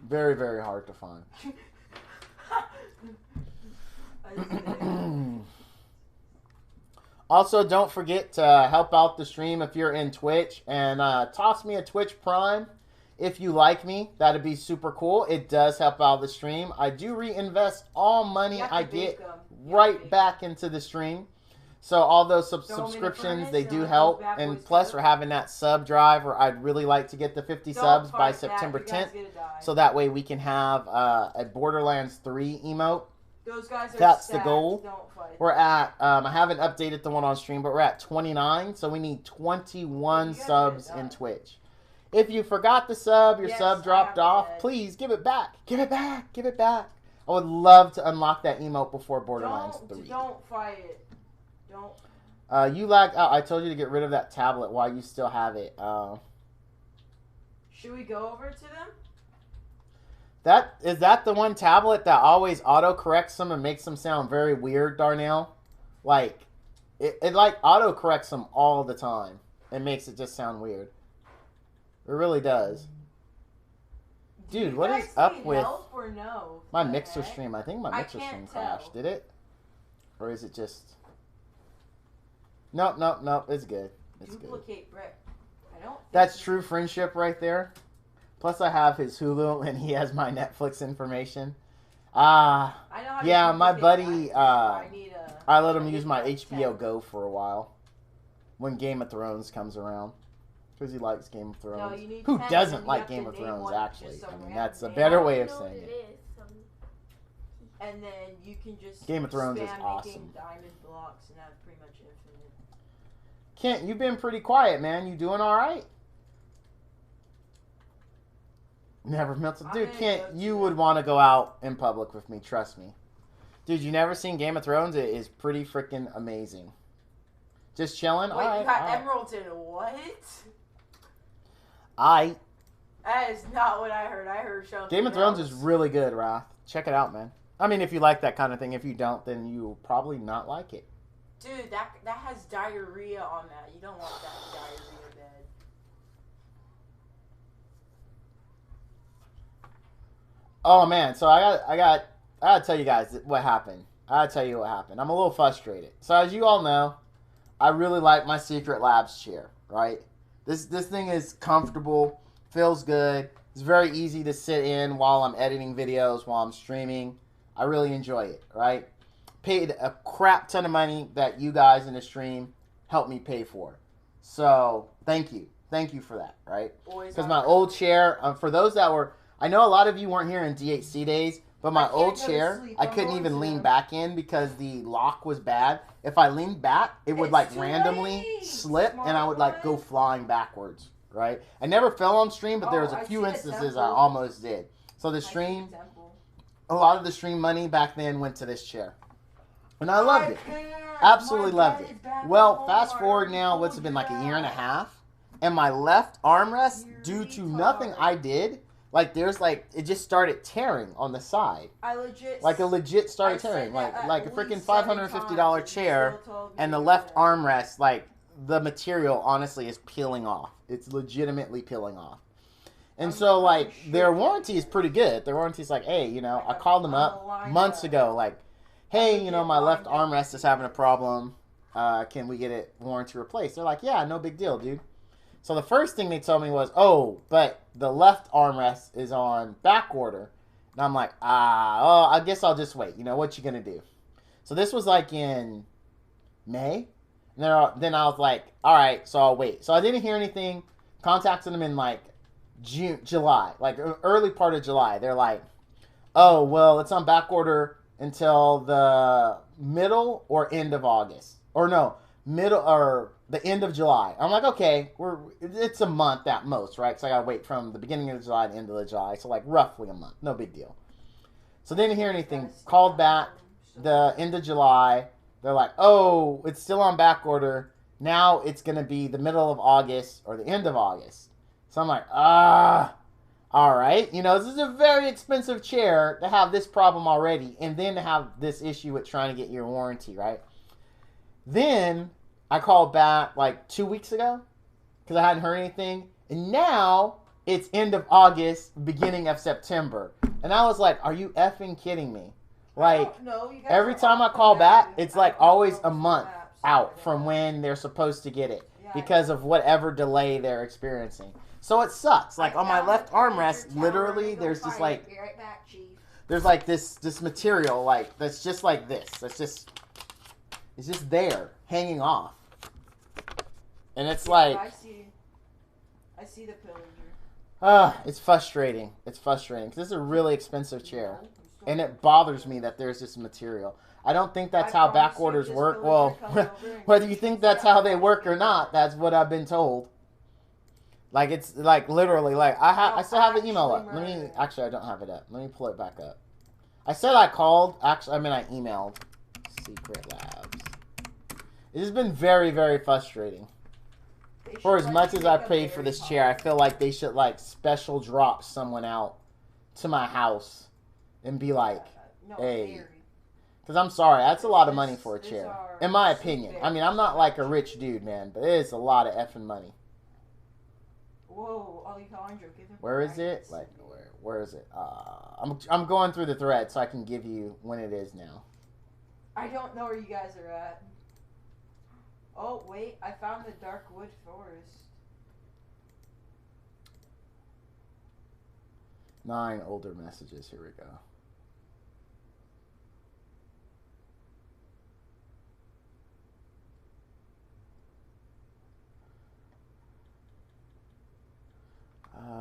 S1: Very hard to find. Also, don't forget to help out the stream if you're in Twitch. And toss me a Twitch Prime if you like me. That'd be super cool. It does help out the stream. I do reinvest all money I get right back into the stream. So all those subscriptions, they do help. And plus, we're having that sub drive where I'd really like to get the 50 subs by September 10th. So that way we can have a Borderlands 3 emote.
S2: Those guys are
S1: That's
S2: stacked.
S1: the goal.
S2: Don't fight.
S1: We're at, I haven't updated the one on stream, but we're at 29. So we need 21 subs in Twitch. If you forgot the sub, your sub dropped off, please give it back. Give it back. Give it back. I would love to unlock that emote before Borderlands 3.
S2: Don't fight it. Don't.
S1: You lagged out. I told you to get rid of that tablet while you still have it.
S2: Should we go over to them?
S1: Is that the one tablet that always auto-corrects them and makes them sound very weird, Darnell? Like, it like auto-corrects them all the time. It makes it just sound weird. It really does. Dude,
S2: you
S1: what
S2: guys
S1: is up
S2: need
S1: with
S2: help or no?
S1: my
S2: The
S1: mixer
S2: heck?
S1: stream? I think my
S2: I
S1: mixer
S2: can't
S1: stream
S2: tell.
S1: crashed. Did it? Or is it just... Nope, nope, nope. It's good. It's good.
S2: Duplicate brick. I don't.
S1: That's
S2: think-
S1: true friendship right there. Plus, I have his Hulu, and he has my Netflix information.
S2: I know how to
S1: yeah, my
S2: duplicate
S1: buddy,
S2: mine, I need
S1: I let him
S2: I
S1: use
S2: need
S1: my
S2: like
S1: HBO
S2: 10.
S1: Go for a while. When Game of Thrones comes around. Because he likes Game of Thrones.
S2: No, you need
S1: Who
S2: 10,
S1: doesn't
S2: and you
S1: like
S2: have to
S1: Game of
S2: name
S1: Thrones,
S2: one,
S1: actually?
S2: just some
S1: I mean,
S2: random
S1: that's a
S2: name.
S1: better
S4: I
S1: way
S4: don't
S1: of
S4: know what
S1: saying
S4: it
S1: it.
S4: is.
S2: And then you can just
S1: Game of Thrones is
S2: spam
S1: awesome.
S2: making diamond blocks, and that's pretty much infinite.
S1: Kent, you've been pretty quiet, man. You doing all right? Never melted.
S2: I'm
S1: Dude,
S2: gonna
S1: Kent,
S2: go
S1: you
S2: to
S1: would
S2: that.
S1: want to go out in public with me. Trust me. Dude, you never seen Game of Thrones? It is pretty freaking amazing. Just chilling?
S2: Wait,
S1: All right.
S2: you got
S1: all right.
S2: emeralds in what? That is not what I heard. I heard something
S1: Game of Thrones
S2: else.
S1: is really good, Wrath. Check it out, man. I mean, if you like that kind of thing. If you don't, then you'll probably not like it.
S2: Dude, that has diarrhea on that. You don't want that diarrhea bed.
S1: Oh man, so I gotta tell you guys what happened. I gotta tell you what happened. I'm a little frustrated. So as you all know, I really like my Secret Labs chair, right? This thing is comfortable, feels good. It's very easy to sit in while I'm editing videos, while I'm streaming. I really enjoy it, right? Paid a crap ton of money that you guys in the stream helped me pay for. So thank you. Thank you for that, right?
S2: Always
S1: Because
S2: on
S1: my
S2: the-
S1: old chair, for those that were, I know a lot of you weren't here in DHC days, but
S2: I
S1: my
S2: can't
S1: old
S2: go to
S1: chair,
S2: sleep.
S1: I
S2: I'm
S1: couldn't
S2: going
S1: even
S2: to.
S1: lean back in because the lock was bad. If I leaned back, it would
S2: It's
S1: like
S2: too
S1: randomly
S2: late,
S1: slip and I would like go
S2: smart one.
S1: flying backwards, right? I never fell on stream, but there
S2: Oh,
S1: was a
S2: I
S1: few
S2: see the
S1: instances I
S2: temple.
S1: almost did. So the
S2: I see
S1: stream,
S2: the temple.
S1: a lot of the stream money back then went to this chair. And I loved it.
S2: can't.
S1: Absolutely
S2: My
S1: loved
S2: bed
S1: it.
S2: is back
S1: Well,
S2: at
S1: fast
S2: home.
S1: forward
S2: I
S1: now,
S2: already
S1: what's it been, like a
S2: told you
S1: year and a
S2: that.
S1: half? And my left armrest,
S2: You
S1: due to
S2: retard.
S1: nothing I did, like there's like, it just started tearing on the side.
S2: I legit.
S1: Like a legit started
S2: I said
S1: tearing.
S2: that
S1: Like
S2: at
S1: a freaking
S2: least
S1: $550
S2: 7
S1: chair.
S2: times, you still told me
S1: And the
S2: to do
S1: left
S2: that.
S1: armrest, like the material honestly is peeling off. It's legitimately peeling off. And so like their warranty is pretty good. Their warranty is like, hey, you know, I called them up months ago, like, hey, you know, my left armrest is having a problem. Can we get it warranty replaced? They're like, yeah, no big deal, dude. So the first thing they told me was, oh, but the left armrest is on back order. And I'm like, I guess I'll just wait. You know, what you gonna do? So this was like in May. And then I was like, all right, so I'll wait. So I didn't hear anything. Contacted them in like July, like early part of July. They're like, oh, well, it's on back order until the middle or end of August. Or no, middle or the end of July. I'm like, okay, it's a month at most, right? So I gotta wait from the beginning of July to the end of the July. So like roughly a month, no big deal. So didn't hear anything. Called back the end of July. They're like, oh, it's still on back order. Now it's gonna be the middle of August or the end of August. So I'm like, all right. You know, this is a very expensive chair to have this problem already, and then to have this issue with trying to get your warranty, right? Then I called back like 2 weeks ago because I hadn't heard anything. And now it's end of August, beginning of September. And I was like, are you effing kidding me? Like,
S2: No, you guys
S1: every
S2: are
S1: time I
S2: off
S1: call
S2: the
S1: back,
S2: map.
S1: it's
S2: I
S1: like
S2: don't
S1: always
S2: know
S1: a
S2: if
S1: month
S2: maps
S1: out
S2: are
S1: from
S2: that.
S1: when they're supposed to get it
S2: Yeah,
S1: because of whatever delay they're experiencing. So it sucks. Like
S2: I
S1: on my
S2: found
S1: left
S2: the furniture
S1: armrest,
S2: tower.
S1: literally
S2: Go
S1: there's just
S2: find
S1: like
S2: it. Be right back, Chief.
S1: there's like this material like that's just like this. It's just there hanging off. And it's
S2: Yeah,
S1: like
S2: I see the pillager.
S1: it's frustrating. It's frustrating cuz this is a really expensive chair. And it bothers me that there's this material. I don't think that's
S2: I
S1: how
S2: promise
S1: back
S2: you
S1: orders
S2: this
S1: work.
S2: villager
S1: Well,
S2: comes over and
S1: whether you
S2: teaches
S1: think
S2: me
S1: that's
S2: how
S1: how
S2: to
S1: they
S2: wash
S1: work
S2: your
S1: or not,
S2: hands.
S1: that's what I've been told. Like it's like literally like I still have the email up. Let me actually I don't have it up. Let me pull it back up. I said I called. Actually, I mean I emailed Secret Labs. It has been very very frustrating.
S2: They should
S1: For as
S2: let
S1: much
S2: you
S1: as I
S2: make a
S1: paid for
S2: berry
S1: this
S2: pie.
S1: chair, I feel like they should like special drop someone out to my house and be like,
S2: No,
S1: hey.
S2: berry.
S1: because I'm sorry, that's a lot of money
S2: This-
S1: for a
S2: this
S1: chair,
S2: are
S1: in my
S2: soup
S1: opinion. I
S2: berries.
S1: mean, I'm not like a rich dude, man, but it is a lot of effing money.
S2: Whoa, Alejandro, give him
S1: Where is
S2: guidance.
S1: it? Like, Where is it? I'm going through the thread so I can give you when it is now.
S2: I don't know where you guys are at. Oh, wait. I found the Darkwood Forest.
S1: 9 older messages. Here we go.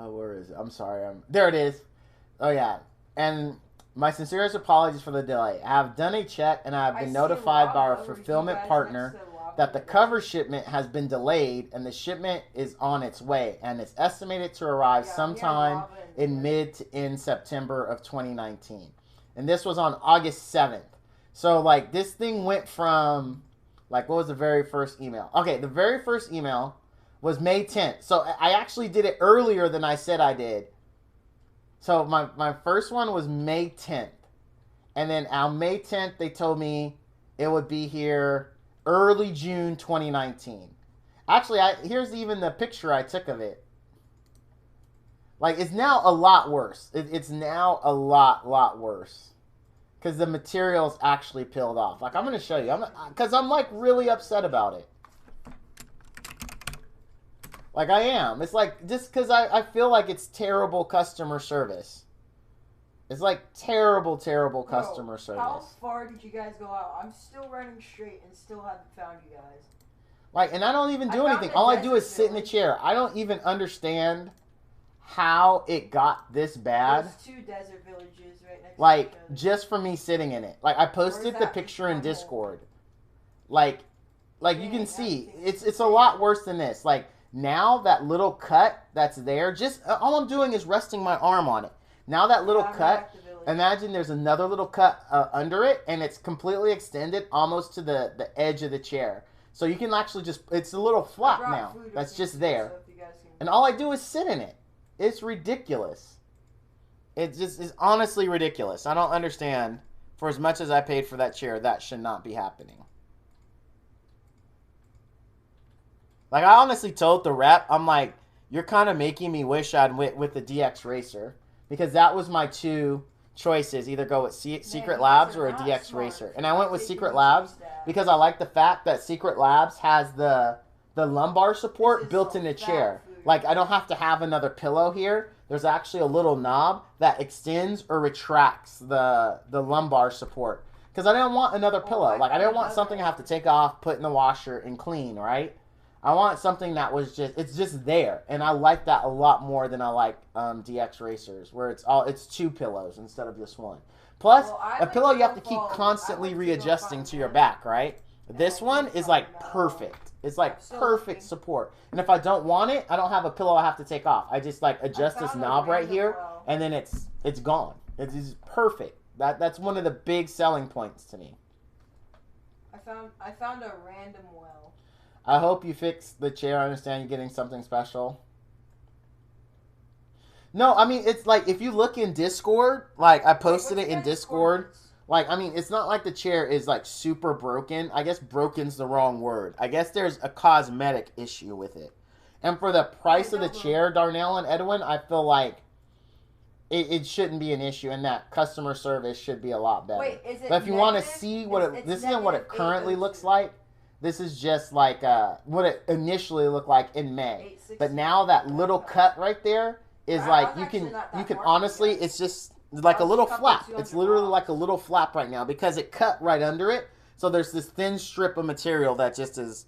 S1: Where is it? I'm sorry. There it is. Oh, yeah. And my sincerest apologies for the delay. I have done a check and I have been notified by our fulfillment partner that the cover shipment has been delayed and the shipment is on its way and it's estimated to arrive sometime in mid to end September of 2019. And this was on August 7th. So, like, this thing went from, like, what was the very first email? Okay, the very first email was May 10th. So I actually did it earlier than I said I did. So my first one was May 10th. And then on May 10th, they told me it would be here early June 2019. Actually, here's even the picture I took of it. Like, it's now a lot worse. It's now a lot worse. Because the material's actually peeled off. Like, I'm going to show you. Because I'm, like, really upset about it. Like, I am. It's like, just because I feel like it's terrible customer service. It's like terrible customer service.
S2: How far did you guys go out? I'm still running straight and still haven't found you guys.
S1: Like, and I don't even do anything. All I do is sit in the chair. I don't even understand how it got this bad.
S2: There's 2 desert villages right next
S1: like,
S2: to each other.
S1: just for me sitting in it. Like, I posted the picture in Discord. Like you can see, it's a lot worse than this. Like, now that little cut that's there, just all I'm doing is resting my arm on it. Now that little cut, imagine there's another little cut under it, and it's completely extended almost to the edge of the chair. So you can actually just, it's a little flap now that's just there. And all I do is sit in it. It's ridiculous. It just is honestly ridiculous. I don't understand, for as much as I paid for that chair, that should not be happening. Like, I honestly told the rep, I'm like, you're kind of making me wish I'd went with the DX Racer. Because that was my 2 choices. Either go with Secret Labs or a DX Racer. And I went with Secret Labs because I like the fact that Secret Labs has the lumbar support built in the chair. Like, I don't have to have another pillow here. There's actually a little knob that extends or retracts the lumbar support. Because I didn't want another pillow. Like, I didn't want something I have to take off, put in the washer, and clean, right? I want something that was just, it's just there. And I like that a lot more than I like DX Racers, where it's 2 pillows instead of just 1. Plus, a pillow you have to keep constantly readjusting to your back, right? This one is like perfect. It's like perfect support. And if I don't want it, I don't have a pillow I have to take off. I just like adjust this knob right here, and then it's gone. It's perfect. That's one of the big selling points to me.
S2: I found a random well.
S1: I hope you fixed the chair. I understand you're getting something special. No, I mean, it's like, if you look in Discord, like, I posted it in Discord. Like, I mean, it's not like the chair is, like, super broken. I guess broken's the wrong word. I guess there's a cosmetic issue with it. And for the price of the chair, Darnell and Edwin, I feel like it shouldn't be an issue, and that customer service should be a lot better.
S2: Wait, is it
S1: but if you want to see what this isn't what it currently looks like. This is just like what it initially looked like in May. But now that little cut right there is like, you can honestly, it's just like a little flap. It's literally like a little flap right now because it cut right under it. So there's this thin strip of material that just is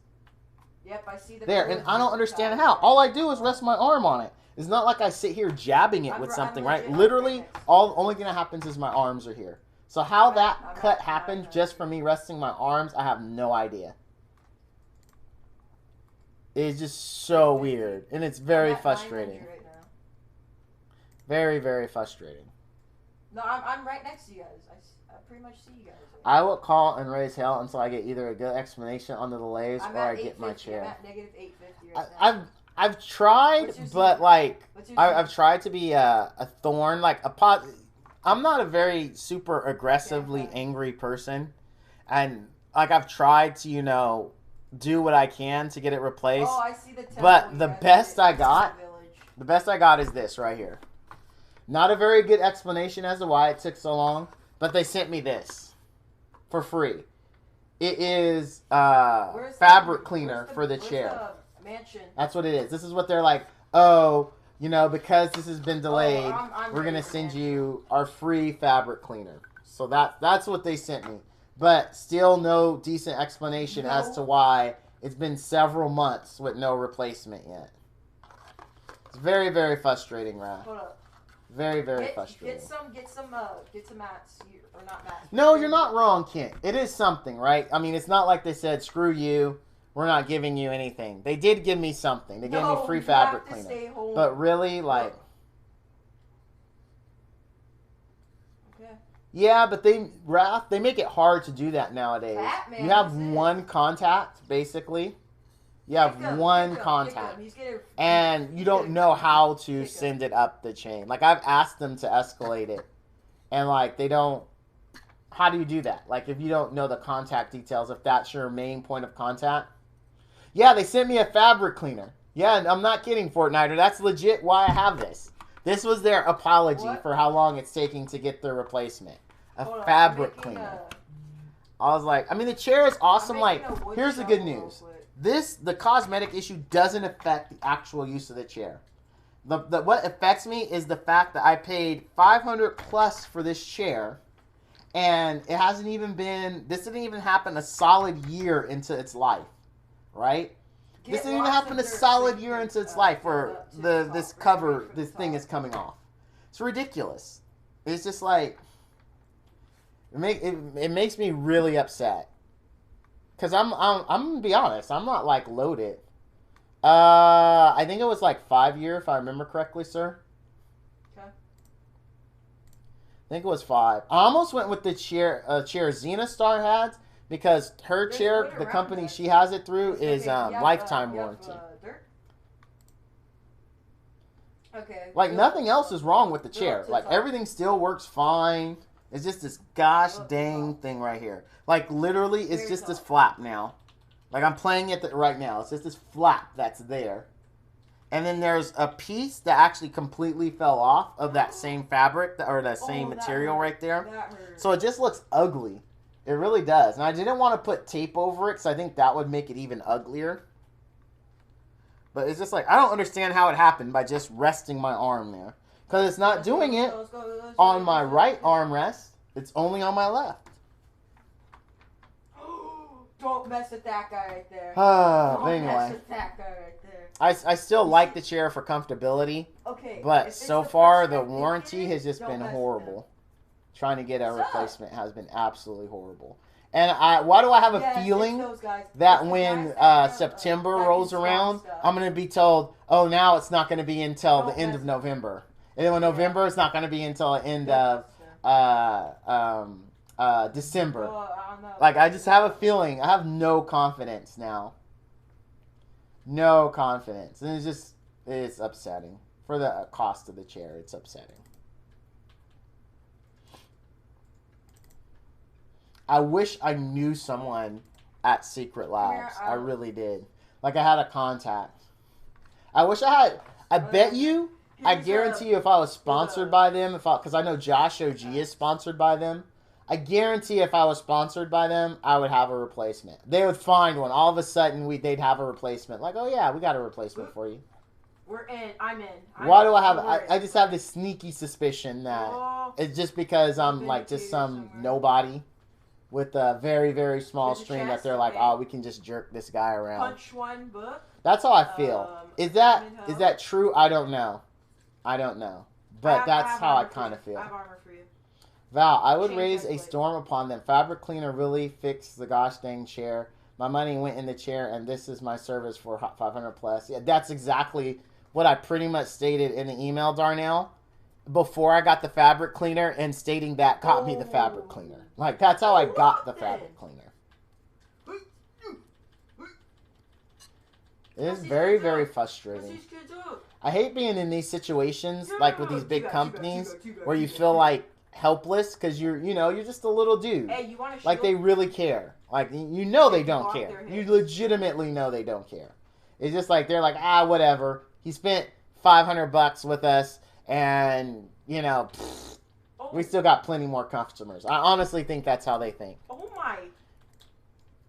S1: there. And I don't understand how. All I do is rest my arm on it. It's not like I sit here jabbing it with something, right? Literally, only thing that happens is my arms are here. So how that cut happened just from me resting my arms, I have no idea. It's just so weird, and it's very frustrating.
S2: Right now.
S1: Very, very frustrating.
S2: No, I'm right next to you guys. I pretty much see you guys.
S1: I will call and raise hell until I get either a good explanation on the delays or I get my chair.
S2: I'm at negative 850 right now.
S1: I've tried, but like I've tried to be a thorn, like I'm not a very super aggressively angry person, and like I've tried to do what I can to get it replaced.
S2: Oh, I see the temple.
S1: But the best I got is this right here. Not a very good explanation as to why it took so long, but they sent me this for free. It is fabric cleaner for the chair.
S2: The mansion?
S1: That's what it is. This is what they're like, oh, you know, because this has been delayed,
S2: I'm
S1: we're going to
S2: ready for
S1: send
S2: mansion.
S1: you our free fabric cleaner. So that's what they sent me. But still no decent explanation as to why it's been several months with no replacement yet. It's very, very frustrating, Raph.
S2: Hold up.
S1: Very, very frustrating.
S2: Get some mats here, or not mats.
S1: No, you're not wrong, Kent. It is something, right? I mean, it's not like they said, screw you, we're not giving you anything. They did give me something. They gave me free fabric
S2: you have to
S1: cleaner.
S2: stay home.
S1: But really, like...
S2: Okay.
S1: Yeah, but they make it hard to do that nowadays.
S2: Batman,
S1: You have
S2: that's it.
S1: one contact, basically. You have one contact. And you don't know how to send it up the chain. Like, I've asked them to escalate it. And, like, they don't... How do you do that? Like, if you don't know the contact details, if that's your main point of contact. Yeah, they sent me a fabric cleaner. Yeah, and I'm not kidding, Fortniter. That's legit why I have this. This was their apology for how long it's taking to get the replacement. A fabric cleaner. I was like, I mean, the chair is awesome. Like, here's the good news. The cosmetic issue doesn't affect the actual use of the chair. What affects me is the fact that I paid $500 plus for this chair, and it hasn't even been. This didn't even happen a solid year into its life, right? This didn't even happen a solid year into its life where this thing is coming off. It's ridiculous. It's just like it makes me really upset. Cause I'm gonna be honest, I'm not like loaded. I think it was like 5 year if I remember correctly, sir.
S2: Okay.
S1: I think it was 5. I almost went with the chair Xena Star had because her chair, the company she has it through, is lifetime warranty.
S2: Okay.
S1: Like nothing else is wrong with the chair. Like everything still works fine. It's just this gosh dang thing right here. Like literally, it's just this flap now. Like I'm playing it right now. It's just this flap that's there. And then there's a piece that actually completely fell off of that same fabric or that same material right there. So it just looks ugly. It really does. And I didn't want to put tape over it because I think that would make it even uglier. But it's just like, I don't understand how it happened by just resting my arm there. Because it's not doing it on my right armrest. It's only on my left.
S2: Don't mess with that guy right there.
S1: But
S2: Don't mess
S1: anyway.
S2: with that guy right there.
S1: I still like the chair for comfortability.
S2: Okay.
S1: But
S2: if it's
S1: so
S2: the
S1: far,
S2: first
S1: the
S2: time they
S1: warranty
S2: did it,
S1: has just
S2: don't
S1: been
S2: mess with
S1: horrible. Trying to get a
S2: What's up?
S1: replacement has been absolutely horrible. And why do I have a
S2: Yeah, it's
S1: feeling
S2: those guys.
S1: that
S2: It's the
S1: when
S2: guys that
S1: September
S2: that
S1: rolls
S2: can
S1: around,
S2: stuff.
S1: I'm going to be told, oh, now it's not going to be until the
S2: Don't
S1: end
S2: mess
S1: of November. And then when November, it's not going to be until the end
S2: Don't
S1: of
S2: mess
S1: December.
S2: Well, I don't know.
S1: Like, I just have a feeling. I have no confidence now. No confidence. And it's upsetting. For the cost of the chair, it's upsetting. I wish I knew someone at Secret Labs. I really did. Like, I had a contact. I wish I had. I bet you, I guarantee you if I was sponsored by them, because I know Josh OG is sponsored by them, I guarantee if I was sponsored by them, I would have a replacement. They would find one. All of a sudden, they'd have a replacement. Like, oh yeah, we got a replacement for you.
S2: We're in. I'm in.
S1: Why do I have... I just have this sneaky suspicion that it's just because I'm like just some nobody with a very, very small
S2: There's a
S1: stream that
S2: chest,
S1: they're like,
S2: okay.
S1: oh, we can just jerk this guy around.
S2: Punch one book.
S1: That's how I feel. Is that
S2: Minho.
S1: true? I don't know. I don't know. But that's how I kind of feel.
S2: I have armor for you.
S1: Val, I would
S2: Change
S1: raise
S2: that
S1: a
S2: place.
S1: storm upon them. Fabric cleaner really fixed the gosh dang chair. My money went in the chair, and this is my service for 500 plus. Yeah, that's exactly what I pretty much stated in the email, Darnell, before I got the fabric cleaner, and stating that got me the fabric cleaner. Like, that's how I got the fabric cleaner. It is very, very frustrating. I hate being in these situations, like with these big companies, where you feel like helpless because you're just a little dude.
S2: Hey, you want to
S1: Like they really care. Like they don't care. You legitimately know they don't care. It's just like they're like, whatever. He spent $500 with us, and you know,
S2: Oh,
S1: we still got plenty more customers. I honestly think that's how they think.
S2: oh my.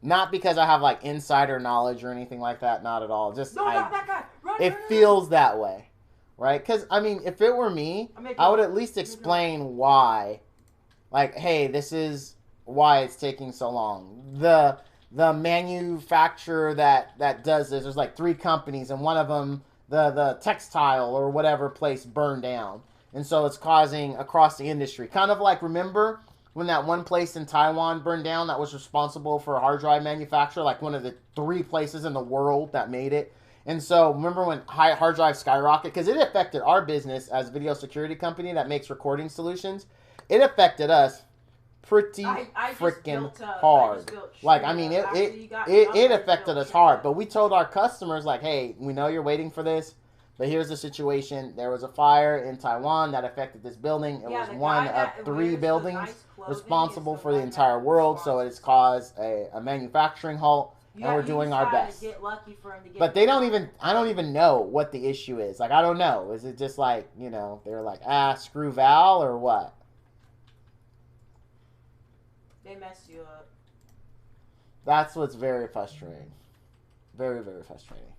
S1: Not because I have like insider knowledge or anything like that. Not at all. Just
S2: No, not that guy. Run,
S1: it
S2: run, run,
S1: feels that way, right? Because I mean, if it were me, I would at least explain why. Like, hey, this is why it's taking so long. The manufacturer that does this, there's like 3 companies, and one of them, the textile or whatever place burned down, and so it's causing across the industry. Kind of like, remember when that one place in Taiwan burned down that was responsible for hard drive manufacture, like one of the 3 places in the world that made it. And so remember when hard drives skyrocketed, because it affected our business as a video security company that makes recording solutions. It affected us pretty freaking hard. Like, I mean, it affected us hard. But we told our customers, like, hey, we know you're waiting for this, but here's the situation. There was a fire in Taiwan that affected this building. It was one of 3 buildings responsible for the entire world, so it has caused a manufacturing halt, and we're doing our best. But they don't even, I don't even know what the issue is. Like, I don't know. Is it just like, you know, they're like, screw Val, or what?
S2: They messed you up.
S1: That's what's very frustrating. Very, very frustrating.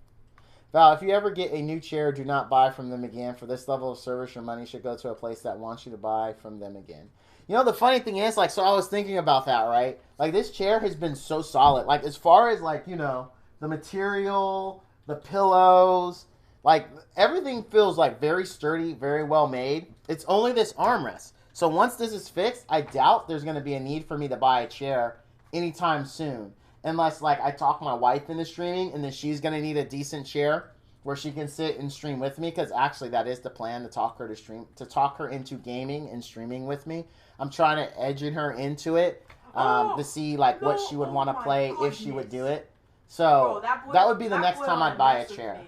S1: Val, if you ever get a new chair, do not buy from them again. For this level of service, your money should go to a place that wants you to buy from them again. You know, the funny thing is, like, so I was thinking about that, right? Like, this chair has been so solid. Like, as far as, like, you know, the material, the pillows, like, everything feels, like, very sturdy, very well made. It's only this armrest. So once this is fixed, I doubt there's going to be a need for me to buy a chair anytime soon. Unless, like, I talk my wife into streaming, and then she's going to need a decent chair where she can sit and stream with me. Because actually, that is the plan, to talk her into gaming and streaming with me. I'm trying to edge her into it to see, like, what she would want to play if she would do it. So that would be the next time I'd buy a chair.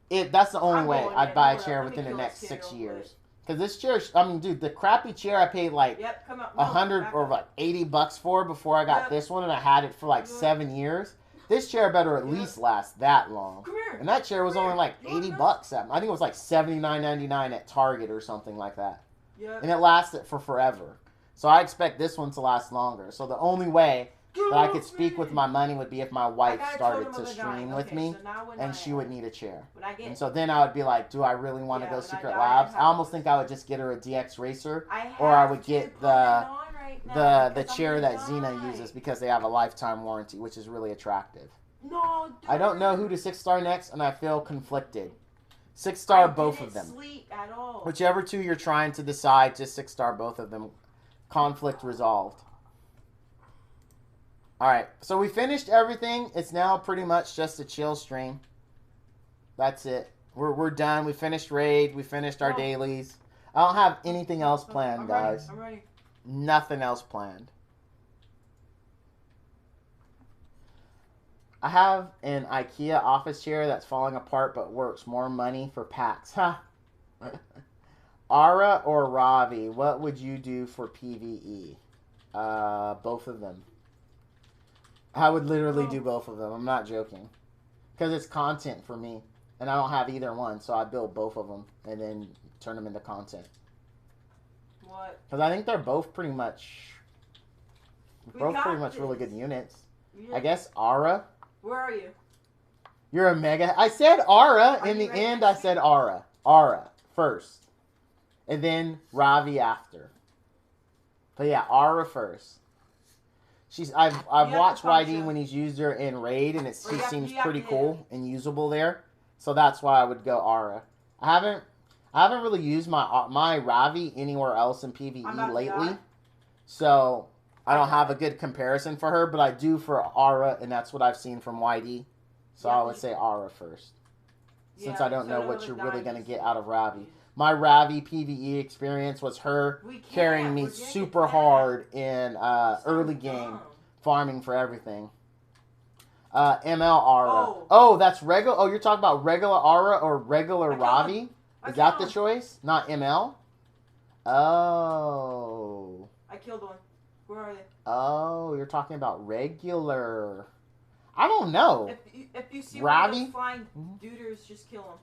S1: That's the only way I'd buy a chair within the next 6 years. Because this chair, I mean, dude, the crappy chair I paid like $100 or like $80 for before I got this one, and I had it for like 7 years. This chair better at least last that long. And that chair was only like $80. I think it was like $79.99 at Target or something like that. And it lasted for forever. So I expect this one to last longer. So the only way that I could speak with my money would be if my wife started to stream with me, and she would need a chair. And so then I would be like, do I really want to go Secret Labs? I almost think I would just get her a DX Racer, or I would get the chair that Xena uses, because they have a lifetime warranty, which is really attractive.
S2: No,
S1: I don't know who to 6-star next, and I feel conflicted. 6-star both of them.
S2: Sleep at all.
S1: Whichever 2 you're trying to decide, just 6-star both of them. Conflict resolved. Alright, so we finished everything. It's now pretty much just a chill stream. That's it. We're done. We finished raid. We finished our dailies. I don't have anything else planned, guys.
S2: I'm ready.
S1: Nothing else planned. I have an IKEA office chair that's falling apart but works. More money for packs. Huh. Ara or Ravi, what would you do for PvE? Both of them. I would literally do both of them. I'm not joking. Because it's content for me. And I don't have either one. So I build both of them. And then turn them into content.
S2: What?
S1: Because I think they're both pretty much... really good units. I guess Ara.
S2: Where are you?
S1: You're a mega... I said Ara. In the end, I said Ara. Ara first. And then Ravi after. But yeah, Ara first. I've watched YD when he's used her in raid, and she seems pretty cool and usable there. So that's why I would go Ara. I haven't really used my Ravi anywhere else in PvE lately, so I don't have a good comparison for her. But I do for Ara, and that's what I've seen from YD. So I would say Ara first, since I don't know what you're really gonna get out of Ravi. My Ravi PvE experience was her carrying me super hard in early game, farming for everything. ML Aura. Oh, that's regular. Oh, you're talking about regular Aura or regular Ravi? Is that the choice? Not ML? Oh.
S2: I killed one. Where are they?
S1: Oh, you're talking about regular. I don't know.
S2: If you see
S1: Ravi?
S2: one of those flying duders, just kill them.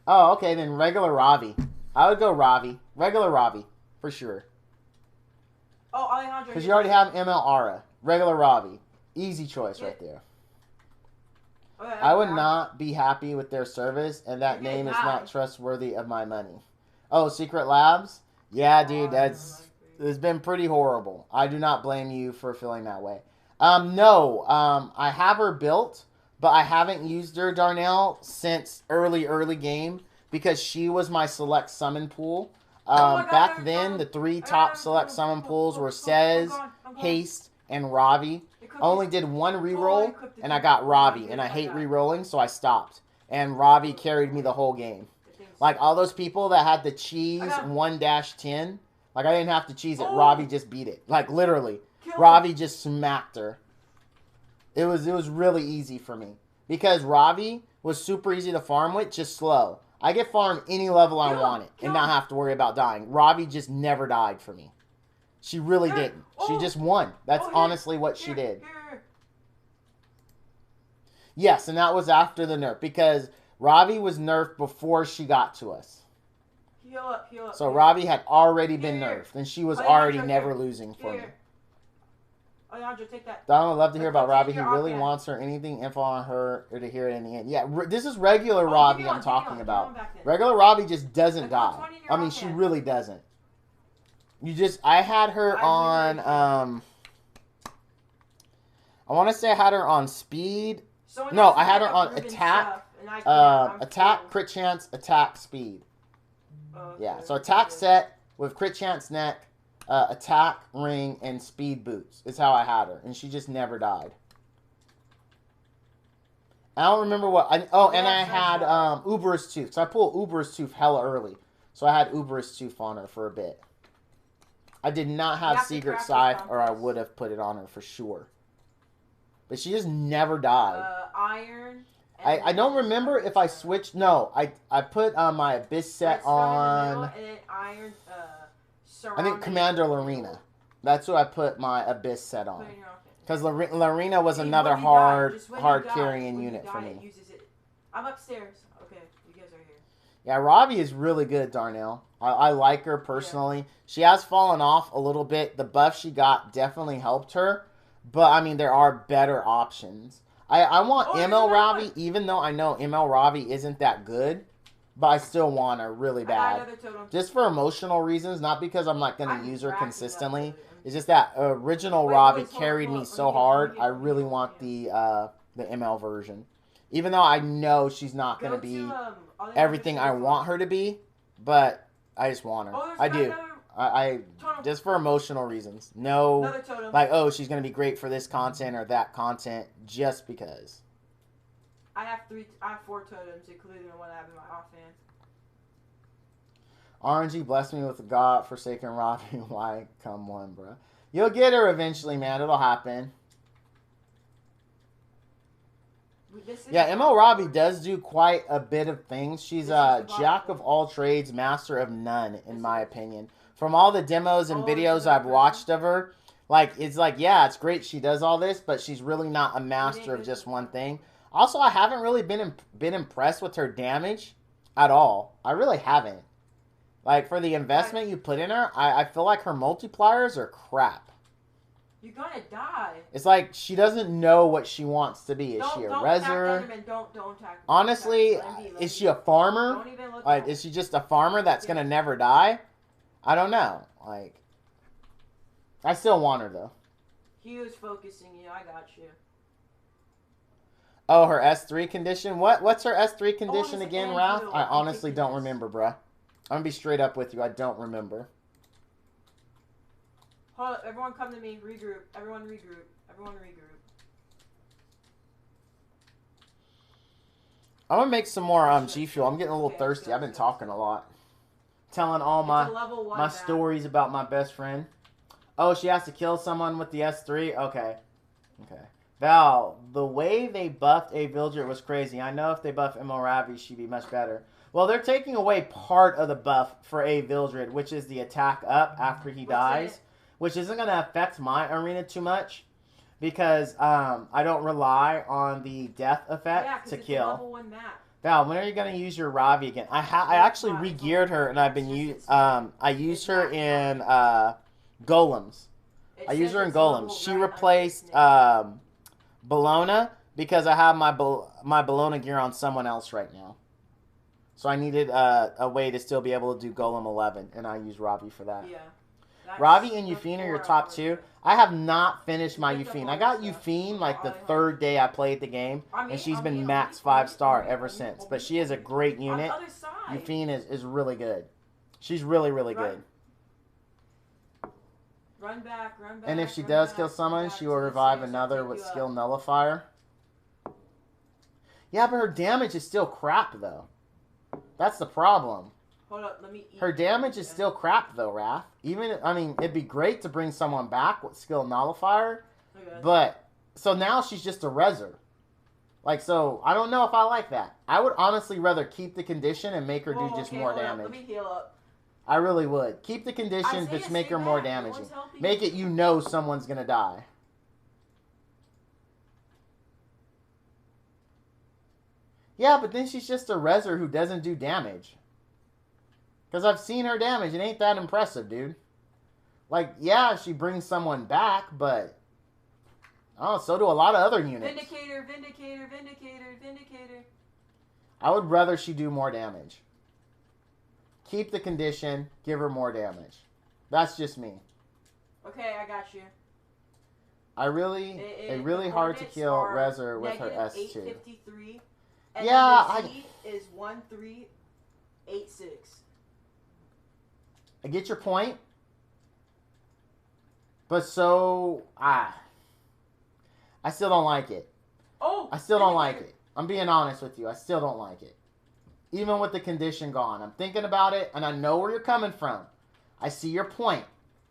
S1: Oh, okay, then regular Ravi. I would go Ravi. Regular Ravi. For sure.
S2: Oh, Alejandro.
S1: Because you already have ML Aura. Regular Ravi. Easy choice right there.
S2: Okay,
S1: I would not be happy with their service, and that
S2: You're gonna
S1: name is
S2: die.
S1: not trustworthy of my money. Oh, Secret Labs? Yeah, dude, it's been pretty horrible. I do not blame you for feeling that way. No, I have her built, but I haven't used her, Darnell, since early game, because she was my select summon pool. Back then, the 3 top select summon pools were Sez, Haste, and Ravi. I only did 1 reroll, and I got Ravi, and I hate rerolling, so I stopped. And Ravi carried me the whole game. Like, all those people that had to cheese 1-10, like, I didn't have to cheese it. Ravi just beat it. Like, literally. Ravi just smacked her. It was really easy for me. Because Ravi was super easy to farm with, just slow. I could farm any level I wanted and not have to worry about dying. Ravi just never died for me. She really didn't. She just won. That's honestly what she did. Yes, and that was after the nerf. Because Ravi was nerfed before she got to us.
S2: Heal up, heal up.
S1: So Ravi had already been nerfed. And she was already never losing for me.
S2: Alejandro, take that.
S1: Don would love to hear about Ravi. He really wants her. Anything info on her or to hear it in the end. Yeah, this is regular Ravi I'm talking about. Regular Ravi just doesn't die. I mean, she really doesn't. You just, I had her on, I want to say I had her on speed. No, I had her on attack, attack, crit chance, attack, speed. Yeah, so attack set with crit chance neck, attack, ring, and speed boots is how I had her. And she just never died. I don't remember what, and I had Uber's Tooth. So I pulled Uber's Tooth hella early. So I had Uber's Tooth on her for a bit. I did not have Secret Scythe, or I would have put it on her for sure. But she just never died.
S2: Iron.
S1: I don't remember if I switched. No, I put my Abyss set on.
S2: And then Iron.
S1: I think Commander Lorena. That's what I put my Abyss set on. Because Lorena was another hard carrying unit for me.
S2: I'm upstairs. Okay, you guys are here.
S1: Yeah, Ravi is really good, Darnell. I like her personally. Yeah. She has fallen off a little bit. The buff she got definitely helped her. But, I mean, there are better options. I want ML Ravi, even though I know ML Ravi isn't that good. But I still want her really bad. Just for emotional reasons, not because I'm not going to use her consistently. It's just that original Ravi carried me so hard. I really want the ML version. Even though I know she's not going to be everything I want her to be. But I just want her. I do. I just for emotional reasons. No, like, oh, she's going to be great for this content or that content just because.
S2: I have 4 totems, including the one I have in my offhand.
S1: RNG blessed me with a God-forsaken Ravi. Why? Come on, bro. You'll get her eventually, man. It'll happen. Yeah, ML Ravi does do quite a bit of things. She's a jack of all trades, master of none, in my opinion. From all the demos and videos I've watched of her, like, it's like, yeah, it's great she does all this, but she's really not a master of just one thing. Also, I haven't really been impressed with her damage at all. I really haven't. Like, for the investment you put in her, I feel like her multipliers are crap.
S2: You're gonna die.
S1: It's like she doesn't know what she wants to be. Is she a reser?
S2: Don't attack
S1: Honestly, is she a farmer?
S2: Don't even look
S1: like, is she just a farmer that's gonna never die? I don't know. Like, I still want her though.
S2: He was focusing you. I got you.
S1: Oh, her S3 condition? What's her S3 condition again, Ralph? I honestly don't remember, bruh. I'm gonna be straight up with you. I don't remember.
S2: Hold up, everyone come to me. Regroup. Everyone regroup. Everyone regroup.
S1: I'm gonna make some more G Fuel. I'm getting a little thirsty. I've been talking a lot. Telling all my stories about my best friend. Oh, she has to kill someone with the S3? Okay. Okay. Val, the way they buffed A. Vildred was crazy. I know if they buff ML Ravi, she'd be much better. Well, they're taking away part of the buff for A. Vildred, which is the attack up after he dies. Which isn't going to affect my arena too much. Because I don't rely on the death effect to kill. Val, when are you gonna use your Ravi again? I actually re-geared her, and I've been I used her in Golems. I use her in Golems. She replaced Bologna because I have my Bologna gear on someone else right now. So I needed a way to still be able to do Golem 11, and I use Ravi for that.
S2: Yeah.
S1: Ravi and Yufine are your top two. I have not finished my Yufine. I got Yufine like the third day I played the game, and she's been max 5-star ever since. But she is a great unit. Yufine is really good. She's really, really good.
S2: Run back, run back.
S1: And if she does kill someone, she will revive another with skill nullifier. Yeah, but her damage is still crap, though. That's the problem.
S2: Hold up, let me eat.
S1: Her damage is still crap, though, Raph. Even, I mean, it'd be great to bring someone back with skill nullifier, but, so now she's just a reser. Like, so, I don't know if I like that. I would honestly rather keep the condition and make her do just more damage.
S2: Let me heal up.
S1: I really would. Keep the condition, but make her more damaging. Make it you know someone's gonna die. Yeah, but then she's just a reser who doesn't do damage. Because I've seen her damage. It ain't that impressive, dude. Like, yeah, she brings someone back, but... Oh, so do a lot of other units.
S2: Vindicator, Vindicator, Vindicator, Vindicator.
S1: I would rather she do more damage. Keep the condition. Give her more damage. That's just me.
S2: Okay, I got you.
S1: I really... It's really hard to kill Rezer with her S2.
S2: 853. And
S1: yeah,
S2: the Z is 1386.
S1: I get your point. But so... I still don't like it.
S2: Oh!
S1: I still don't like it. I'm being honest with you. I still don't like it. Even with the condition gone. I'm thinking about it, and I know where you're coming from. I see your point.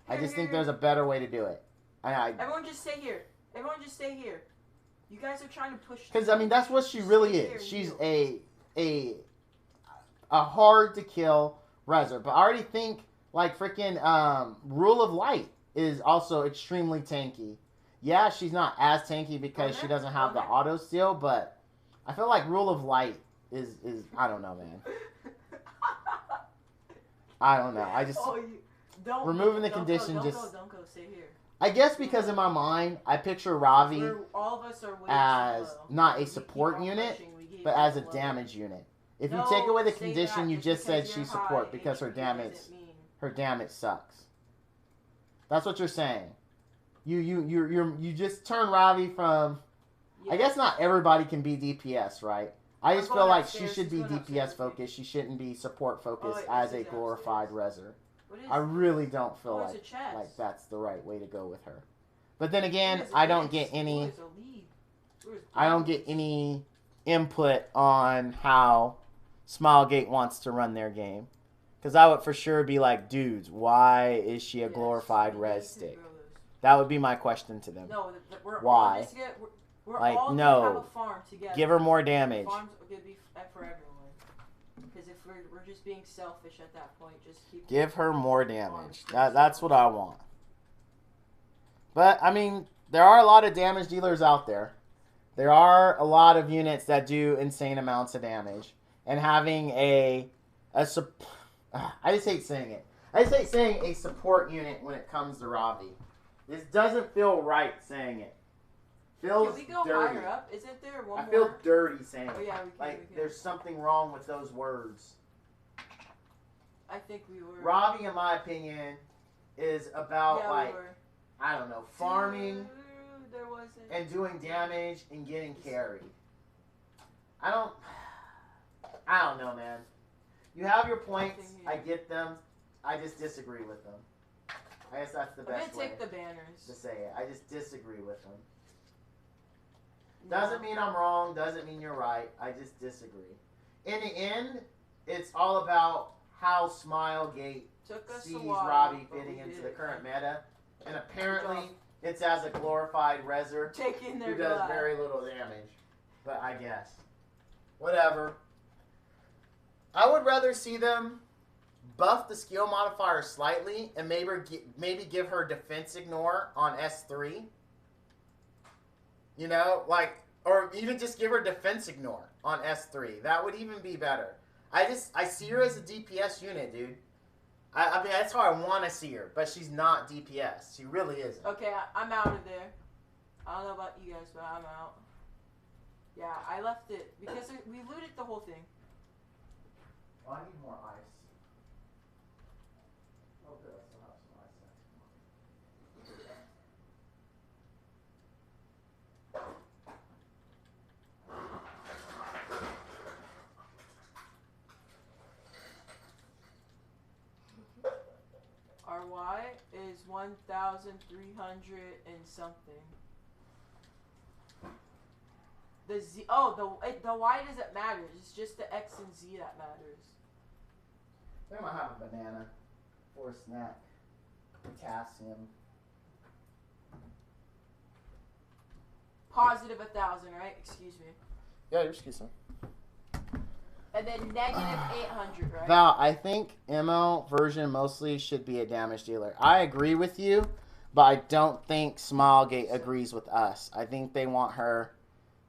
S1: I just think there's a better way to do it.
S2: Everyone just stay here. Everyone just stay here. You guys are trying to push...
S1: Because, I mean, that's what she really is. She's a hard-to-kill Rezer. But I already think, like, freaking Rule of Light is also extremely tanky. Yeah, she's not as tanky because she doesn't have the auto steal, but I feel like Rule of Light is I don't know, man. I don't know. I just... removing the condition just...
S2: Don't go. Stay here.
S1: I guess because in my mind, I picture Ravi as not a support unit, but as a damage unit. If you take away the condition, you just said she's support because her damage sucks. That's what you're saying. You just turn Ravi from... I guess not everybody can be DPS, right? I just feel like she should be DPS focused. She shouldn't be support focused as a glorified Rezer. I really don't feel like that's the right way to go with her. But then again, I don't get any input on how Smilegate wants to run their game. Because I would for sure be like, dudes, why is she a glorified res stick? That would be my question to them.
S2: No,
S1: why?
S2: We're
S1: like,
S2: all
S1: no.
S2: have a farm together.
S1: Give her more damage.
S2: Farms are going to be for everyone. Because if we're just being selfish at that point, just keep...
S1: Give her more damage. That's what I want. But, I mean, there are a lot of damage dealers out there. There are a lot of units that do insane amounts of damage. And having I just hate saying it. I just hate saying a support unit when it comes to Ravi. This doesn't feel right saying it. Feels
S2: Can we go
S1: dirty.
S2: higher up? Isn't there one more?
S1: I feel dirty saying it.
S2: Oh, yeah, we can,
S1: like,
S2: we can.
S1: there's something wrong with those words.
S2: I think we were.
S1: Ravi, in my opinion, is about, I don't know, farming and doing damage and getting carried. I don't know, man. You have your points. I get them. I just disagree with them. I guess that's the best way
S2: take the banners.
S1: to say it. I just disagree with them. Doesn't mean I'm wrong. Doesn't mean you're right. I just disagree. In the end, it's all about how Smilegate sees Ravi fitting into the current meta. And apparently, it's as a glorified Rezer who does very little damage. But I guess. Whatever. I would rather see them buff the skill modifier slightly and maybe give her defense ignore on S3. You know, like, Or even just give her defense ignore on S3. That would even be better. I see her as a DPS unit, dude. I mean, that's how I want to see her, but she's not DPS. She really isn't.
S2: Okay, I'm out of there. I don't know about you guys, but I'm out. Yeah, I left it because we looted the whole thing.
S1: Oh, I need more ice. Oh, good. I still have some ice left.
S2: Our Y is 1,300 and something. The Z, the Y doesn't matter. It's just the X and Z that matters.
S1: I might have a banana for a snack. Potassium.
S2: Positive 1,000, right? Excuse me.
S1: Yeah, you're excusing.
S2: And then negative 800, right?
S1: Val, I think ML version mostly should be a damage dealer. I agree with you, but I don't think Smilegate agrees with us. I think they want her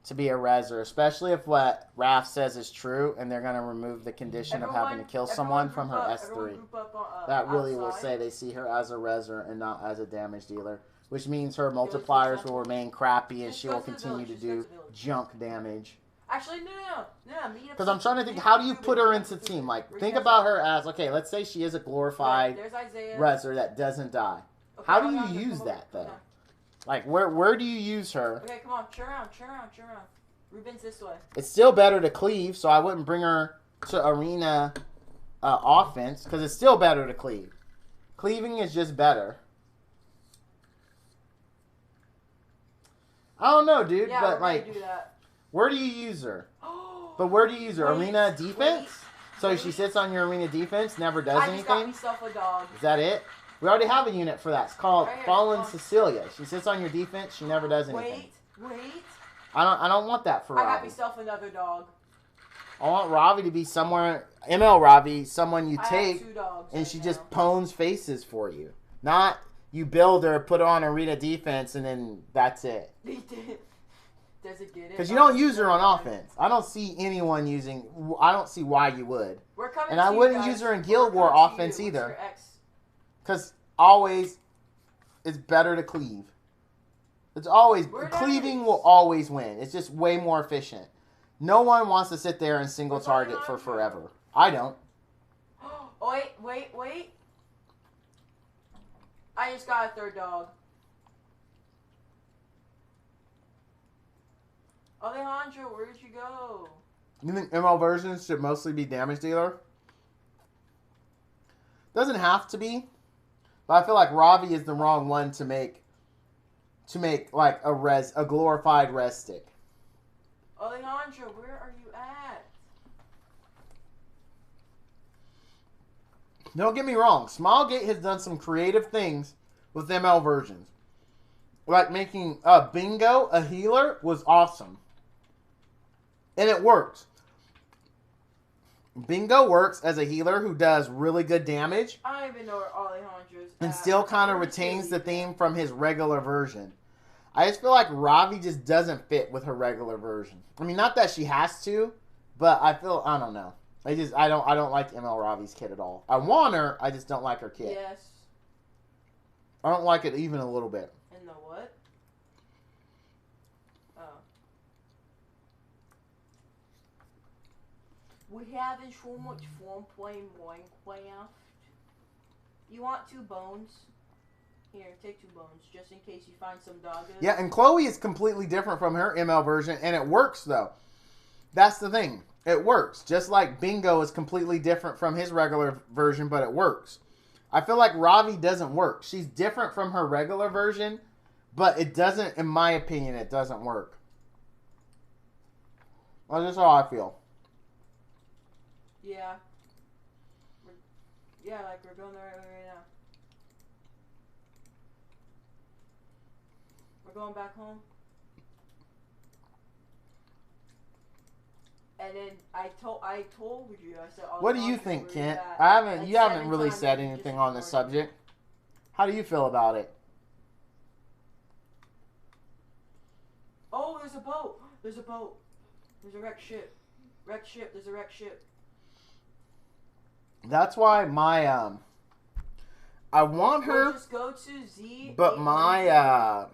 S1: to be a reser, especially if what Raph says is true and they're going to remove the condition of having to kill someone from her S3. That really will say they see her as a reser and not as a damage dealer, which means her multipliers will remain crappy and she will continue to do junk damage.
S2: Actually, no.
S1: Because I'm trying to think, how do you put her into team? Like, think about her as, okay, let's say she is a glorified reser that doesn't die. How do you use that, though? Like, where do you use her?
S2: Okay, come on, turn around. Ruben's this way.
S1: It's still better to cleave, so I wouldn't bring her to arena offense, because it's still better to cleave. Cleaving is just better. I don't know, dude,
S2: Yeah,
S1: but,
S2: we're
S1: like,
S2: gonna do that.
S1: where do you use her? But where do you use her? Arena defense? So she sits on your arena defense, never does
S2: I just got
S1: anything?
S2: myself a dog.
S1: Is that it? We already have a unit for that. It's called
S2: Right here.
S1: Fallen Cecilia. She sits on your defense. She never does anything.
S2: Wait.
S1: I don't want that for
S2: I got
S1: Ravi.
S2: myself another dog.
S1: I want Ravi to be somewhere, ML Ravi, someone you
S2: I have
S1: take,
S2: 2 dogs
S1: and
S2: right
S1: she
S2: now.
S1: just pones faces for you. Not you build her, put her on arena defense, and then that's it.
S2: Does it get it?
S1: Because you don't use her on offense. I don't see anyone using. I don't see why you would.
S2: We're coming
S1: And
S2: to
S1: I
S2: you
S1: wouldn't
S2: guys.
S1: use her in Guild
S2: We're
S1: War
S2: coming to
S1: offense
S2: you. What's
S1: either.
S2: your X?
S1: Because always, it's better to cleave. It's always
S2: We're
S1: cleaving
S2: nice.
S1: will always win. It's just way more efficient. No one wants to sit there and single
S2: What's going
S1: target
S2: on
S1: for
S2: here?
S1: forever. I don't.
S2: Oh, wait. I just got a 3rd dog. Alejandro, where did you go?
S1: You think ML versions should mostly be damage dealer? Doesn't have to be, but I feel like Ravi is the wrong one to make like a glorified res stick.
S2: Alejandro, where are you at?
S1: Don't get me wrong, Smilegate has done some creative things with ML versions. Like making Bingo a healer was awesome. And it works. Bingo works as a healer who does really good damage
S2: I don't even know where Alejandro's
S1: and
S2: at.
S1: still kind of
S2: Where is
S1: retains
S2: he?
S1: the theme from his regular version. I just feel like Ravi just doesn't fit with her regular version. I mean, not that she has to, but I don't know. I don't like ML Ravi's kit at all. I want her, I just don't like her kit.
S2: Yes.
S1: I don't like it even a little bit.
S2: And the what? Oh. We having so much fun playing Minecraft. You want 2 bones? Here, take 2 bones, just in case you find some doggos.
S1: Yeah, and Chloe is completely different from her ML version, and it works, though. That's the thing. It works. Just like Bingo is completely different from his regular version, but it works. I feel like Ravi doesn't work. She's different from her regular version, but it doesn't, in my opinion, it doesn't work. Well, that's how I feel.
S2: Yeah. Yeah, like we're going the right way right now. We're going back home. And then I told you, I said,
S1: What do you think, Kent? You haven't really said anything on this subject. How do you feel about it?
S2: Oh, there's a boat. There's a boat. There's a wrecked ship. Wrecked ship. There's a wrecked ship.
S1: That's why my I want her,
S2: Just go to Z.
S1: but my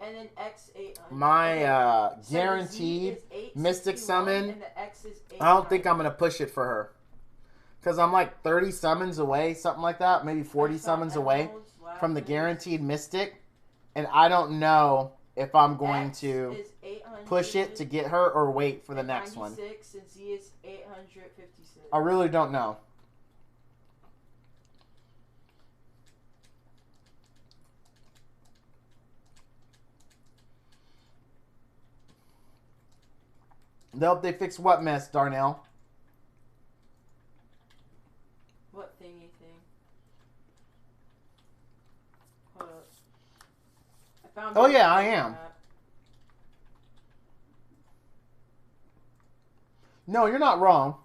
S2: and then X 800.
S1: my
S2: So the Z
S1: guaranteed
S2: is 861
S1: Mystic Summon,
S2: and the X is
S1: I don't think I'm gonna push it for her, because I'm like 30 summons away, something like that, maybe 40 summons away from the guaranteed Mystic, and I don't know if I'm going to push it to get her or wait for the next one.
S2: And Z is 856.
S1: I really don't know. They fix what mess, Darnell?
S2: What thingy thing? Hold up. I found
S1: Oh
S2: it.
S1: yeah, I am. No, you're not wrong.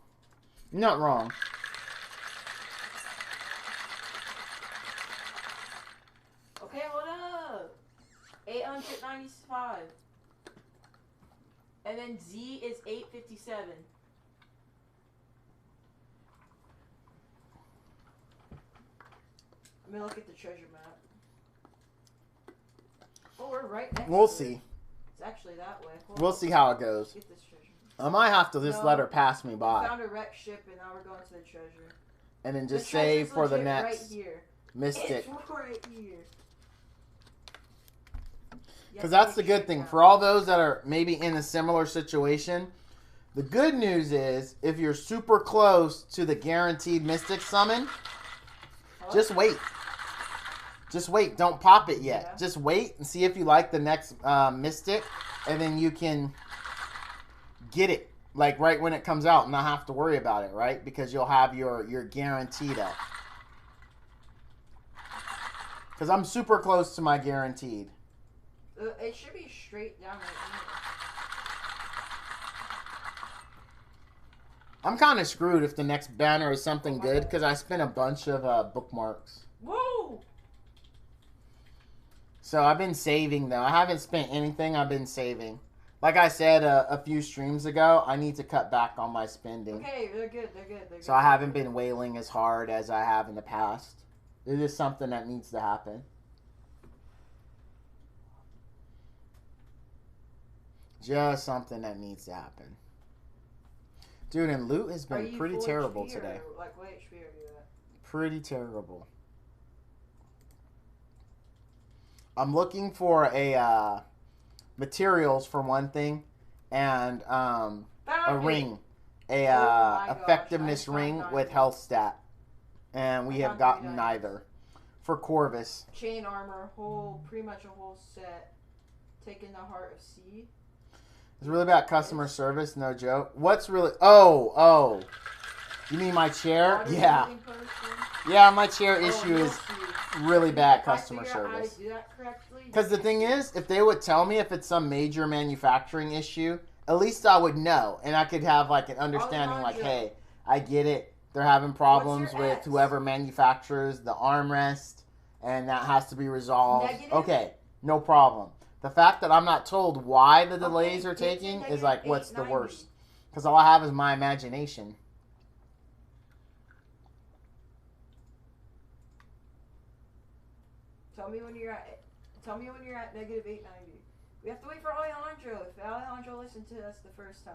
S1: You're not wrong.
S2: Okay, hold up. 895. And then Z is 857. Let me look at the treasure map. Oh, we're right next
S1: We'll
S2: to
S1: see.
S2: it. It's actually that way. Hold
S1: We'll
S2: on.
S1: see how it goes.
S2: Get this treasure.
S1: I might have to just
S2: No,
S1: let her pass me
S2: We
S1: by.
S2: found a wrecked ship and now we're going to the treasure.
S1: And then
S2: The
S1: just save
S2: treasure's
S1: for the
S2: legit
S1: next
S2: right here.
S1: Mystic.
S2: It's right here.
S1: Because that's the good thing. For all those that are maybe in a similar situation, the good news is if you're super close to the guaranteed Mystic Summon, just wait. Just wait. Don't pop it yet.
S2: Yeah.
S1: Just wait and see if you like the next Mystic. And then you can get it. Like right when it comes out and not have to worry about it, right? Because you'll have your guaranteed up. Because I'm super close to my guaranteed.
S2: It should be straight down right here.
S1: I'm kind of screwed if the next banner is something
S2: Oh my
S1: good
S2: God.
S1: because I spent a bunch of bookmarks.
S2: Whoa!
S1: So I've been saving though. I haven't spent anything. I've been saving. Like I said a few streams ago, I need to cut back on my spending.
S2: Okay, they're good. They're good. They're
S1: So
S2: good.
S1: I haven't been wailing as hard as I have in the past. It is something that needs to happen. Just something that needs to happen. Dude, and loot has
S2: Are
S1: been
S2: you
S1: pretty
S2: full
S1: terrible
S2: HP
S1: today.
S2: Or, like, what HP are you at?
S1: Pretty terrible. I'm looking for a materials for one thing, and
S2: Found
S1: a
S2: it!
S1: ring,
S2: Oh my gosh,
S1: effectiveness
S2: I
S1: ring
S2: found
S1: with
S2: neither.
S1: health stat, and we
S2: I
S1: have
S2: found
S1: gotten
S2: three
S1: neither. For Corvus,
S2: Chain armor, pretty much a whole set. Taking the heart of sea.
S1: it's really bad customer service, no joke. What's really? Oh, you mean my chair?
S2: Water
S1: Yeah,
S2: breathing potion.
S1: yeah. My chair
S2: Oh,
S1: issue
S2: you'll
S1: is
S2: see.
S1: really bad
S2: If I
S1: customer
S2: figure out how
S1: service.
S2: to do that correctly,
S1: Because the thing is, if they would tell me if it's some major manufacturing issue, at least I would know. And I could have like an understanding like,
S2: Alejandro.
S1: hey, I get it. They're having problems
S2: your
S1: with
S2: X?
S1: whoever manufactures the armrest. And that has to be resolved.
S2: Negative?
S1: Okay, no problem. The fact that I'm not told why the delays
S2: Okay,
S1: are
S2: get to
S1: taking is
S2: negative
S1: like, what's the
S2: 890.
S1: worst? Because all I have is my imagination.
S2: Tell me when you're at negative 890. We have to wait for Alejandro. If Alejandro listened to us the first time,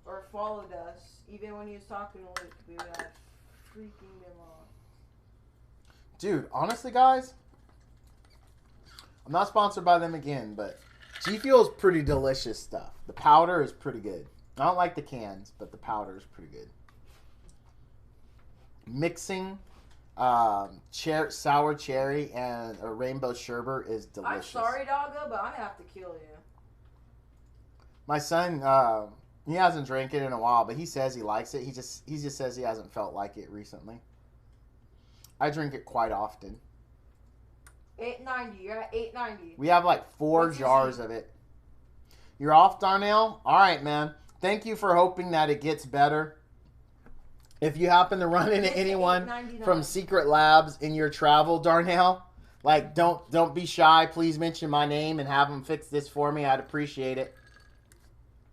S2: or followed us, even when he was talking to Luke, we would have freaking been lost.
S1: Dude, honestly, guys, I'm not sponsored by them again, but G Fuel is pretty delicious stuff. The powder is pretty good. I don't like the cans, but the powder is pretty good. Mixing sour cherry and a rainbow sherbet is delicious.
S2: I'm sorry, Doggo, but I'm gonna have to kill you.
S1: My son, he hasn't drank it in a while, but he says he likes it. He just says he hasn't felt like it recently. I drink it quite often.
S2: 890. You're at 890.
S1: We have like 4
S2: What's your
S1: jars
S2: seed?
S1: of it. You're off, Darnell? All right, man. Thank you for hoping that it gets better. If you happen to run into
S2: It's
S1: anyone
S2: $8.99.
S1: from Secret Labs in your travel, Darnell, like don't be shy. Please mention my name and have them fix this for me. I'd appreciate it.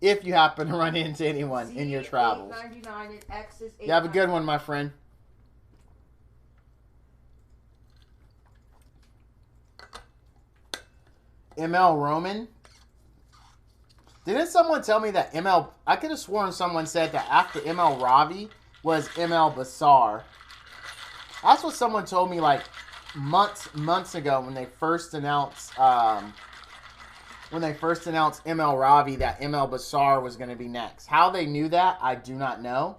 S1: if you happen to run into anyone in your travels.
S2: $8.99 and X is $8.99.
S1: You have a good one, my friend. ML Roman. Didn't someone tell me that ML... I could have sworn someone said that after ML Ravi was ML Basar. That's what someone told me like months ago when they first announced ML Ravi that ML Basar was going to be next. How they knew that, I do not know.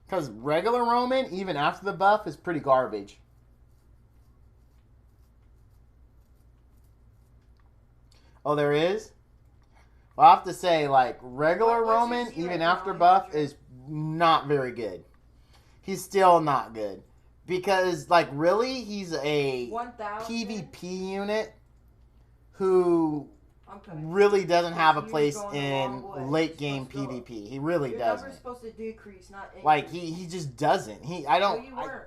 S1: Because regular Roman, even after the buff, is pretty garbage. Oh, there is? Well, I have to say, like, regular Roman, even after buff, is not very good. He's still not good. Because, like, really, he's a
S2: 1,000?
S1: PvP unit who
S2: Okay.
S1: really doesn't have a
S2: You're
S1: place
S2: going the
S1: in
S2: wrong way.
S1: late
S2: You're
S1: game
S2: supposed to go-
S1: PvP. He really
S2: Your
S1: doesn't.
S2: number's supposed to decrease, not increase.
S1: Like, he just doesn't. I don't...
S2: No, you
S1: I-
S2: weren't.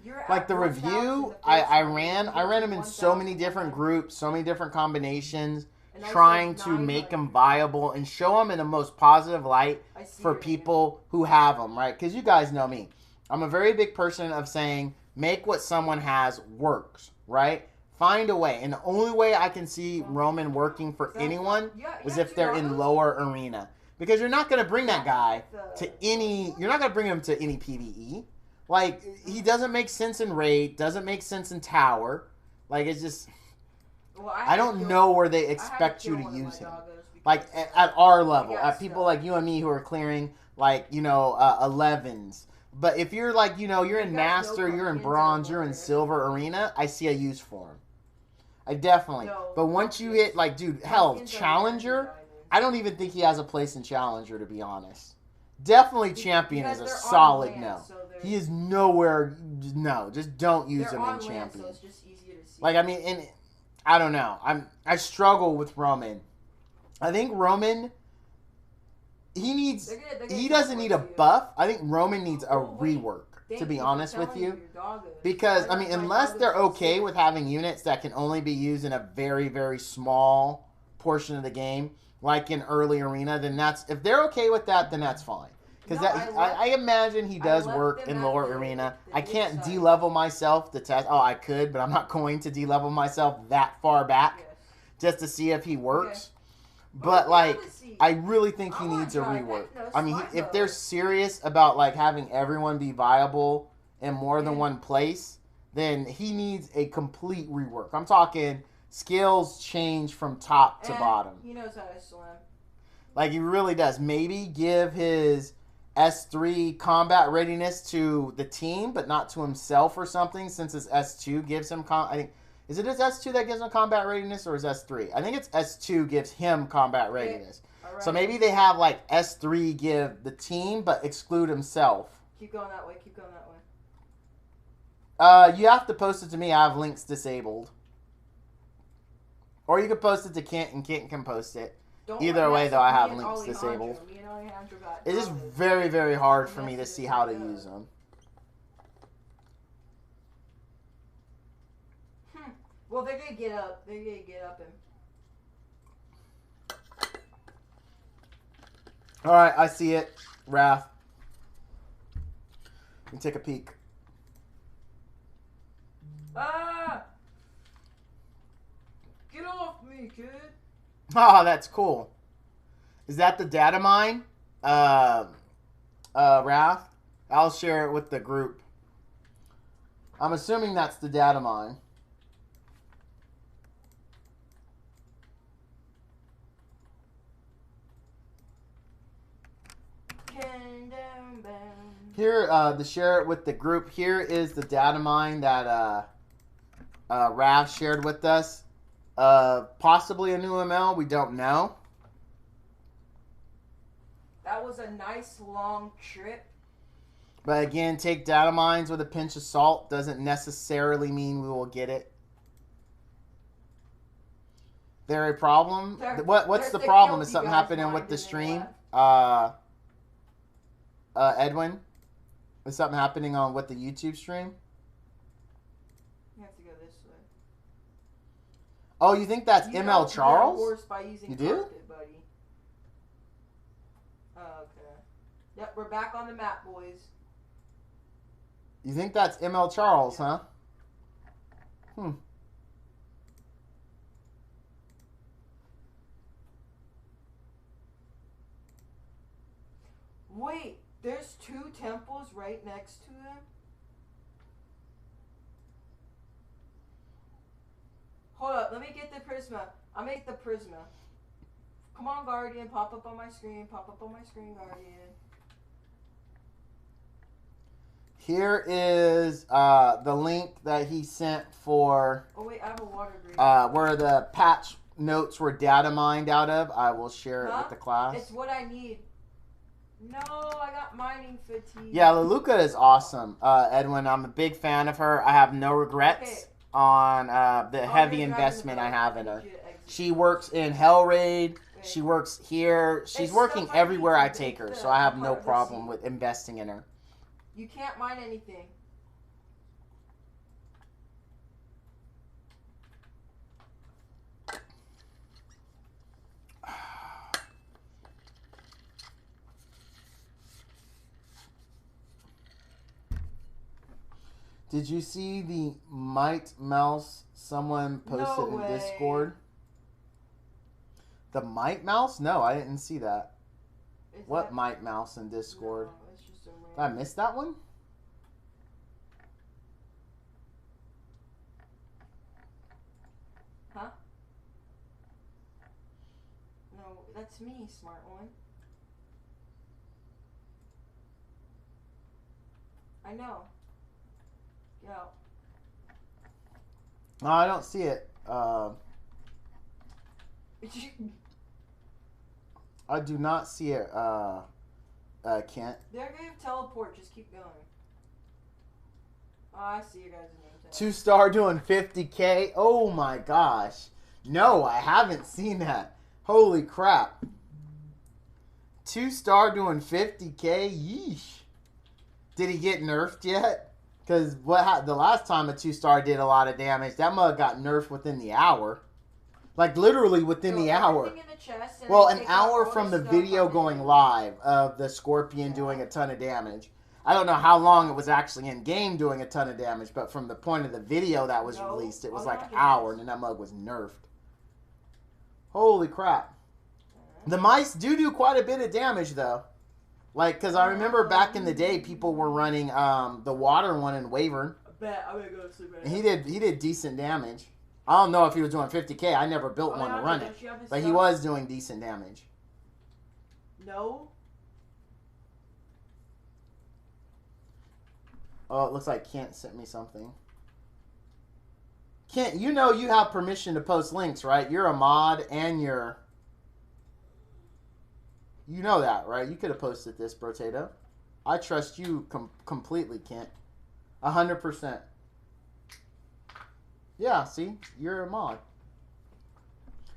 S2: You're
S1: like
S2: at
S1: the
S2: 1,000
S1: review,
S2: the first
S1: I
S2: time.
S1: ran him in so many
S2: 1,000,
S1: different groups, so many different combinations,
S2: and I said
S1: trying to make
S2: 900.
S1: him viable and show him in the most positive light
S2: I see
S1: for
S2: your
S1: people who have them, right? Because you guys know me. I'm a very big person of saying, make what someone has works, right? Find a way. And the only way I can see Roman working for
S2: So,
S1: anyone
S2: yeah,
S1: was
S2: yeah,
S1: if they're in
S2: Giannis.
S1: lower arena. Because you're not going to bring that guy
S2: The-
S1: to any... You're not going to bring him to any PvE. Like, he doesn't make sense in raid, doesn't make sense in tower. Like, it's just...
S2: Well,
S1: I don't know where they expect you to
S2: one of my
S1: use him.
S2: doggos
S1: Like,
S2: because,
S1: at our level,
S2: I got
S1: at people
S2: stuff.
S1: like you and me who are clearing, like, 11s. But if you're like, you're in
S2: You got no
S1: Master, you're in
S2: pumpkins
S1: Bronze, you're in
S2: everywhere.
S1: Silver Arena, I see a use for him. I definitely.
S2: No,
S1: But once you
S2: pumpkins.
S1: hit, like, dude, hell,
S2: Pumpkins are
S1: Challenger,
S2: diamonds.
S1: I don't even think he has a place in Challenger, to be honest. Definitely Champion
S2: Because
S1: is a
S2: they're on
S1: solid
S2: land,
S1: no.
S2: so they're-
S1: He is nowhere, no, just don't use
S2: they're
S1: him in
S2: on land,
S1: Champion.
S2: so it's just easier to see.
S1: Like, I mean, and I don't know. I struggle with Roman. I think Roman,
S2: They're gonna
S1: he doesn't need a
S2: teleport you.
S1: buff. I think Roman needs a
S2: Oh, wait.
S1: rework,
S2: Thank
S1: to be
S2: you for
S1: honest with
S2: telling
S1: you.
S2: me your doggos.
S1: Because, I
S2: I
S1: mean,
S2: left my
S1: unless
S2: doggos
S1: they're
S2: in
S1: okay
S2: Silver.
S1: with having units that can only be used in a very, very small portion of the game, like in early arena, then if they're okay with that, then that's fine. Because
S2: No,
S1: I imagine he
S2: I
S1: does
S2: left
S1: work
S2: them
S1: in
S2: at
S1: lower
S2: the-
S1: arena.
S2: the
S1: I can't
S2: mid-size.
S1: de-level myself to test. Oh, I could, but I'm not going to de-level myself that far back
S2: Yes.
S1: just to see if he works.
S2: Well,
S1: But,
S2: yeah,
S1: like,
S2: let's see.
S1: I really think he
S2: I wanna
S1: needs a
S2: try
S1: rework.
S2: Ethnos
S1: I mean,
S2: Five,
S1: if
S2: though.
S1: they're serious about, like, having everyone be viable in more than
S2: Yeah.
S1: one place, then he needs a complete rework. I'm talking skills change from top to
S2: And
S1: bottom.
S2: He knows how to swim.
S1: Like, he really does. Maybe give his S3 combat readiness to the team, but not to himself or something, since his S2 gives him... I think... Is it his S2 that gives him combat readiness, or his S3? I think it's S2 gives him combat readiness.
S2: Alright.
S1: So maybe they have, like, S3 give the team, but exclude himself.
S2: Keep going that way. Keep going that way.
S1: You have to post it to me. I have links disabled. Or you could post it to Kent, and Kent can post it.
S2: Don't
S1: Either
S2: let
S1: way,
S2: that
S1: though, I
S2: me
S1: have
S2: and
S1: links
S2: Alejandro.
S1: disabled.
S2: Me and Alejandro got
S1: It is
S2: doggos.
S1: very, very hard for me to
S2: Messed
S1: see
S2: it
S1: how to
S2: up.
S1: use them.
S2: Well, they're gonna get up. They're gonna get up and.
S1: All right, I see it. Wrath. Let me take a peek.
S2: Ah! Get off me, kid!
S1: Oh, that's cool. Is that the data mine? Wrath? I'll share it with the group. I'm assuming that's the data mine. Here, to share it with the group, here is the data mine that Raph shared with us. Possibly a new ML, we don't know.
S2: That was a nice long trip.
S1: But again, take data mines with a pinch of salt. Doesn't necessarily mean we will get it. There a problem? What's
S2: there's
S1: the
S2: the
S1: problem?
S2: guilty
S1: Is something
S2: guy's
S1: happening with
S2: mind
S1: the
S2: in the
S1: stream?
S2: left.
S1: Edwin? Is something happening on with the YouTube stream?
S2: You have to go this way.
S1: Oh, you think that's
S2: You
S1: ML
S2: don't get a
S1: Charles?
S2: horse by using
S1: You do?
S2: carpet, buddy. Oh, okay. Yep, we're back on the map, boys.
S1: You think that's ML Charles, huh? Hmm.
S2: Wait, there's 2 temples right next to him? Hold up, let me get the Prisma. I'll make the Prisma. Come on, Guardian, pop up on my screen. Pop up on my screen, Guardian.
S1: Here is the link that he sent for
S2: Oh wait, I have a water break.
S1: where the patch notes were data mined out of. I will share it
S2: Huh?
S1: with the class.
S2: It's what I need. No, I got mining fatigue.
S1: Yeah, Leluca is awesome, Edwin. I'm a big fan of her. I have no regrets on the heavy investment I have in her. She works in Hell Raid. She works here. She's
S2: It's
S1: working
S2: stuff I
S1: everywhere
S2: need
S1: I
S2: to
S1: take her,
S2: make
S1: so I have
S2: the
S1: no
S2: part of the
S1: problem
S2: seed.
S1: with investing in her.
S2: You can't mine anything.
S1: Did you see the Might Mouse someone posted
S2: No
S1: in
S2: way.
S1: Discord? The Might Mouse? No, I didn't see that.
S2: Is
S1: What
S2: that-
S1: Might Mouse in Discord?
S2: No, it's just a
S1: Did I miss that one?
S2: Huh? No, that's me, smart one. I know. Yo.
S1: No, I don't see it. I do not see it, Kent.
S2: They're gonna teleport, just keep going. Oh, I see your guys' name tag.
S1: 2-star doing 50K. Oh my gosh. No, I haven't seen that. Holy crap. 2-star doing 50K. Yeesh. Did he get nerfed yet? Because the last time a 2-star did a lot of damage, that mug got nerfed within the hour. Like literally within
S2: Throw
S1: the hour.
S2: everything in the chest and
S1: Well,
S2: then
S1: an
S2: take out
S1: hour
S2: all
S1: from the
S2: stuff
S1: video
S2: on
S1: going
S2: it.
S1: live of the Scorpion doing a ton of damage. I don't know how long it was actually in game doing a ton of damage, but from the point of the video that was
S2: No,
S1: released, it was
S2: I'm
S1: like
S2: not
S1: an hour,
S2: convinced.
S1: and then that mug was nerfed. Holy crap. The mice do quite a bit of damage, though. Like, because I remember back in the day, people were running the water one in Wavern,
S2: I bet I'm gonna go to sleep right
S1: and
S2: now.
S1: he did decent damage. I don't know if he was doing 50K. I never built one to
S2: Alejandro,
S1: run it,
S2: don't you have his
S1: but he
S2: stuff?
S1: was doing decent damage.
S2: No.
S1: Oh, it looks like Kent sent me something. Kent, you know you have permission to post links, right? You're a mod and you're... You know that, right? You could have posted this, Brotato. I trust you completely, Kent. 100%. Yeah, see? You're a mod.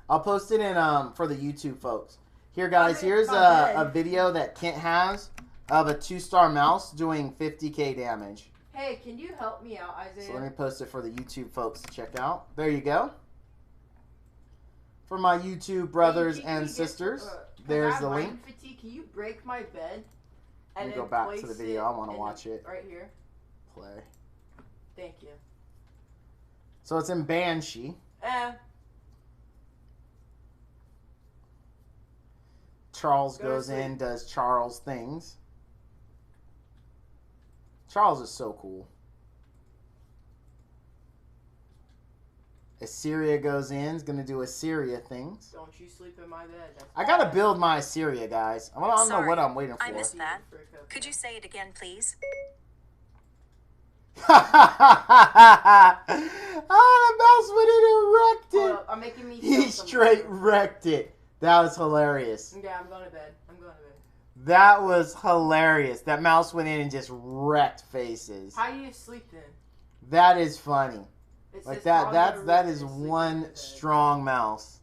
S1: I'll post it in for the YouTube folks. Here, guys, here's a video that Kent has of a 2-star mouse doing 50K damage.
S2: Hey, can you help me out, Isaiah?
S1: So let me post it for the YouTube folks to check out. There you go. For my YouTube brothers
S2: Hey,
S1: and
S2: can you
S1: sisters,
S2: get,
S1: there's
S2: I
S1: the
S2: have
S1: link.
S2: mining fatigue. Can you break my bed?
S1: Let
S2: And
S1: me go
S2: then
S1: back to
S2: place
S1: the video.
S2: it
S1: I want to
S2: in
S1: watch
S2: the-
S1: it.
S2: Right here.
S1: Play.
S2: Thank you.
S1: So it's in Banshee. Charles
S2: Go to
S1: goes
S2: sleep.
S1: in, does Charles things. Charles is so cool. Assyria goes in, is going to do Assyria things.
S2: Don't you sleep in my bed. That's
S1: I got to
S2: bad.
S1: build my Assyria, guys. I don't know
S4: Sorry,
S1: what I'm waiting for.
S4: I missed that. Could you say it again, please?
S1: Oh, the mouse went in and wrecked
S2: Hold
S1: it.
S2: up, I'm making me
S1: He
S2: feel some
S1: straight
S2: better.
S1: wrecked it. That was hilarious.
S2: Yeah, I'm going to bed. I'm going to bed.
S1: That was hilarious. That mouse went in and just wrecked faces.
S2: How do you sleep then?
S1: That is funny.
S2: It
S1: Like
S2: says
S1: that
S2: toddler
S1: that
S2: Ruben
S1: is
S2: sleeping in
S1: one
S2: bed.
S1: strong mouse.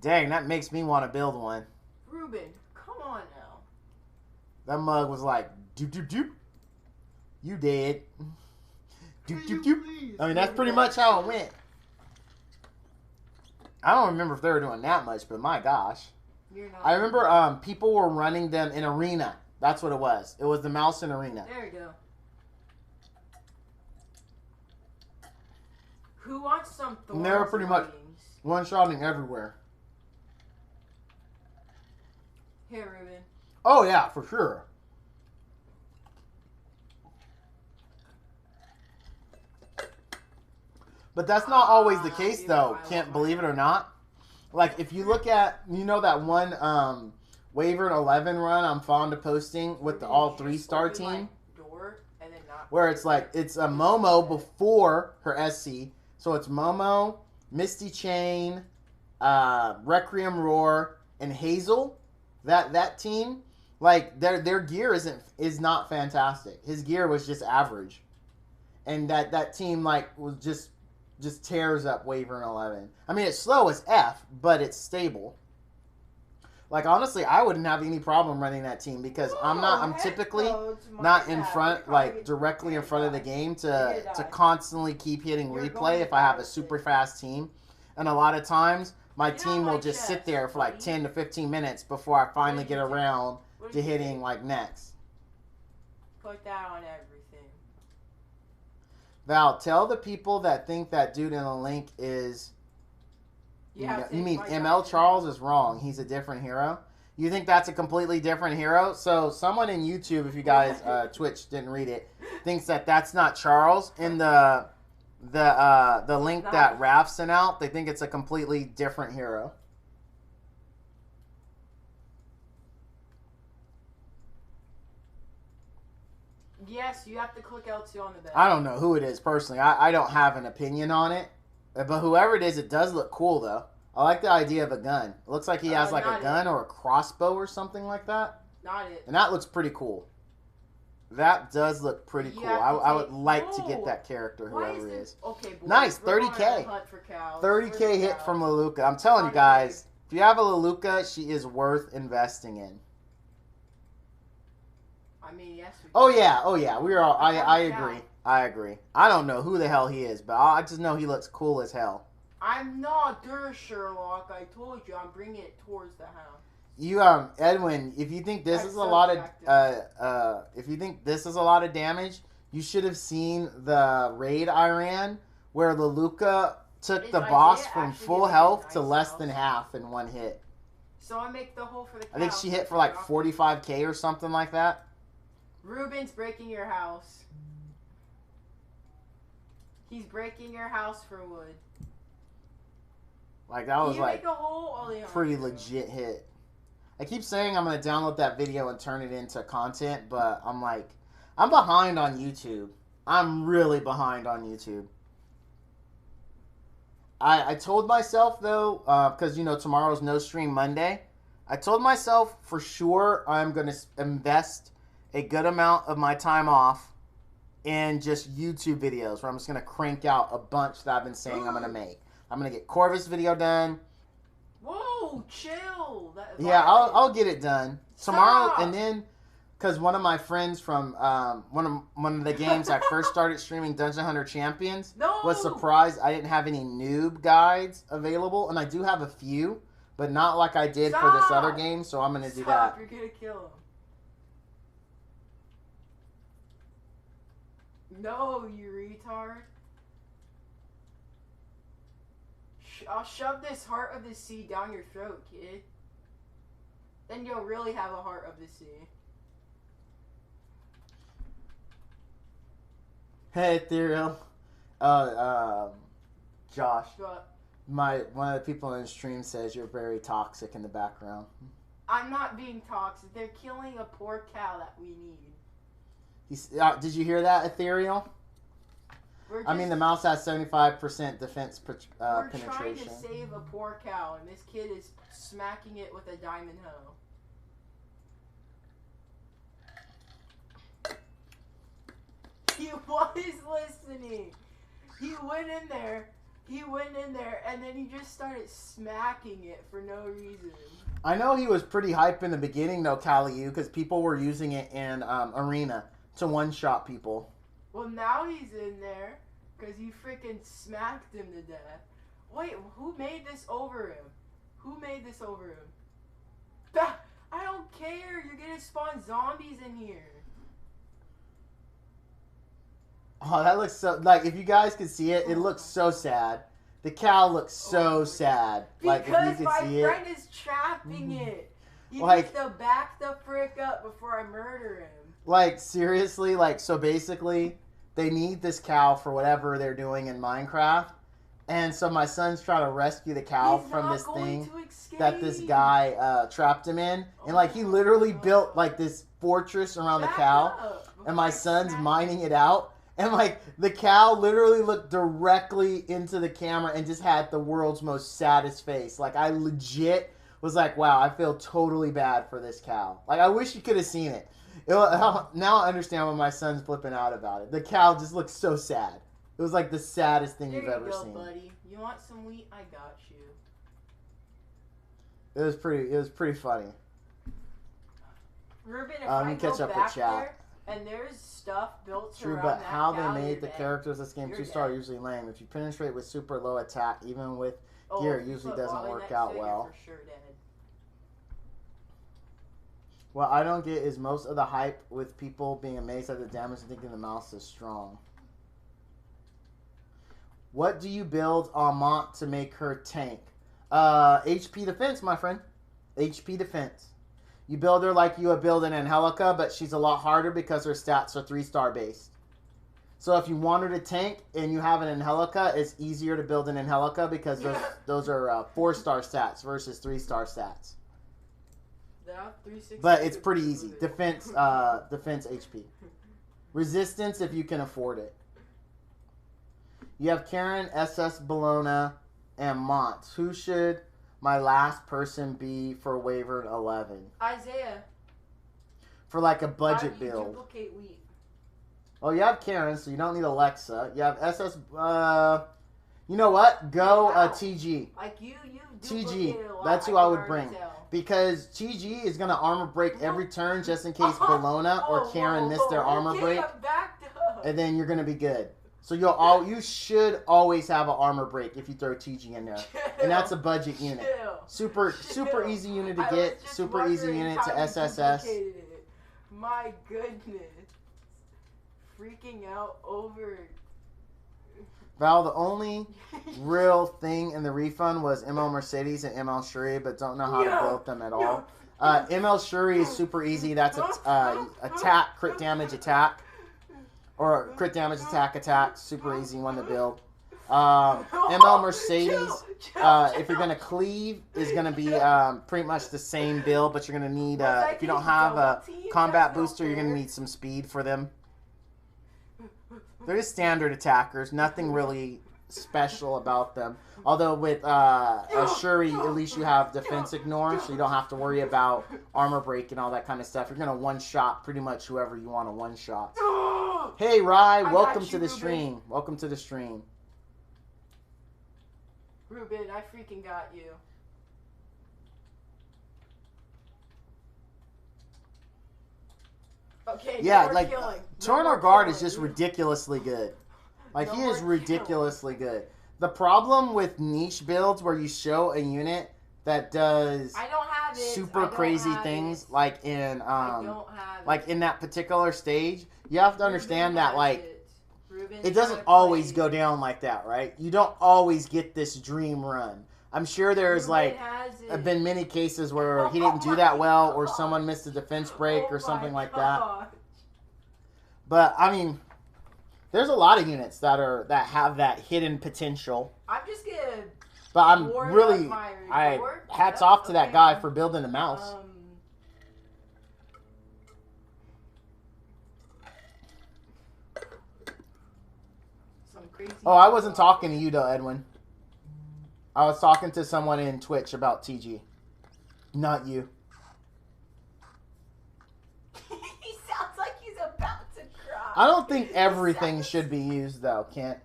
S1: Dang, that makes me want to build one.
S2: Ruben, come on now.
S1: That mug was like, doop doop doop. You dead. Doop, doop, doop. I mean, that's pretty much how it went. I don't remember if they were doing that much, but my gosh.
S2: You're not.
S1: I remember people were running them in Arena. That's what it was. It was the mouse in Arena.
S2: There you go. Who wants some Thorns?
S1: And they were pretty much
S2: wings?
S1: one-shotting everywhere.
S2: Here, Ruben.
S1: Oh, yeah, for sure. But that's not always the case, though. Can't believe it or not. Like, if you look at, you know that one Waver 11 run I'm fond of posting with the all 3-star team?
S2: Door and then not
S1: Where it's like, it's a Momo before her SC. So it's Momo, Misty Chain, Requiem Roar, and Hazel. That team, like, their gear is not fantastic. His gear was just average. And that team, like, was just tears up Waver 11. I mean, it's slow as F, but it's stable. Like, honestly, I wouldn't have any problem running that team because I'm typically not in front, like, directly in front of the game to constantly keep hitting replay if I have a super fast team. And a lot of times, my team will just sit there for like 10 to 15 minutes before I finally get around to hitting, like, next.
S2: Put that on everything.
S1: Val, tell the people that think that dude in the link is... You mean ML Charles is wrong. He's a different hero. You think that's a completely different hero? So someone in YouTube, if you guys Twitch didn't read it, thinks that that's not Charles. In the link that Raph sent out, they think it's a completely different hero.
S2: Yes, you have to click L2 on the back.
S1: I don't know who it is personally. I don't have an opinion on it. But whoever it is, it does look cool, though. I like the idea of a gun. It looks like he has like a gun or a crossbow or something like that.
S2: Not it.
S1: And that looks pretty cool. That does look pretty cool. I would like to get that character, whoever it is.
S2: Okay, boys,
S1: nice, 30K. 30K hit from Leluka. I'm telling you guys, if you have a Leluka, she is worth investing in.
S2: I mean, yes.
S1: Oh yeah. We are all. I agree. I agree. I don't know who the hell he is, but I just know he looks cool as hell.
S2: I'm not Der Sherlock. I told you, I'm bringing it towards the house.
S1: You Edwin, if you think this is a lot of if you think this is a lot of damage, you should have seen the raid I ran where Leluka took the boss from full health to less than half in one hit.
S2: So I make the hole for the cow.
S1: I think she hit for like 45k or something like that.
S2: Ruben's breaking your house. He's breaking your house for wood.
S1: Like, that was like
S2: a hole?
S1: pretty legit hit. I keep saying I'm going to download that video and turn it into content, but I'm like, I'm behind on YouTube. I'm really behind on YouTube. I told myself, though, because, you know, tomorrow's No Stream Monday, I told myself for sure I'm going to invest a good amount of my time off in just YouTube videos where I'm just going to crank out a bunch that I've been saying I'm going to make. I'm going to get Corvus video done.
S2: Whoa, chill.
S1: Yeah, I'll get it done tomorrow. And then, because one of my friends from one of the games I first started streaming, Dungeon Hunter Champions, was surprised I didn't have any noob guides available. And I do have a few, but not like I did for this other game, so I'm going to do that.
S2: You're going to kill him. No, you retard. I'll shove this heart of the sea down your throat, kid. Then you'll really have a heart of the sea.
S1: Hey, Ethereal. Josh.
S2: What?
S1: One of the people in the stream says you're very toxic in the background.
S2: I'm not being toxic. They're killing a poor cow that we need.
S1: Did you hear that, Ethereal? I mean, the mouse has 75% defense penetration.
S2: We're trying to save a poor cow, and this kid is smacking it with a diamond hoe. He was listening. He went in there, and then he just started smacking it for no reason.
S1: I know he was pretty hype in the beginning, though, Kaliu, because people were using it in Arena to one-shot people.
S2: Well, now he's in there because you freaking smacked him to death. Wait, who made this over him? Who made this over him? Bah, I don't care. You're gonna spawn zombies in here.
S1: Oh, that looks so... Like, if you guys could see it, it looks so sad. The cow looks so sad. Like, if you
S2: Because
S1: could
S2: my
S1: see
S2: friend
S1: it.
S2: is trapping it. You
S1: Like-
S2: need to back the frick up before I murder him.
S1: Like, seriously, like, so basically, they need this cow for whatever they're doing in Minecraft. And so my son's trying to rescue the cow
S2: He's
S1: from
S2: not
S1: this
S2: going
S1: thing
S2: to escape.
S1: that this guy trapped him in. And, like, he literally built, like, this fortress around the
S2: Back
S1: cow.
S2: up before
S1: And my
S2: I
S1: son's
S2: smack
S1: mining it out. And, like, the cow literally looked directly into the camera and just had the world's most saddest face. Like, I legit was like, wow, I feel totally bad for this cow. Like, I wish you could have seen it. Now I understand why my son's flipping out about it. The cow just looks so sad. It was like the saddest thing
S2: There
S1: you've
S2: you
S1: ever
S2: go,
S1: seen.
S2: buddy. You want some wheat? I got you.
S1: It was pretty funny.
S2: Ruben, if
S1: Let
S2: I
S1: me
S2: go
S1: catch up with
S2: back
S1: chat.
S2: there and there's stuff built
S1: True,
S2: around
S1: but
S2: that
S1: how
S2: cow,
S1: they
S2: you're
S1: made the
S2: dead.
S1: characters this game
S2: You're
S1: 2-star
S2: dead.
S1: usually lame. If you penetrate with super low attack, even with
S2: Oh,
S1: gear,
S2: if
S1: it
S2: you
S1: usually
S2: put
S1: doesn't
S2: Wally
S1: work
S2: next
S1: out
S2: to it,
S1: well.
S2: You're for sure dead.
S1: What I don't get is most of the hype with people being amazed at the damage and thinking the mouse is strong. What do you build on Mont to make her tank? HP defense, my friend. HP defense. You build her like you would build an Angelica, but she's a lot harder because her stats are 3-star based. So if you want her to tank and you have an Angelica, it's easier to build an Angelica because those are 4-star stats versus 3-star stats. But it's pretty easy. Defense HP. Resistance if you can afford it. You have Karen, SS Bologna, and Mont. Who should my last person be for Wavered 11?
S2: Isaiah.
S1: For like a
S2: How
S1: budget
S2: do you
S1: build.
S2: duplicate wheat?
S1: Oh, you have Karen, so you don't need Alexa. You have SS... you know what? Go
S2: Wow.
S1: TG.
S2: Like you
S1: TG.
S2: duplicated a lot.
S1: That's who
S2: I
S1: I
S2: can
S1: would
S2: already
S1: bring.
S2: tell.
S1: Because TG is going to armor break every turn just in case Bologna or
S2: Oh,
S1: Karen
S2: whoa,
S1: miss
S2: whoa,
S1: their armor
S2: okay,
S1: break.
S2: I'm backed up.
S1: And then you're going to be good. So you should always have an armor break if you throw TG in there. And that's a budget unit.
S2: Chill.
S1: Super
S2: Chill.
S1: easy unit to
S2: I was
S1: get.
S2: just
S1: Super easy
S2: wondering
S1: unit
S2: how
S1: to
S2: you
S1: SSS.
S2: duplicated it. My goodness. Freaking out over.
S1: Val, the only real thing in the refund was ML Mercedes and ML Shuri, but don't know how to build them at all. ML Shuri is super easy. That's attack, crit damage, attack. Or crit damage, attack. Super easy one to build. ML Mercedes, if you're going to cleave, is going to be pretty much the same build, but you're going to need, if you don't have a combat booster, you're going to need some speed for them. They're just standard attackers. Nothing really special about them. Although with Shuri, at least you have defense ignore, so you don't have to worry about armor break and all that kind of stuff. You're going to one-shot pretty much whoever you want to one-shot. Hey, Rye, welcome to the stream. Welcome to the stream.
S2: Ruben, I freaking got you. Okay,
S1: Yeah,
S2: no
S1: like,
S2: more killing.
S1: Tornor Guard is just ridiculously good. Like, he is ridiculously good. The problem with niche builds where you show a unit that does
S2: I don't have it.
S1: super crazy things, like in
S2: I don't have
S1: like in that particular stage, you have to understand that like
S2: Ruben
S1: it doesn't always go down like that, right? You don't always get this dream run. I'm sure there's like have been many cases where he didn't do that well, or someone missed a defense break or something like that. But I mean, there's a lot of units that have that hidden potential.
S2: I'm just gonna.
S1: But I'm
S2: Warm
S1: really,
S2: up my
S1: I
S2: report.
S1: hats
S2: Yep,
S1: off to that
S2: okay.
S1: guy for building the mouse.
S2: Some crazy.
S1: Oh, I wasn't talking to you though, Edwin. I was talking to someone in Twitch about TG. Not you.
S2: He sounds like he's about to cry.
S1: I don't think everything should be used though, Kent.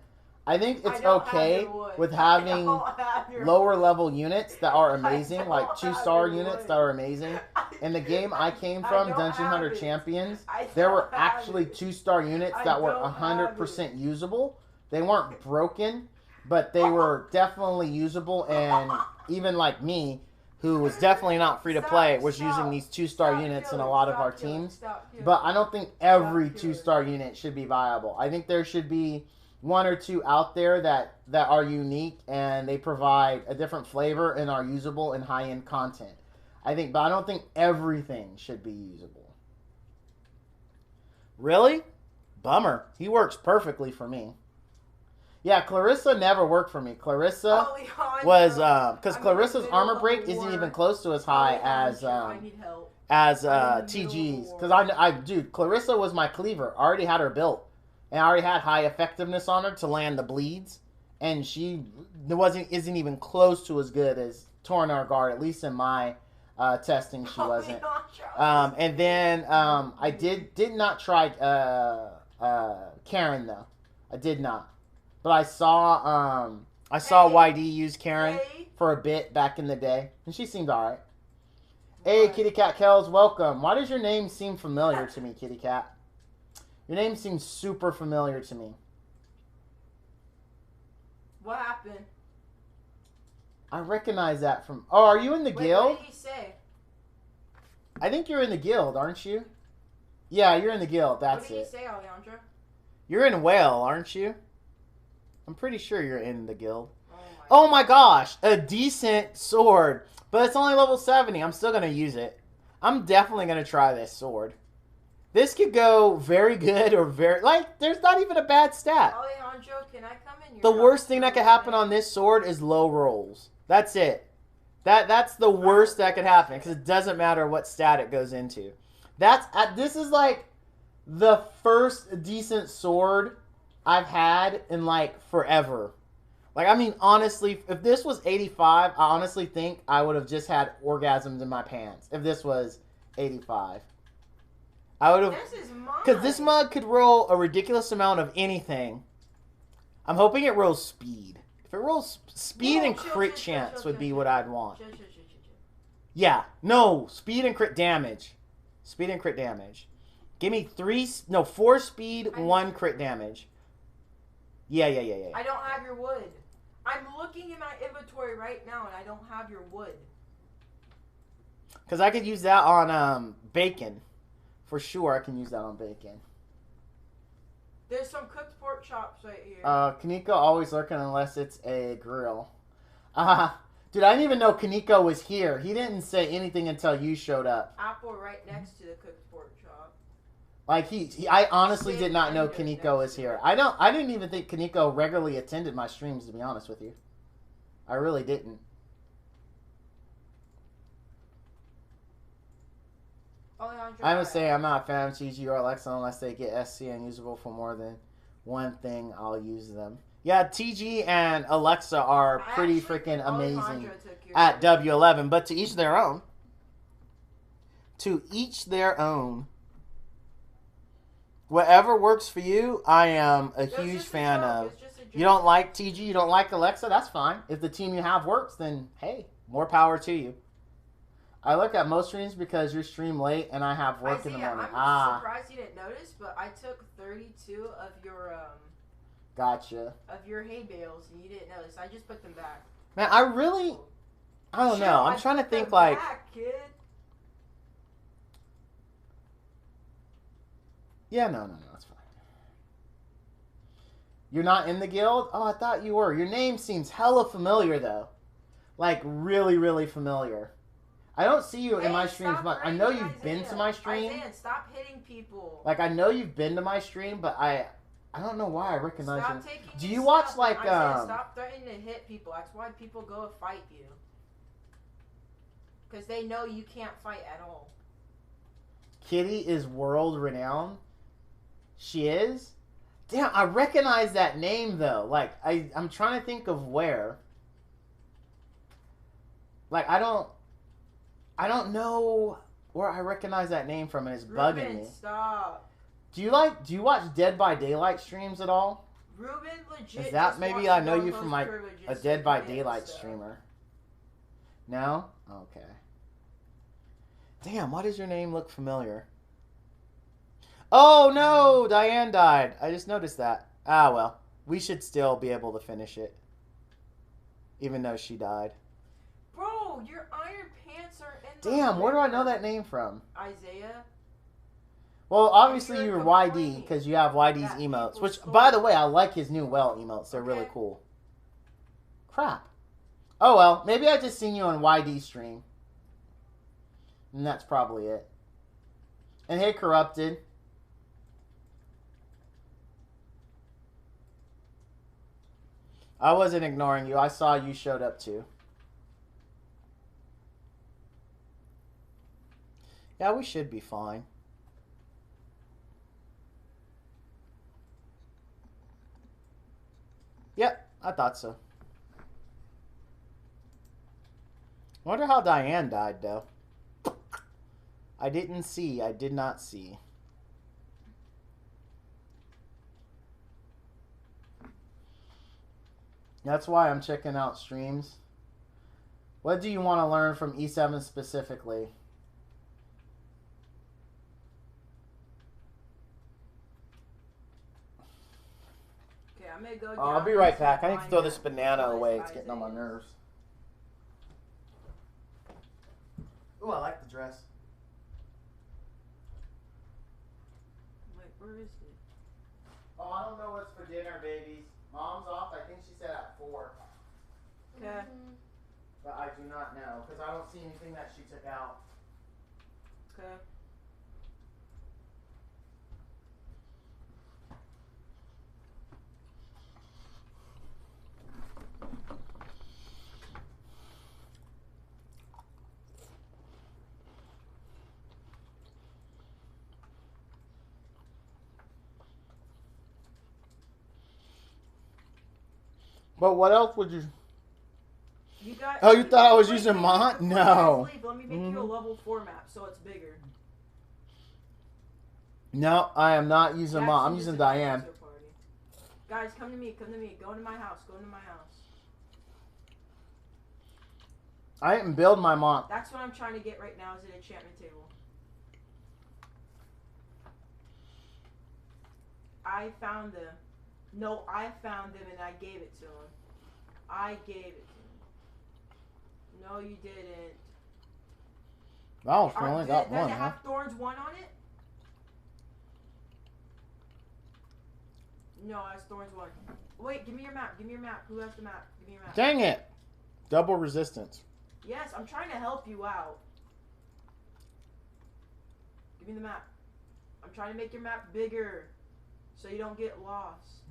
S1: I think
S2: I
S1: it's
S2: don't have
S1: okay
S2: your wood.
S1: with
S2: I
S1: having
S2: don't have your
S1: lower
S2: wood.
S1: level units that are
S2: I
S1: amazing,
S2: don't
S1: like
S2: have
S1: 2-star
S2: your
S1: units
S2: wood.
S1: that are amazing. In the game I came from,
S2: don't
S1: Dungeon
S2: have
S1: Hunter
S2: it.
S1: Champions,
S2: I
S1: there
S2: don't
S1: were
S2: have
S1: actually
S2: it.
S1: 2-star units
S2: I
S1: that were
S2: don't have
S1: 100% usable. They weren't broken, but they were definitely usable, and even like me, who was definitely not free to play, was using these 2-star units in a lot of our teams. But I don't think every 2-star unit should be viable. I think there should be 1 or 2 out there that are unique and they provide a different flavor and are usable in high-end content. But I don't think everything should be usable. Really? Bummer. He works perfectly for me. Yeah, Clarissa never worked for me. Clarissa was because Clarissa's armor break isn't even close to as high as TG's. Because dude, Clarissa was my cleaver. I already had her built, and I already had high effectiveness on her to land the bleeds, and she isn't even close to as good as Tornar Guard, at least in my testing. She wasn't. And then I did not try Karen though. I did not. But I saw YD use Karen for a bit back in the day, and she seemed alright. Hey, Kitty Cat Kells, welcome. Why does your name seem familiar to me, Kitty Cat? Your name seems super familiar to me.
S2: What happened?
S1: I recognize that from... Oh, are you in the guild?
S2: What did he say?
S1: I think you're in the guild, aren't you? Yeah, you're in the guild. That's it.
S2: What did he say, Alejandro?
S1: You're in Whale, aren't you? I'm pretty sure you're in the guild. Oh my gosh, a decent sword. But it's only level 70. I'm still going to use it. I'm definitely going to try this sword. This could go very good or very... Like, there's not even a bad stat.
S2: Alejandro, can I come in your
S1: The
S2: house
S1: worst thing
S2: for
S1: that could
S2: a
S1: happen
S2: minute?
S1: on this sword is low rolls. That's it. That's the worst that could happen. Because it doesn't matter what stat it goes into. This is like the first decent sword I've had in like forever. Like, I mean, honestly, if this was 85, I honestly think I would have just had orgasms in my pants. If this was 85. I would have...
S2: This is mine.
S1: Because this mug could roll a ridiculous amount of anything. I'm hoping it rolls speed. If it rolls speed and crit chance would be what I'd want. Yeah. No, speed and crit damage. Speed and crit damage. Give me 4 speed, 1 crit damage. Yeah.
S2: I don't have your wood. I'm looking in my inventory right now, and I don't have your wood.
S1: Because I could use that on bacon. For sure, I can use that on bacon.
S2: There's some cooked pork chops right here.
S1: Kaneko always lurking unless it's a grill. Dude, I didn't even know Kaneko was here. He didn't say anything until you showed up.
S2: Apple right next to the cooked pork chop.
S1: Like I honestly did not know Kaneko was here. I didn't even think Kaneko regularly attended my streams, to be honest with you. I really didn't. I would say I'm not a fan of TG or Alexa unless they get SC unusable for more than one thing. I'll use them. Yeah, TG and Alexa are pretty freaking amazing at W11, but to each their own. To each their own. Whatever works for you, I am a huge fan of. You don't like TG, you don't like Alexa, that's fine. If the team you have works, then hey, more power to you. I look at most streams because you stream late and I have work in the morning.
S2: I'm surprised you didn't notice, but I took 32 of your
S1: Gotcha.
S2: Of your hay bales and you didn't notice. I just put them back.
S1: Man, I don't know. I'm trying to think like
S2: kid.
S1: Yeah, no, that's fine. You're not in the guild? Oh, I thought you were. Your name seems hella familiar though. Like really, really familiar. I don't see you in my streams much. I know you've been to my stream.
S2: Isaiah, stop hitting people.
S1: Like I know you've been to my stream, but I don't know why I recognize you. Do you
S2: watch
S1: watch like
S2: Isaiah, stop threatening to hit people. That's why people go fight you. Because they know you can't fight at all.
S1: Kitty is world renowned. She is? Damn, I recognize that name though. Like I'm trying to think of where. Like I don't know where I recognize that name from, and it's bugging me.
S2: Stop.
S1: Do you watch Dead by Daylight streams at all?
S2: Ruben legit.
S1: Is that
S2: just
S1: maybe
S2: watched
S1: I know
S2: One
S1: you
S2: Post
S1: from like
S2: Privileges,
S1: a
S2: so
S1: Dead
S2: he
S1: by
S2: did
S1: Daylight
S2: stuff.
S1: streamer? No? Okay. Damn, why does your name look familiar? Oh no! Diane died. I just noticed that. Ah well. We should still be able to finish it. Even though she died.
S2: Bro, your iron pants are in the
S1: Damn, where do I know
S2: river.
S1: that name from?
S2: Isaiah.
S1: Well, obviously
S2: you're
S1: you were YD
S2: complaining
S1: because you have YD's
S2: that
S1: emotes.
S2: people
S1: Which,
S2: stole
S1: by the
S2: it.
S1: way, I like his new well emotes. They're really
S2: Okay.
S1: cool. Crap. Oh well, maybe I just seen you on YD stream. And that's probably it. And hey, Corrupted. I wasn't ignoring you. I saw you showed up too. Yeah, we should be fine. Yep, I thought so. Wonder how Diane died, though. I didn't see. I did not see. That's why I'm checking out streams. What do you want to learn from E7 specifically?
S2: Okay, I'm gonna go.
S1: Oh, I'll
S2: down
S1: be right
S2: and
S1: back. I need to
S2: find
S1: throw
S2: out
S1: this banana
S2: who
S1: away.
S2: is
S1: It's getting on my
S2: Isaiah.
S1: nerves. Ooh, I like the dress.
S2: Wait, where is it?
S1: Oh, I don't know what's for dinner, babies. Mom's off. I think she said at 4.
S2: Okay.
S1: But I do not know because I don't see anything that she took out.
S2: Okay.
S1: But what else would you?
S2: You got.
S1: Oh, you thought I was
S2: wait,
S1: using
S2: wait,
S1: Mont?
S2: before you guys
S1: No.
S2: leave, let me make you a level 4 map so it's bigger.
S1: No, I am not using
S2: Jackson
S1: Mom. I'm using
S2: disappeared
S1: Diane.
S2: to a party. Guys, come to me. Come to me. Go into my house. Go into my house.
S1: I didn't build my Mont.
S2: That's what I'm trying to get right now is an enchantment table. I found them. No, I found them and I gave it to him. I gave it to him. No, you didn't.
S1: Oh, we only got
S2: does
S1: one,
S2: it
S1: huh?
S2: have thorns 1 on it? No, it has thorns 1. Wait, give me your map. Give me your map. Who has the map? Give me your map.
S1: Dang it! Double resistance.
S2: Yes, I'm trying to help you out. Give me the map. I'm trying to make your map bigger so you don't get lost.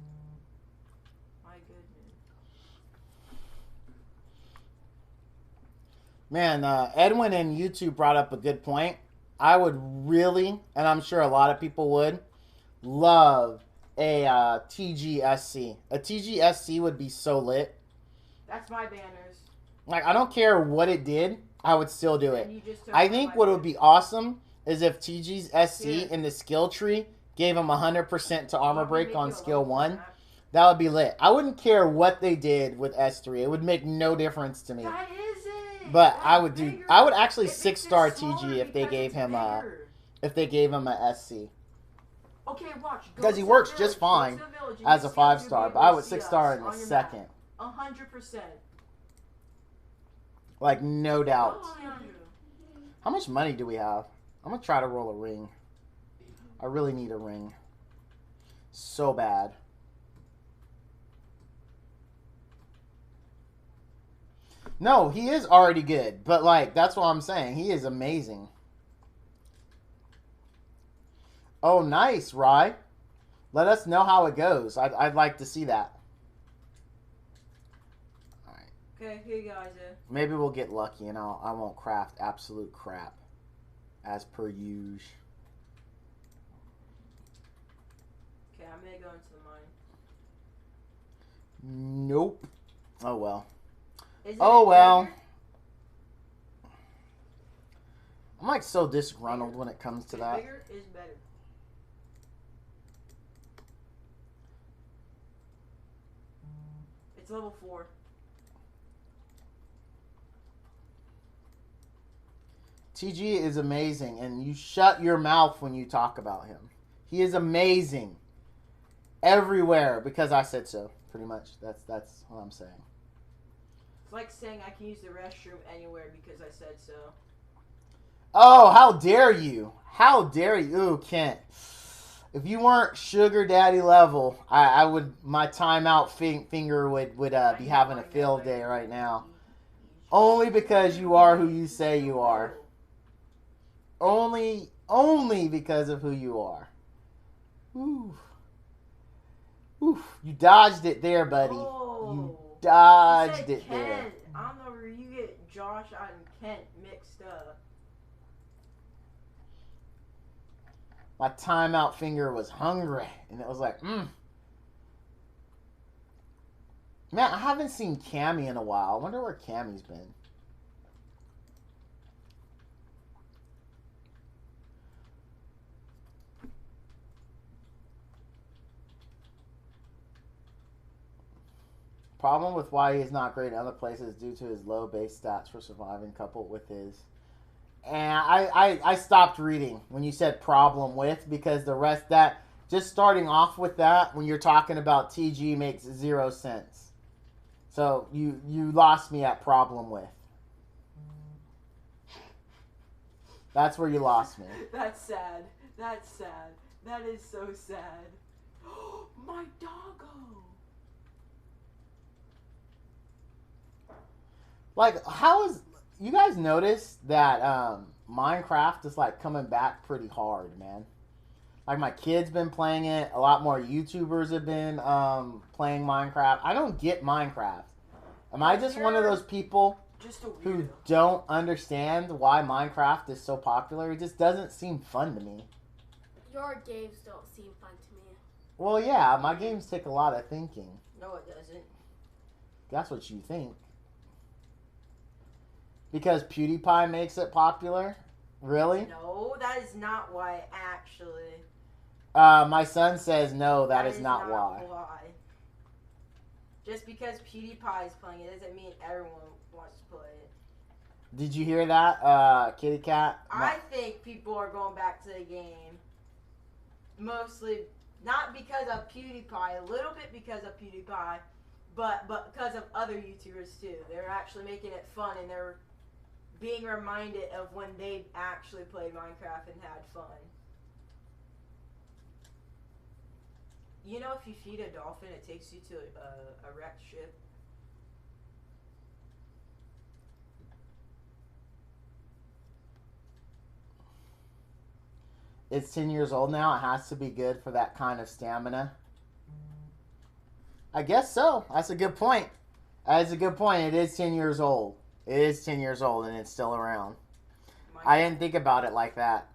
S2: My goodness.
S1: Man, Edwin and YouTube brought up a good point. I would really, and I'm sure a lot of people would, love a TGSC. A TGSC would be so lit.
S2: That's my banners.
S1: Like, I don't care what it did, I would still do it.
S2: And you just took
S1: I
S2: one of
S1: think
S2: my
S1: what would
S2: banners.
S1: be awesome is if TG's SC
S2: Here.
S1: in the skill tree gave him 100% to armor
S2: Want me to
S1: break
S2: make
S1: on
S2: you a
S1: skill
S2: level
S1: 1.
S2: map?
S1: That would be lit. I wouldn't care what they did with S3. It would make no difference to me.
S2: That is it.
S1: But
S2: That's
S1: I would do.
S2: bigger.
S1: I would actually
S2: It makes
S1: 6-star
S2: it smaller
S1: TG if they
S2: because
S1: gave
S2: it's
S1: him
S2: bigger.
S1: a SC.
S2: Okay, watch. Go
S1: Because he
S2: to the
S1: works
S2: village,
S1: just
S2: go to
S1: fine
S2: the village, and
S1: as
S2: you
S1: a
S2: see if you'll
S1: 5-star.
S2: be
S1: But
S2: able
S1: I
S2: to
S1: would
S2: see
S1: 6-star
S2: us
S1: in a
S2: on your
S1: second.
S2: map. 100%.
S1: Like no doubt.
S2: Oh, Andrew.
S1: How much money do we have? I'm gonna try to roll a ring. I really need a ring. So bad. No, he is already good. But like, that's what I'm saying. He is amazing. Oh, nice, Rye. Let us know how it goes. I'd like to see that. Alright.
S2: Okay, here you go, Isaiah.
S1: Maybe we'll get lucky and I won't craft absolute crap. As per usual.
S2: Okay, I'm gonna go into the mine.
S1: Nope. Oh well.
S2: Is it
S1: Oh well.
S2: bigger?
S1: I'm like so disgruntled when it comes to
S2: Is
S1: that.
S2: bigger is better. It's level 4.
S1: TG is amazing, and you shut your mouth when you talk about him. He is amazing everywhere because I said so. Pretty much, that's what I'm saying.
S2: It's like saying I can use the restroom anywhere because I said so.
S1: Oh, how dare you! How dare you, ooh, Kent? If you weren't sugar daddy level, I would. My timeout finger would be having a field day right now. Only because you are who you say you are. Only because of who you are. Ooh. Oof. You dodged it there, buddy.
S2: Oh,
S1: You dodged
S2: you said
S1: it there.
S2: Kent. I don't know where you get Josh and Kent mixed up.
S1: My timeout finger was hungry, and it was like, Man, I haven't seen Cammy in a while. I wonder where Cammy's been. Problem with why he's not great in other places due to his low base stats for surviving, coupled with his... And I stopped reading when you said problem with, because the rest that... Just starting off with that, when you're talking about TG, makes 0 sense. So you lost me at problem with. That's where you lost me.
S2: That's sad. That's sad. That is so sad. My doggo.
S1: Like, how is... You guys notice that Minecraft is, like, coming back pretty hard, man. Like, my kid's been playing it. A lot more YouTubers have been playing Minecraft. I don't get Minecraft. Am I just one of those people
S2: Just a weirdo.
S1: who don't understand why Minecraft is so popular? It just doesn't seem fun to me.
S5: Your games don't seem fun to me.
S1: Well, yeah, my games take a lot of thinking.
S2: No, it doesn't.
S1: That's what you think. Because PewDiePie makes it popular? Really?
S2: No, that is not why, actually.
S1: My son says no, that is not why.
S2: Just because PewDiePie is playing it doesn't mean everyone wants to play it.
S1: Did you hear that, Kitty Cat?
S2: I think people are going back to the game. Mostly, not because of PewDiePie, a little bit because of PewDiePie, but because of other YouTubers too. They're actually making it fun, and they're being reminded of when they actually played Minecraft and had fun. You know, if you feed a dolphin, it takes you to a wrecked ship.
S1: It's 10 years old now. It has to be good for that kind of stamina. I guess so. That's a good point. That's a good point. It is 10 years old. It is 10 years old and it's still around. I didn't think about it like that.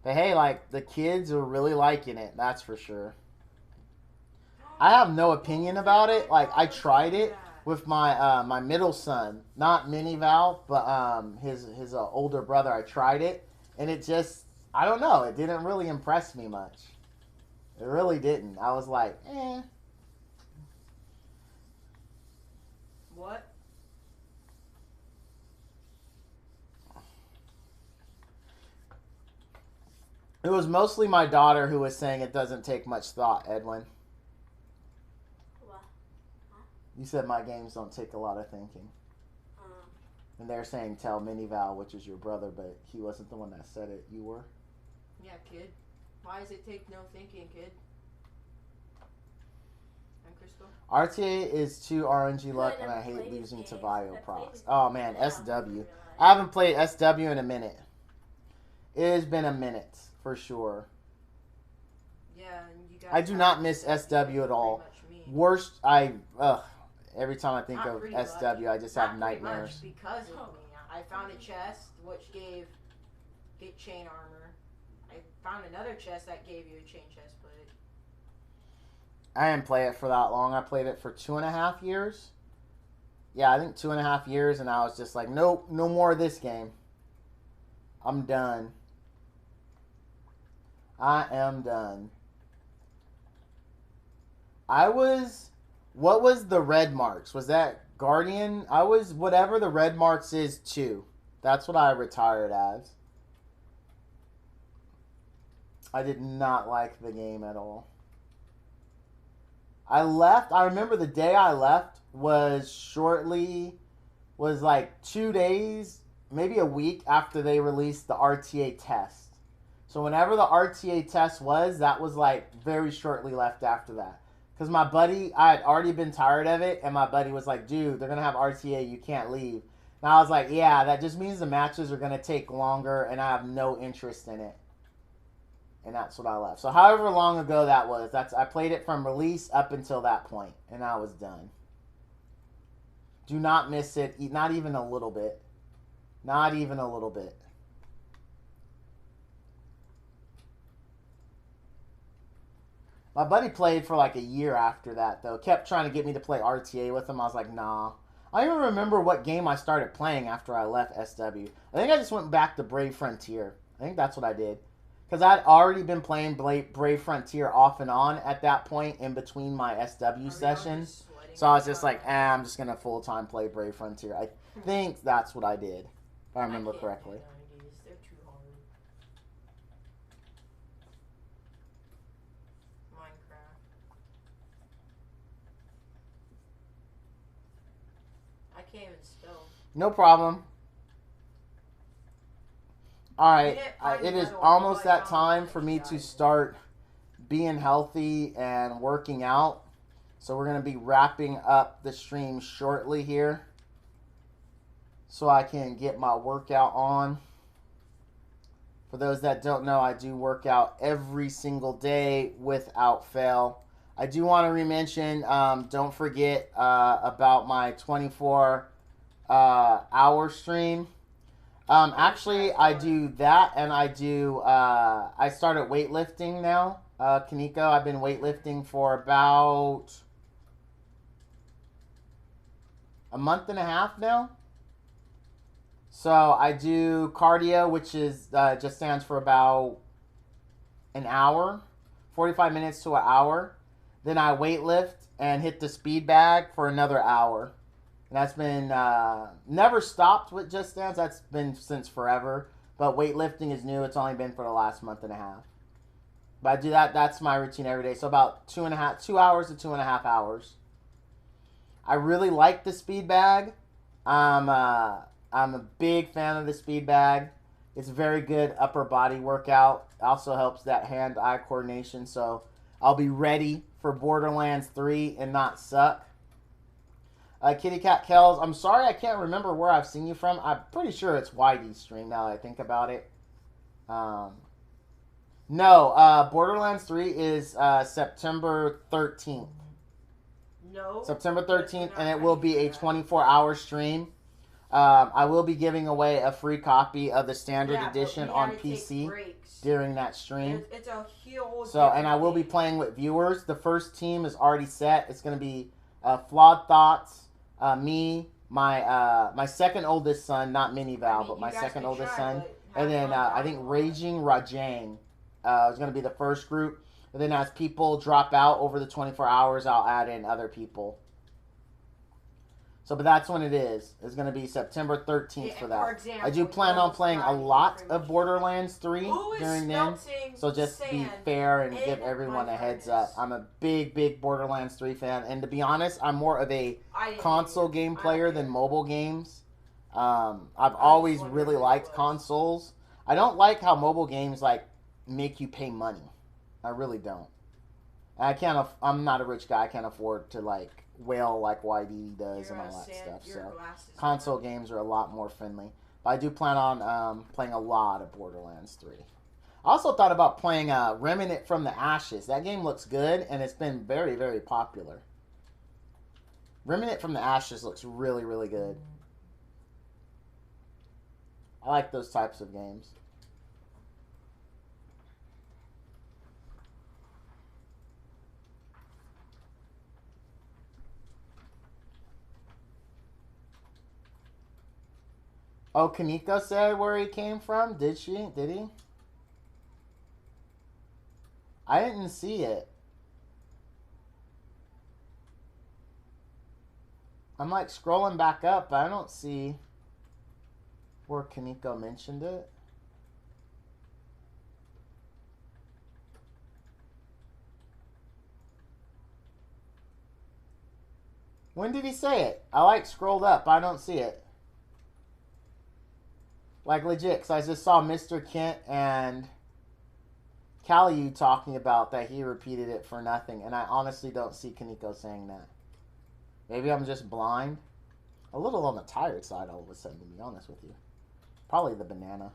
S1: But hey, like, the kids are really liking it. That's for sure. I have no opinion about it. Like, I tried it with my my middle son. Not Minival, but his older brother. I tried it. And it just, I don't know. It didn't really impress me much. It really didn't. I was like, eh.
S2: What?
S1: It was mostly my daughter who was saying it doesn't take much thought, Edwin.
S5: What?
S1: You said my games don't take a lot of thinking. And they're saying tell Minival, which is your brother, but he wasn't the one that said it. You were?
S2: Yeah, kid. Why does it take no thinking, kid? And Crystal?
S1: RTA is too RNG luck, and I
S5: never
S1: hate
S5: played
S1: losing
S5: his
S1: to
S5: games.
S1: Bio
S5: I
S1: procs.
S5: played
S1: Oh man,
S5: his-
S1: SW. I haven't played SW in a minute. It has been a minute, for sure.
S2: Yeah, and you guys
S1: I do not miss SW at all. Worst, every time I think
S2: Not
S1: of
S2: pretty much.
S1: SW, I just have nightmares.
S2: Because of me. I found a chest which gave chain armor. I found another chest that gave you a chain chest plate.
S1: I didn't play it for that long. I played it for 2.5 years. Yeah, I think 2.5 years, and I was just like, nope, no more of this game. I'm done. I am done. What was the red marks? Was that Guardian? I was whatever the red marks is 2. That's what I retired as. I did not like the game at all. I left. I remember the day I left was like 2 days, maybe a week after they released the RTA test. So whenever the RTA test was, that was like very shortly left after that. Because my buddy, I had already been tired of it, and my buddy was like, dude, they're going to have RTA, you can't leave. And I was like, yeah, that just means the matches are going to take longer, and I have no interest in it. And that's what I left. So however long ago that was, I played it from release up until that point, and I was done. Do not miss it, not even a little bit. Not even a little bit. My buddy played for like a year after that, though. Kept trying to get me to play RTA with him. I was like, nah. I don't even remember what game I started playing after I left SW. I think I just went back to Brave Frontier. I think that's what I did. Because I'd already been playing Brave Frontier off and on at that point in between my SW sessions. So I was just like, I'm just going to full-time play Brave Frontier. I think that's what I did, if I remember correctly.
S2: They're too hard. Minecraft. I can't even spell.
S1: No problem. Alright, it is almost that time for me to start being healthy and working out. So we're going to be wrapping up the stream shortly here, so I can get my workout on. For those that don't know, I do work out every single day without fail. I do want to re-mention, don't forget about my 24-hour stream. Actually, I do that, and I started weightlifting now. Kaneko, I've been weightlifting for about a month and a half now. So I do cardio, which is just stands for about an hour, 45 minutes to an hour. Then I weightlift and hit the speed bag for another hour. And that's been never stopped with Just Dance. That's been since forever. But weightlifting is new. It's only been for the last month and a half. But I do that. That's my routine every day. So about 2 hours to 2.5 hours. I really like the speed bag. I'm a big fan of the speed bag. It's a very good upper body workout. It also helps that hand-eye coordination. So I'll be ready for Borderlands 3 and not suck. Kitty Cat Kells, I'm sorry I can't remember where I've seen you from. I'm pretty sure it's Whitey's stream now that I think about it. No, Borderlands 3 is September 13th.
S2: No.
S1: September 13th, and it will be a 24-hour stream. I will be giving away a free copy of the standard edition on PC during that stream.
S2: It's a huge.
S1: So, and I will be playing with viewers. The first team is already set. It's going to be Flawed Thoughts, me, my second oldest son, not Mini Val, but my second oldest son, and then I think Raging Rajang is going to be the first group. And then as people drop out over the 24 hours, I'll add in other people. So, but that's when it is. It's going to be September 13th for that.
S2: For example,
S1: I do plan on playing a lot of Borderlands 3 during then. So just be fair and give everyone a heads up. I'm a big Borderlands 3 fan. And to be honest, I'm more of a console game player than mobile games. I've always really liked consoles. I don't like how mobile games like make you pay money. I really don't. I'm not a rich guy. I can't afford to like whale like YD does and all that stuff. So console games are a lot more friendly. But I do plan on playing a lot of Borderlands 3. I also thought about playing Remnant from the Ashes. That game looks good, and it's been very, very popular. Remnant from the Ashes looks really, really good. I like those types of games. Oh, Kaneko said where he came from? Did she? Did he? I didn't see it. I'm like scrolling back up, but I don't see where Kaneko mentioned it. When did he say it? I like scrolled up, but I don't see it. Like legit, because I just saw Mr. Kent and Kaliu talking about that he repeated it for nothing, and I honestly don't see Kaneko saying that. Maybe I'm just blind. A little on the tired side all of a sudden, to be honest with you. Probably the banana.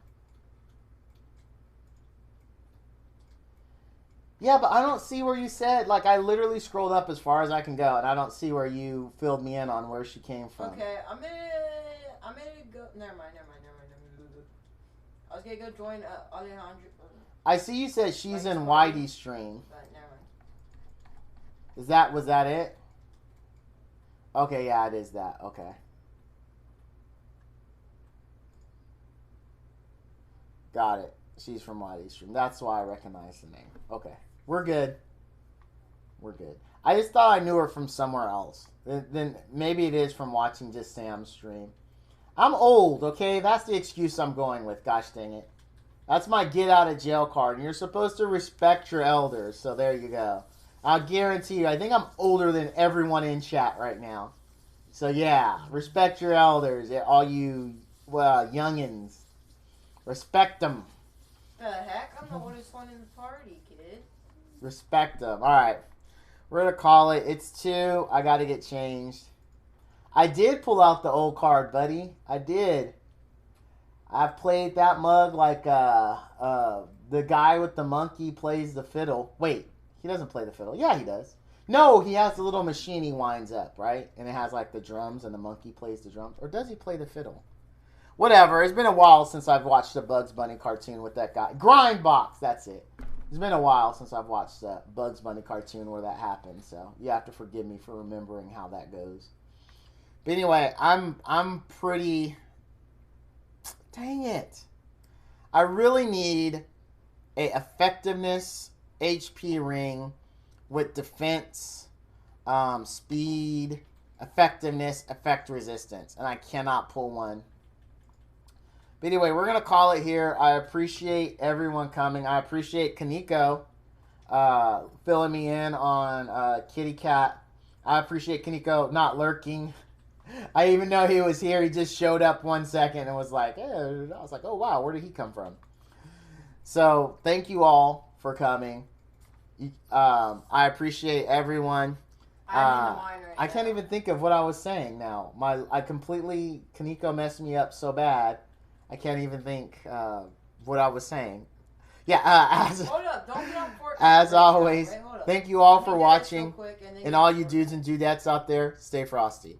S1: Yeah, but I don't see where you said, like, I literally scrolled up as far as I can go, and I don't see where you filled me in on where she came from.
S2: Okay, I'm gonna go. Never mind. I was gonna go join Alejandro.
S1: I see you said she's in Whitey's stream.
S2: But never mind.
S1: Was that it? Okay, yeah, it is that. Okay. Got it. She's from Whitey's stream. That's why I recognize the name. Okay. We're good. We're good. I just thought I knew her from somewhere else. Then maybe it is from watching just Sam's stream. I'm old, okay? That's the excuse I'm going with. Gosh dang it. That's my get out of jail card. And you're supposed to respect your elders. So there you go. I'll guarantee you. I think I'm older than everyone in chat right now. So yeah. Respect your elders. All you youngins. Respect them.
S2: The heck? I'm the oldest one in the party, kid.
S1: Respect them. Alright. We're going to call it. It's 2. I got to get changed. I did pull out the old card, buddy. I did. I've played that mug like the guy with the monkey plays the fiddle. Wait, he doesn't play the fiddle. Yeah, he does. No, he has the little machine he winds up, right? And it has like the drums and the monkey plays the drums. Or does he play the fiddle? Whatever. It's been a while since I've watched a Bugs Bunny cartoon with that guy. Grindbox, that's it. It's been a while since I've watched a Bugs Bunny cartoon where that happened. So you have to forgive me for remembering how that goes. But anyway, I'm pretty... Dang it. I really need a effectiveness HP ring with defense, speed, effectiveness, effect resistance. And I cannot pull one. But anyway, we're going to call it here. I appreciate everyone coming. I appreciate Kaneko filling me in on Kitty Cat. I appreciate Kaneko not lurking. I even know he was here. He just showed up 1 second and was like, I was like, oh, wow, where did he come from? So thank you all for coming. I appreciate everyone. I can't even think of what I was saying now. Kaneko messed me up so bad. I can't even think what I was saying. Yeah,
S2: hold up, don't get on Fortnite.
S1: As always, thank you all for watching.
S2: Quick,
S1: and all you dudes and dudettes out there, stay frosty.